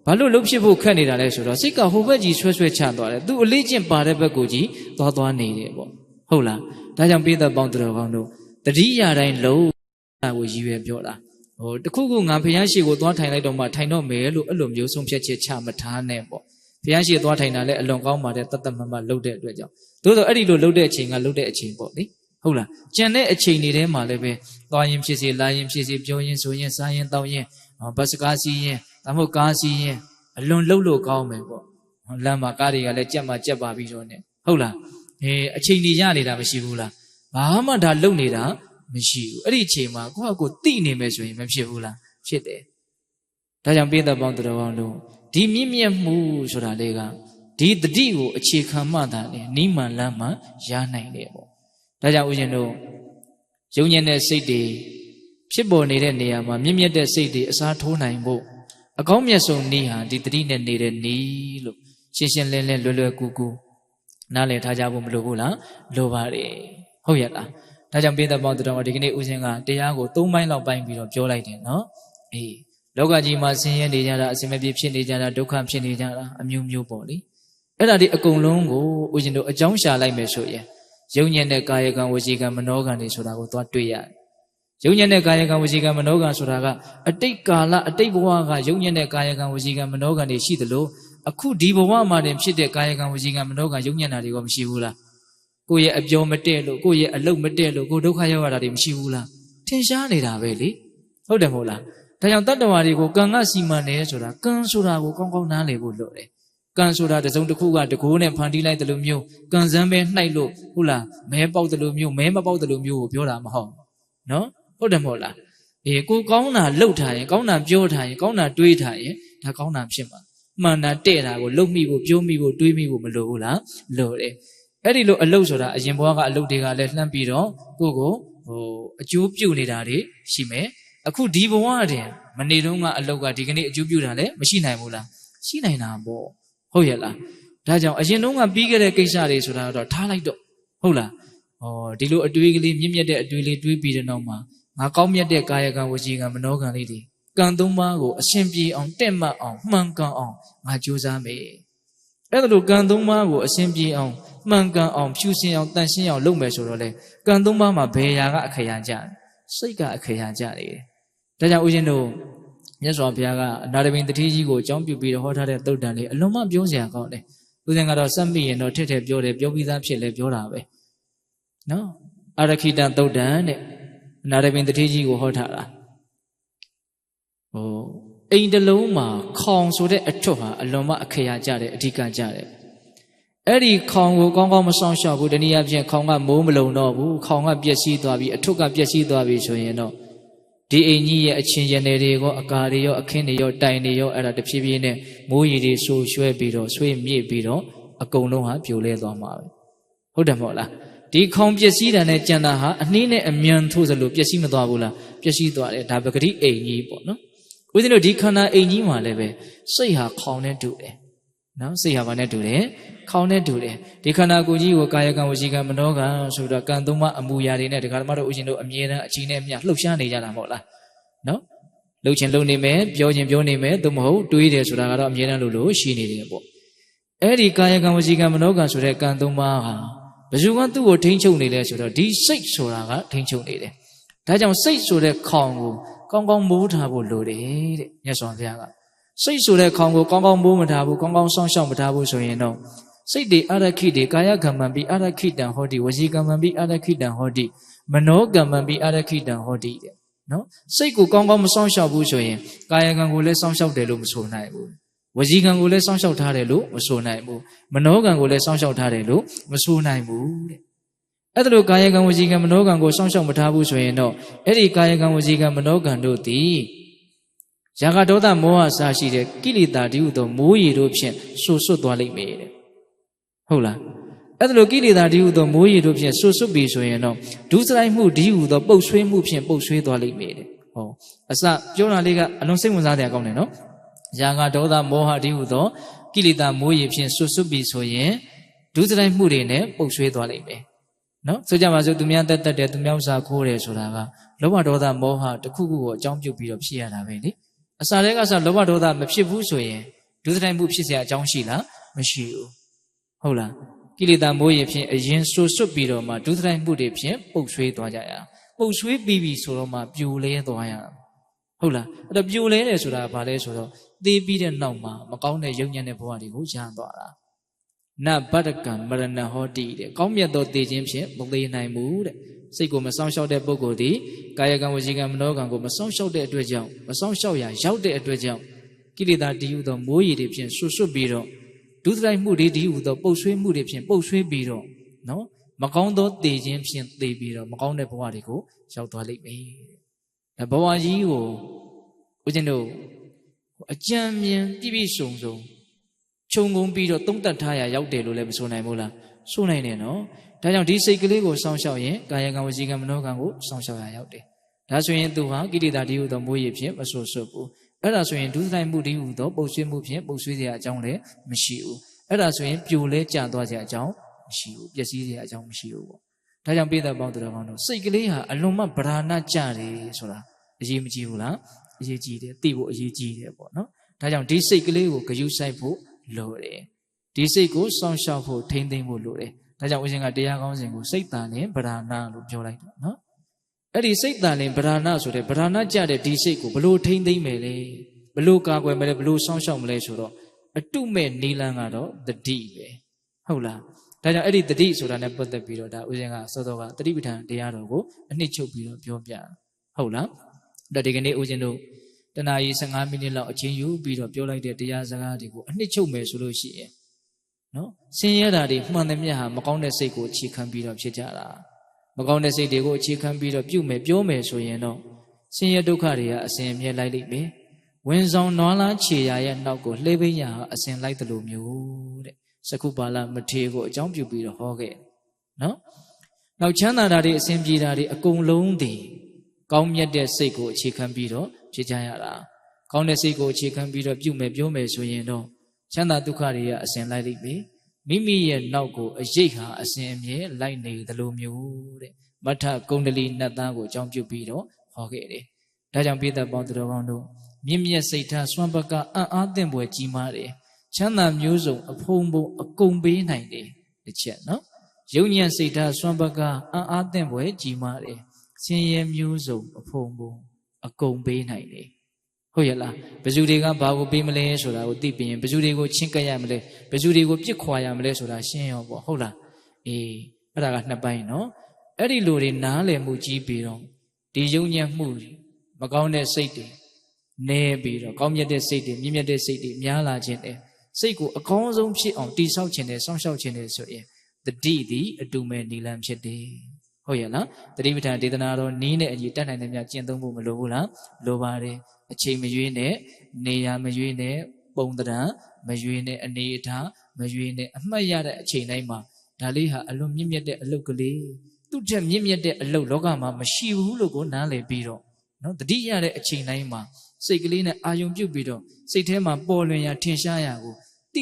းဘာလို့လှုပ်ဖြစ်ဖို့ခက်နေတာလဲဆိုတော့စိတ်ကဟိုဘက်ကြီးဆွဲချသွားတယ်သူအလေးကျင့်ပါတဲ့ဘက်ကိုကြီးသွားနေတယ်ပေါ့ဟုတ်လားဒါကြောင့်ပိဿပေါင်းတော်ကောင်းတို့တတိယတိုင်းလုံးတာကိုရည်ရွယ်ပြောတာတခုခုငါဖျားရှိကိုသွားထိုင်လိုက်တော့မှထိုင်တော့မယ်လို့အဲ့လိုမျိုးဆုံးဖြတ်ချက်ချမထားနဲ့ပေါ့ဖျားရှိသွားထိုင်တာလည်းအလွန်ကောင်းပါတယ်တတ်မလှုပ်တဲ့အတွက်ကြောင့်သို့သောအဲ့ဒီလိုလှုပ်တဲ့အချိန်ကလှုပ်တဲ့အချိန်ပေါ့လေဟုတ်လားကြံတဲ့အချိန်တွေထဲမှာလည်းပဲသွားရင်ဖြစ်စေလာရင်ဖြစ်စေပြောရင်ဆိုရင်စားရင်တောင်းရင်ဘတ်စကားစီးရင်ဒါမှမဟုတ်ကားစီးရင်အလွန်လှုပ်လို့ကောင်းမယ်ပေါ့လမ်းမှာကားတွေကလည်းကြက်ပါပြီးတော့ ਨੇ ဟုတ်လားအချိန်ကြီးရနေတာမရှိဘူးလားဘာမှဒါလှုပ်နေတာမရှိဘူးအဲ့ဒီအချိန်မှာကိုတိနေမယ်ဆိုရင်မဖြစ်ဘူးလားဖြစ်တယ်ဒါကြောင့်ပိဿပေါင်းတော်ကောင်းတို့ဒီမြင့်မြတ်မှုဆိုတာလေးကဒီတတိကိုအခြေခံမှသာလေနိမန်လမ်းမှာရနိုင်တယ်ပေါ့ဒါကြောင့်ဦးဇင်းတို့ယုံညံ့တဲ့စိတ်တွေဖြစ်ပေါ်နေတဲ့နေရာမှာမြင့်မြတ်တဲ့စိတ်တွေအစားထိုးနိုင်ဖို့အကောင်းမြတ်ဆုံးနည်းဟာဒီတတိနဲ့နေတဲ့နည်းလို့ရှင်းလင်းလွယ်ကူကူနားလည်ထားကြဖို့မလိုဘူးလားလိုပါတယ်ဟုတ်ရဲ့လားဒါကြောင့်ပိဿပေါင်းတော်ဒီကနေ့ဦးဇင်းကတရားကို၃ပိုင်းလောက်ပိုင်းပြီးတော့ပြောလိုက်တယ်နော်လောကကြီးမှာဆင်းရဲနေကြတာအစင်မပြေဖြစ်နေကြတာဒုက္ခဖြစ်နေကြတာအမျိုးမျိုးပေါ့လေအဲ့ဒါဒီအကုန်လုံးကိုဦးဇင်းတို့အကြောင်းရှာလိုက်မယ်ဆိုရင်ယုံညံ့တဲ့ကာယကံဝစီကံမနောကံတွေဆိုတာကိုသွားတွေ့ရတယ်ယုံညံ့တဲ့ကာယကံဝစီကံမနောကံဆိုတာကအတိတ်ကာလအတိတ်ဘဝကယုံညံ့တဲ့ကာယကံဝစီကံမနောကံတွေရှိသလိုအခုဒီဘဝမှာတင်ဖြစ်တဲ့ကာယကံဝစီကံမနောကံယုံညံ့တာတွေကမရှိဘူးလားကိုယ့်ရဲ့အပြောမတည့်လို့ကိုယ့်ရဲ့အလုပ်မတည့်လို့ကိုယ်ဒုက္ခရောက်ရတာတွေမရှိဘူးလားထင်ရှားနေတာပဲလေဟုတ်တယ်မဟုတ်လားဒါကြောင့်တတ္တဝါတွေကိုကံကစီမံတယ်ဆိုတာကံဆိုတာကိုကောင်းကောင်းနားလည်ဖို့လိုတယ်ကံဆိုတာတစုံတစ်ခုကတကိုးနဲ့ဖန်တီးလိုက်တယ်လို့မျိုးကံစမ်းပဲနှိုက်လို့ဟုတ်လားမဲပေါက်တယ်လို့မျိုးမဲမပေါက်တယ်လို့မျိုးကိုပြောတာမဟုတ်နော်ဟုတ်တယ်မဟုတ်လားကိုကောင်းတာလှုပ်ထားရင်ကောင်းတာပြောထားရင်ကောင်းတာတွေးထားရင်ဒါကောင်းတာဖြစ်မှာမှန်တာတဲ့တာကိုလှုပ်မိဖို့ပြောမိဖို့တွေးမိဖို့မလိုဘူးလားလိုတယ်အဲ့ဒီလိုအလုပ်ဆိုတာအရင်ဘဝကအလုပ်တွေကလည်းလှမ်းပြီးတော့ကိုအကျိုးပြုနေတာတွေရှိမယ်အခုဒီဘဝတည်းမနေတော့ကအလောက်ကဒီကနေ့အကျိုးပြုတာလည်းမရှိနိုင်ဘူးလားရှိနိုင်တာပေါ့ဟုတ်ရဲ့လားဒါကြောင့်အရင်တုန်းကပြီးခဲ့တဲ့ကိစ္စတွေဆိုတာတော့ထားလိုက်တော့ဟုတ်လားဒီလိုအတွေးကလေးမြင့်မြတ်တဲ့အတွေးလေးတွေးပြီးတဲ့နောက်မှာငါကောင်းမြတ်တဲ့ကာယကံဝစီကံမနောကံလေးတွေကံသုံးပါးကိုအရှင်ပြေအောင်တက်မှတ်အောင်မှန်ကန်အောင်ငါကြိုးစားမယ်အဲ့ဒါလိုကံသုံးပါးကိုအရှင်ပြေအောင်မှန်ကန်အောင်ဖြူစင်အောင်တန်ရှင်းအောင်လုပ်မယ်ဆိုတော့လေကံသုံးပါးမှာဘယ်ရာကအခရာကြစိတ်ကအခရာကြနေတယ်ဒါကြောင့်ဦးဇင်းတို့မြတ်စွာဘုရားကအနာတပင်တတိကြီးကိုအကြောင်းပြုပြီးတော့ဟောထားတဲ့သုတ်တန်လေးအလွန်မှပြောစရာကောင်းတယ်ဦးဇင်းကတော့စက်မိရင်တော့ထက်ပြောတယ်ပြောပြီးသားဖြစ်လဲပြောတာပဲနော်အာရခိတသုတ်တန်တဲ့အနာတပင်တတိကြီးကိုဟောထားတာ အိမ်တလုံးမှာခေါင်ဆိုတဲ့အထွတ်ဟာအလွန်မှအခရာကြတယ်အဓိကကြတယ်အဲ့ဒီခေါင်ကိုကောင်းကောင်းမဆောင်ရှောက်ဘူးတနည်းအားဖြင့်ခေါင်ကမိုးမလုံတော့ဘူးခေါင်ကပျက်စီးသွားပြီအထွတ်ကပျက်စီးသွားပြီဆိုရင်တော့ဒီအိမ်ကြီးရဲ့အချင်းရနယ်တွေရောအကာတွေရောအခင်းတွေရောတိုင်တွေရောအဲ့ဒါတဖြည်းဖြည်းနဲ့မိုးရီတွေဆူရွှဲပြီးတော့ဆွေးမြစ်ပြီးတော့အကုန်လုံးဟာပြိုလဲသွားမှာပဲဟုတ်တယ်မဟုတ်လားဒီခေါင်ပျက်စီးတာနဲ့ကြံတာဟာအနှင်းနဲ့အမြန်ထိုးစလို့ပျက်စီးမသွားဘူးလားပျက်စီးသွားတယ်ဒါပဂတိအိမ်ကြီးပေါ့နော်ဦးဇင်းတို့ဒီခန္ဓာအိမ်ကြီးမှာလည်းပဲစိတ်ဟာခေါင်နဲ့တူတယ်နော်စိတ်ဟာဘာနဲ့တူတယ်ခေါင်နဲ့တူတယ်ဒီခန္ဓာကိုယ်ကြီးကိုကာယကံဝစီကံမနောကံဆိုတော့ကံသုံးပါးအမူအရာတွေနဲ့ဒီခါဓမ္မတို့ဦးဇင်းတို့အမြဲတမ်းအချိန်နဲ့မျှလှုပ်ရှားနေကြတာမဟုတ်လားနော်လှုပ်ချင်လှုပ်နေမယ်ပြောချင်ပြောနေမယ်သို့မဟုတ်တွေးတယ်ဆိုတာကတော့အမြဲတမ်းလို့ရှိနေတယ်ပေါ့အဲ့ဒီကာယကံဝစီကံမနောကံဆိုတဲ့ကံသုံးပါးဟာဘယ်သူကသူ့ကိုထိန်းချုပ်နေလဲဆိုတော့ဒီစိတ်ဆိုတာကထိန်းချုပ်နေတယ်ဒါကြောင့်စိတ်ဆိုတဲ့ခေါင်ကိုကောင်းကောင်းမိုးထားဖို့လိုတယ်တဲ့မြတ်စွာဘုရားကစိတ်ဆိုတဲ့ခေါင်ကိုကောင်းကောင်းမိုးမထားဘူးကောင်းကောင်းစောင့်ရှောက်မထားဘူးဆိုရင်တော့စိတ်တွေအရခိတွေကာယကမ္မံပြီးအရခိတံဟောတိဝစီကမ္မံပြီးအရခိတံဟောတိမနောကမ္မံပြီးအရခိတံဟောတိတဲ့နော်စိတ်ကိုကောင်းကောင်းမစောင့်ရှောက်ဘူးဆိုရင်ကာယကံကိုလည်းစောင့်ရှောက်တယ်လို့မဆိုနိုင်ဘူးဝစီကံကိုလည်းစောင့်ရှောက်ထားတယ်လို့မဆိုနိုင်ဘူးမနောကံကိုလည်းစောင့်ရှောက်ထားတယ်လို့မဆိုနိုင်ဘူးတဲ့အဲ့ဒါလို့ကာယကံဝစီကံမနောကံကိုစောင့်ရှောက်မထားဘူးဆိုရင်တော့အဲ့ဒီကာယကံဝစီကံမနောကံတို့သည်ရာဂဒေါသမောဟစရှိတဲ့ကိလေသာတည်းဟူသောမိုးရီတို့ဖြင့်ဆူဆွတ်သွားလိမ့်မယ်တဲ့ဟုတ်လားအဲ့ဒါလို့ကိလေသာတည်းဟူသောမိုးရီတို့ဖြင့်ဆူဆွတ်ပြီဆိုရင်တော့ဒုစရိုက်မှုတည်းဟူသောပုတ်ဆွေးမှုဖြင့်ပုတ်ဆွေးသွားလိမ့်မယ်တဲ့ဟောအစပြောတာလေးကအလုံးစိတ်ဝင်စားတဲ့အကောင်းတယ်နော်ရာဂဒေါသမောဟတည်းဟူသောကိလေသာမိုးရီဖြင့်ဆူဆွတ်ပြီဆိုရင်ဒုစရိုက်မှုတွေနဲ့ပုတ်ဆွေးသွားလိမ့်မယ်နော်ဆိုကြပါစို့သူများတက်တယ်သူများဥစားခိုးတယ်ဆိုတာကလောဘဒေါသမောဟတစ်ခုခုကိုအကြောင်းပြုပြီးတော့ဖြစ်ရတာပဲလေအစာတွေကလောဘဒေါသမဖြစ်ဘူးဆိုရင်ဒုစရိုက်မှုဖြစ်เสียအကြောင်းရှိလားမရှိဘူးဟုတ်လားကိလေသာမိုးရင်ဖြင့်အရင်ဆွဆွတ်ပြီးတော့မှဒုစရိုက်မှုတွေဖြင့်ပုတ်ဆွေးသွားကြရပုတ်ဆွေးပြီးပြီဆိုတော့မှပြိုလဲသွားရဟုတ်လားအဲ့တော့ပြိုလဲတယ်ဆိုတာဘာလဲဆိုတော့သေပြီးတဲ့နောက်မှာမကောင်းတဲ့ယုံညံ့တဲ့ဘဝတွေကိုရမ်းသွားတာနဗတ္တကံမရဏဟောတိတဲ့ကောင်းမြတ်သောသေခြင်းဖြင့်မသေးနိုင်ဘူးတဲ့စိတ်ကိုမဆောင်ရှောက်တဲ့ပုဂ္ဂိုလ်သည်ကာယကံဝစီကံမနောကံကိုမဆောင်ရှောက်တဲ့အတွက်ကြောင့်မဆောင်ရှောက်ရာရောက်တဲ့အတွက်ကြောင့်ကိလေသာတည်ဟူသောမိုးရီတွေဖြင့်ဆွတ်ပြီးတော့ဒုစရိုက်မှုတွေတည်ဟူသောပုတ်ဆွေးမှုတွေဖြင့်ပုတ်ဆွေးပြီးတော့နော်မကောင်းသောသေခြင်းဖြင့်သေပြီးတော့မကောင်းတဲ့ဘဝတွေကိုရောက်သွားလိမ့်မယ်ဒါဘဝကြီးကိုဦးဇင်းတို့အကြံဉာဏ်ပြည့်ပြည့်စုံစုံခြုံငုံပြီးတော့သုံးသပ်ထားရရောက်တယ်လို့လည်းမဆိုနိုင်ဘူးလားဆိုနိုင်တယ်နော်ဒါကြောင့်ဒီစိတ်ကလေးကိုစောင့်ရှောက်ရင်ကာယကံဝစီကံမနောကံကိုစောင့်ရှောက်ရရောက်တယ်ဒါဆိုရင်သူဟာကိလေသာတည်းဟူသောမိုးရေဖြင့်မဆွတ်ဆွတ်ဘူးအဲ့ဒါဆိုရင်ဒုစရိုက်မှုတည်းဟူသောပုတ်ဆွေးမှုဖြင့်ပုတ်ဆွေးစရာအကြောင်းလည်းမရှိဘူးအဲ့ဒါဆိုရင်ပြိုလဲကျသွားစရာအကြောင်းမရှိဘူးပျက်စီးစရာအကြောင်းမရှိဘူးပေါ့ဒါကြောင့်ပိဿပေါင်းတော်ကောင်းတို့စိတ်ကလေးဟာအလွန်မှဗราဏကြတယ်ဆိုတာအရေးမကြီးဘူးလားအရေးကြီးတယ်သိဖို့အရေးကြီးတယ်ပေါ့နော်ဒါကြောင့်ဒီစိတ်ကလေးကိုဂရုစိုက်ဖို့လိုတယ်ဒီစိတ်ကိုစောင့်ရှောက်ဖို့ထိန်းသိမ်းဖို့လိုတယ်ဒါကြောင့်ဦးဇင်းကတရားကောင်းစဉ်ကိုစိတ်တန်လင်ဗราဏလို့ပြောလိုက်တော့နော်အဲ့ဒီစိတ်တန်လင်ဗราဏဆိုတဲ့ဗราဏကြတဲ့ဒီစိတ်ကိုဘလို့ထိန်းသိမ်းမယ်လဲဘလို့ကာကွယ်မယ်လဲဘလို့စောင့်ရှောက်မလဲဆိုတော့အတုမဲ့နီလန်းကတော့တတိပဲဟုတ်လားဒါကြောင့်အဲ့ဒီတတိဆိုတာ ਨੇ ပတ်သက်ပြီးတော့ဒါဦးဇင်းကစောစောကတတိပဋ္ဌာန်တရားတော်ကိုအနှစ်ချုပ်ပြီးတော့ပြောပြဟုတ်လားဒါဒီကနေ့ဦးဇင်းတို့တနာရီ15မိနစ်လောက်အချင်းယူပြီးတော့ပြောလိုက်တဲ့တရားစကားတွေကိုအနှစ်ချုပ်မယ်ဆိုလို့ရှိရင်နော်ဆင်းရဲတာတွေမှန်တယ်မြတ်ဟာမကောင်းတဲ့စိတ်ကိုအခြေခံပြီးတော့ဖြစ်ကြတာမကောင်းတဲ့စိတ်တွေကိုအခြေခံပြီးတော့ပြုမယ်ပြောမယ်ဆိုရင်တော့ဆင်းရဲဒုက္ခတွေကအစဉ်အမြဲလိုက်လိမ့်မယ်ဝင်ဆောင်နွားလားခြေရာရဲ့နောက်ကိုလှေးပိညာဟာအစဉ်လိုက်တယ်လို့မျိုးတဲ့စကုပါလမထေကိုအကြောင်းပြုပြီးတော့ဟောခဲ့နော်နောက်ချမ်းသာတာတွေအစဉ်ပြေတာတွေအကုန်လုံးတည်ကောင်းမြတ်တဲ့စိတ်ကိုအခြေခံပြီးတော့ဖြစ်ကြရတာကောင်းတဲ့စိတ်ကိုအခြေခံပြီးတော့ပြုမယ်ပြောမယ်ဆိုရင်တော့ချမ်းသာဒုက္ခတွေကအစဉ်လိုက်လိမ့်မယ်မိမိရဲ့နောက်ကိုအရေးဟာအစဉ်အမြဲလိုက်နေသလိုမျိုးတဲ့မထကုန္ဒလီနတ်သားကိုအကြောင်းပြုပြီးတော့ဟောခဲ့တယ်ဒါကြောင့်ပိဿပေါင်းတော်ကောင်းတို့မြင့်မြတ်စိတ်ထားစွမ်းပကအံ့အားသင့်ဖွယ်ကြီးမားတယ်ချမ်းသာမျိုးစုံအဖုံဖုံအကုန်ပေးနိုင်တယ်တစ်ချက်နော်ယုံညံ့စိတ်ထားစွမ်းပကအံ့အားသင့်ဖွယ်ကြီးမားတယ်ဆင်းရဲမျိုးစုံအဖုံဖုံအကုန်ပေးနိုင်တယ်ဟုတ်ရဲ့လားဘယ်သူတွေကဘာကိုပေးမလဲဆိုတာကိုသိပြီးရင်ဘယ်သူတွေကိုချင်းကပ်ရမလဲဘယ်သူတွေကိုပြစ်ခွာရမလဲဆိုတာရှင်းရောပေါ့ဟုတ်လားအေးအဲ့ဒါကနှစ်ပိုင်းနော်အဲ့ဒီလိုတွေနားလည်မှုကြီးပြီးတော့ဒီယုံညံ့မှုမကောင်းတဲ့စိတ်တွေ နေပြီးတော့ကောင်းမြတ်တဲ့စိတ်တွေမြင့်မြတ်တဲ့စိတ်တွေများလာခြင်းတဲ့စိတ်ကိုအကောင်းဆုံးဖြစ်အောင်တည်ဆောက်ခြင်းနဲ့စောင့်ရှောက်ခြင်းနဲ့ဆိုရင်တတိသည်အတူမဲ့နိလန်ဖြစ်တယ်ဟုတ်ရဲ့လားတတိပဋ္ဌာန်ဒေသနာတော်နီးနဲ့အညီတတ်နိုင်တဲ့များကျင့်သုံးဖို့မလိုဘူးလားလိုပါတယ်အချိန်မရွေးနဲ့နေရာမရွေးနဲ့ပုံသဏ္ဍာန်မရွေးနဲ့အနေအထားမရွေးနဲ့အမှတ်ရတဲ့အချိန်တိုင်းမှာဒါလေးဟာအလွန်မြင့်မြတ်တဲ့အလုပ်ကလေးသူ့ချက်မြင့်မြတ်တဲ့အလုပ်လောကမှာမရှိဘူးလို့ကိုနားလည်ပြီးတော့နော်တတိရတဲ့အချိန်တိုင်းမှာစိတ်ကလေးနဲ့အာယုံပြုတ်ပြီးတော့စိတ်ထဲမှာပေါ်လွင်ရာထင်ရှားရာကိုတိ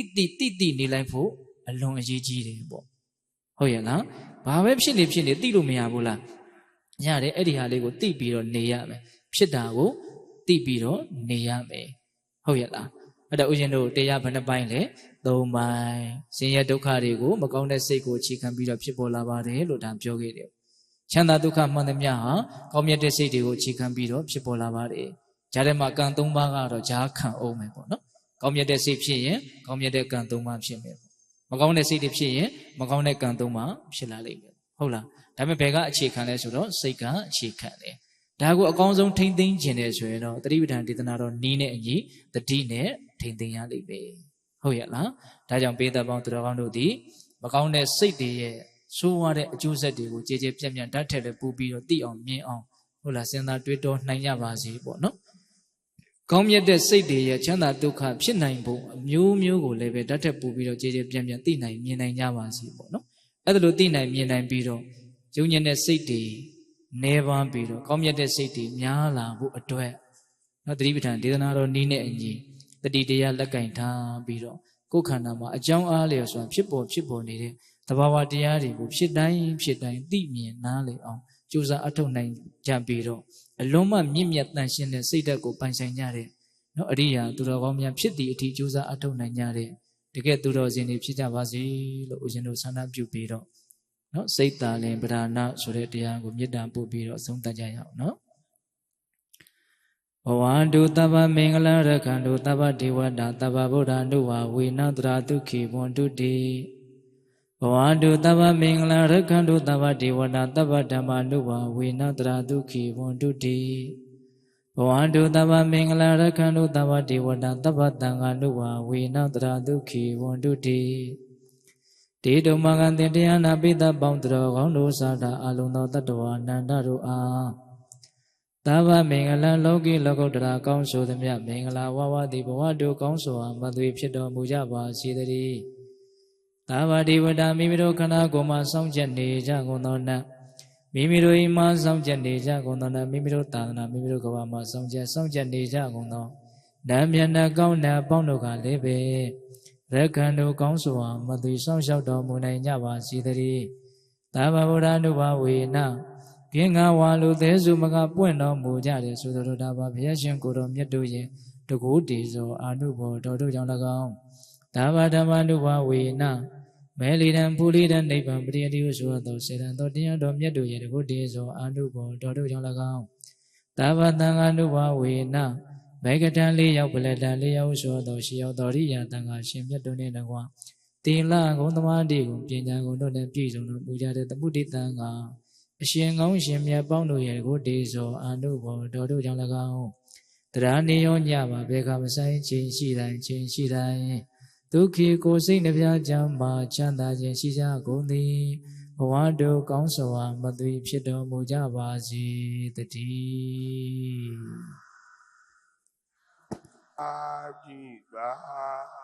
နေလိုက်ဖို့အလွန်အရေးကြီးတယ်ပေါ့ဟုတ်ရဲ့လားဘာပဲဖြစ်နေသိလို့မရဘူးလားရတယ်အဲ့ဒီဟာလေးကိုသိပြီးတော့နေရမယ်ဖြစ်တာကိုသိပြီးတော့နေရမယ်ဟုတ်ရဲ့လားအဲ့ဒါဥရှင်တို့တရားဘယ်နှပိုင်းလဲ၃ပိုင်းဆင်းရဲဒုက္ခတွေကိုမကောင်းတဲ့စိတ်ကိုအခြေခံပြီးတော့ဖြစ်ပေါ်လာပါတယ်လို့ဒါပြောခဲ့တယ်ချမ်းသာဒုက္ခမှန်သမျှဟာကောင်းမြတ်တဲ့စိတ်တွေကိုအခြေခံပြီးတော့ဖြစ်ပေါ်လာပါတယ်ဂျာထဲမှာကံ၃ပါးကတော့ဂျာခံအောင်မယ်ပေါ့နော်ကောင်းမြတ်တဲ့စိတ်ဖြစ်ရင်ကောင်းမြတ်တဲ့ကံ၃ပါးဖြစ်မယ်မကောင်းတဲ့စိတ်တွေဖြစ်ရင်မကောင်းတဲ့ကံ၃ပါးဖြစ်လာလိမ့်မယ်ဟုတ်လားဒါပေမဲ့ဘယ်ကအခြေခံလဲဆိုတော့စိတ်ကအခြေခံတယ်ဒါကိုအကောင်းဆုံးထိမ့်သိမ်းခြင်းတယ်ဆိုရင်တော့တတိပဋ္ဌာန်ဒေသနာတော်နီးနဲ့အညီတတိနဲ့ထိမ့်သိမ်းရလိမ့်မယ်ဟုတ်ရဲ့လားဒါကြောင့်ပေးသက်ပေါင်းသူတော်ကောင်းတို့ဒီမကောင်းတဲ့စိတ်တွေရဲ့ဆိုးဝါးတဲ့အကျိုးဆက်တွေကိုကြည်ကြည်ပြန့်ပြန့်ဓာတ်ထက်လည်းပူပြီးတော့သိအောင်မြင်အောင်ဟုတ်လားစဉ်းစားတွေးတောနိုင်ကြပါစေပေါ့နော်ကောင်းမြတ်တဲ့စိတ်တွေရဲ့ချမ်းသာဒုက္ခဖြစ်နိုင်ဖို့အမျိုးမျိုးကိုလည်းပဲဓာတ်ထက်ပူပြီးတော့ကြည်ကြည်ပြန့်ပြန့်သိနိုင်မြင်နိုင်ကြပါစေပေါ့နော်အဲ့ဒါလိုသိနိုင်မြင်နိုင်ပြီးတော့ယုံညံ့တဲ့စိတ်တွေနေပါပြီးတော့ကောင်းမြတ်တဲ့စိတ်တွေများလာဖို့အတွက်နော်တတိပဋ္ဌာန်ဒေသနာတော်နီးနဲ့အညီတတိတရားလက်ကင်ထားပြီးတော့ကိုယ်ခန္ဓာမှာအကြောင်းအားလျော်စွာဖြစ်ပေါ်နေတဲ့သဘာဝတရားတွေကိုဖြစ်တိုင်းသိမြင်နားလည်အောင်ကြိုးစားအထောက်နိုင်ကြပြီးတော့အလုံးမမြင့်မြတ်တန်ရှင်းတဲ့စိတ်ဓာတ်ကိုပိုင်ဆိုင်ကြတဲ့နော်အရိယာသူတော်ကောင်းများဖြစ်သည့်အထိကြိုးစားအထောက်နိုင်ကြတဲ့တကယ်သူတော်စင်တွေဖြစ်ကြပါစေလို့ဦးဇင်းတို့ဆန္ဒပြုပြီးတော့နော်စိတ်တာလင်ပဓာနာဆိုတဲ့တရားကိုမေတ္တာပို့ပြီးတော့အဆုံးသတ်ကြရအောင်နော်ဘဝတုတဗ္ဗမင်္ဂလရခန္တုတဗ္ဗဒေဝတာတဗ္ဗဗုဒ္ဓနုဝဝေနတရာဒုက္ခိဘွန်တုတိဘဝတုတဗ္ဗမင်္ဂလရခန္တုတဗ္ဗဒေဝတာတဗ္ဗဓမ္မနုဝဝေနတရာဒုက္ခိဘွန်တုတိဘဝတုတဗ္ဗမင်္ဂလရခန္တုတဗ္ဗဒေဝတာတဗ္ဗသံဃာနုဝဝေနတရာဒုက္ခိဘွန်တုတိတေတုမဂံတင်တရားနာပိသပေါင်းတော်ကောင်းတို့သာတာအလုံးသောတတ္တဝါနန္ဒတို့အားသဗ္ဗမင်္ဂလလောကီလောကုတ္တရာကောင်းဆိုသမျှမင်္ဂလာဝဝတိဘဝတို့ကောင်းစွာမသွေဖြစ်တော်မူကြပါစေတည်းသဗ္ဗဒေဝတာမိမိတို့ခန္ဓာကိုယ်မှာစောင့်ကြနေကြကုန်သောနတ်မိမိတို့၏မှာစောင့်ကြနေကြကုန်သောနတ်မိမိတို့သာသနာမိမိတို့ကဘာမှာစောင့်ကြနေကြကုန်သောနတ်မြတ်နတ်ကောင်းနတ်ပေါင်းတို့ကလည်းပဲရက္ခဏတို့ကောင်းစွာမသွေစောင့်ရှောက်တော်မူနိုင်ကြပါစေတည်းသဗ္ဗဗုဒ္ဓနုဘဝေနကင်္ဂဝါလူသေးစုမကပွင့်တော်မူကြတယ်ဆိုတော်ဒါပါဘုရားရှင်ကိုယ်တော်မြတ်တို့ရဲ့တကူတည်သောအာနုဘော်တော်တို့ကြောင့်၎င်းသဗ္ဗဓမ္မနုဘဝေနမဲလီတံဖူလီတံနိဗ္ဗာန်ပရိယတိဟုဆိုသောစေတံတော်တရားတော်မြတ်တို့ရဲ့တကူတည်သောအာနုဘော်တော်တို့ကြောင့်၎င်းသဗ္ဗသံဃာနုဘဝေနမေကတံ၄ယောက်ပလတံ၄ယောက်ဆိုသောရှေယောတော်ရိယတံဃာရှင်မြတ်တို့နှင့်တကွာသီလဂုဏ်သမာဓိဂုဏ်ပညာဂုဏ်တို့နှင့်ပြည့်စုံတော်မူကြတဲ့သမုဒိတံဃာအရှင်ကောင်းရှင်မြတ်ပေါင်းတို့ရဲ့ကိုတေဇောအာနုဘော်တော်တို့ကြောင့်၎င်းတရားနေရောညပါဘေခမဆိုင်ခြင်းရှိတိုင်းဒုက္ခိကိုစိတ်နှပြချမ်းပါချမ်းသာခြင်းရှိကြကုန်သည်ဘဝတို့ကောင်းစွာမသွေဖြစ်တော်မူကြပါစေတည်းအာပိပါ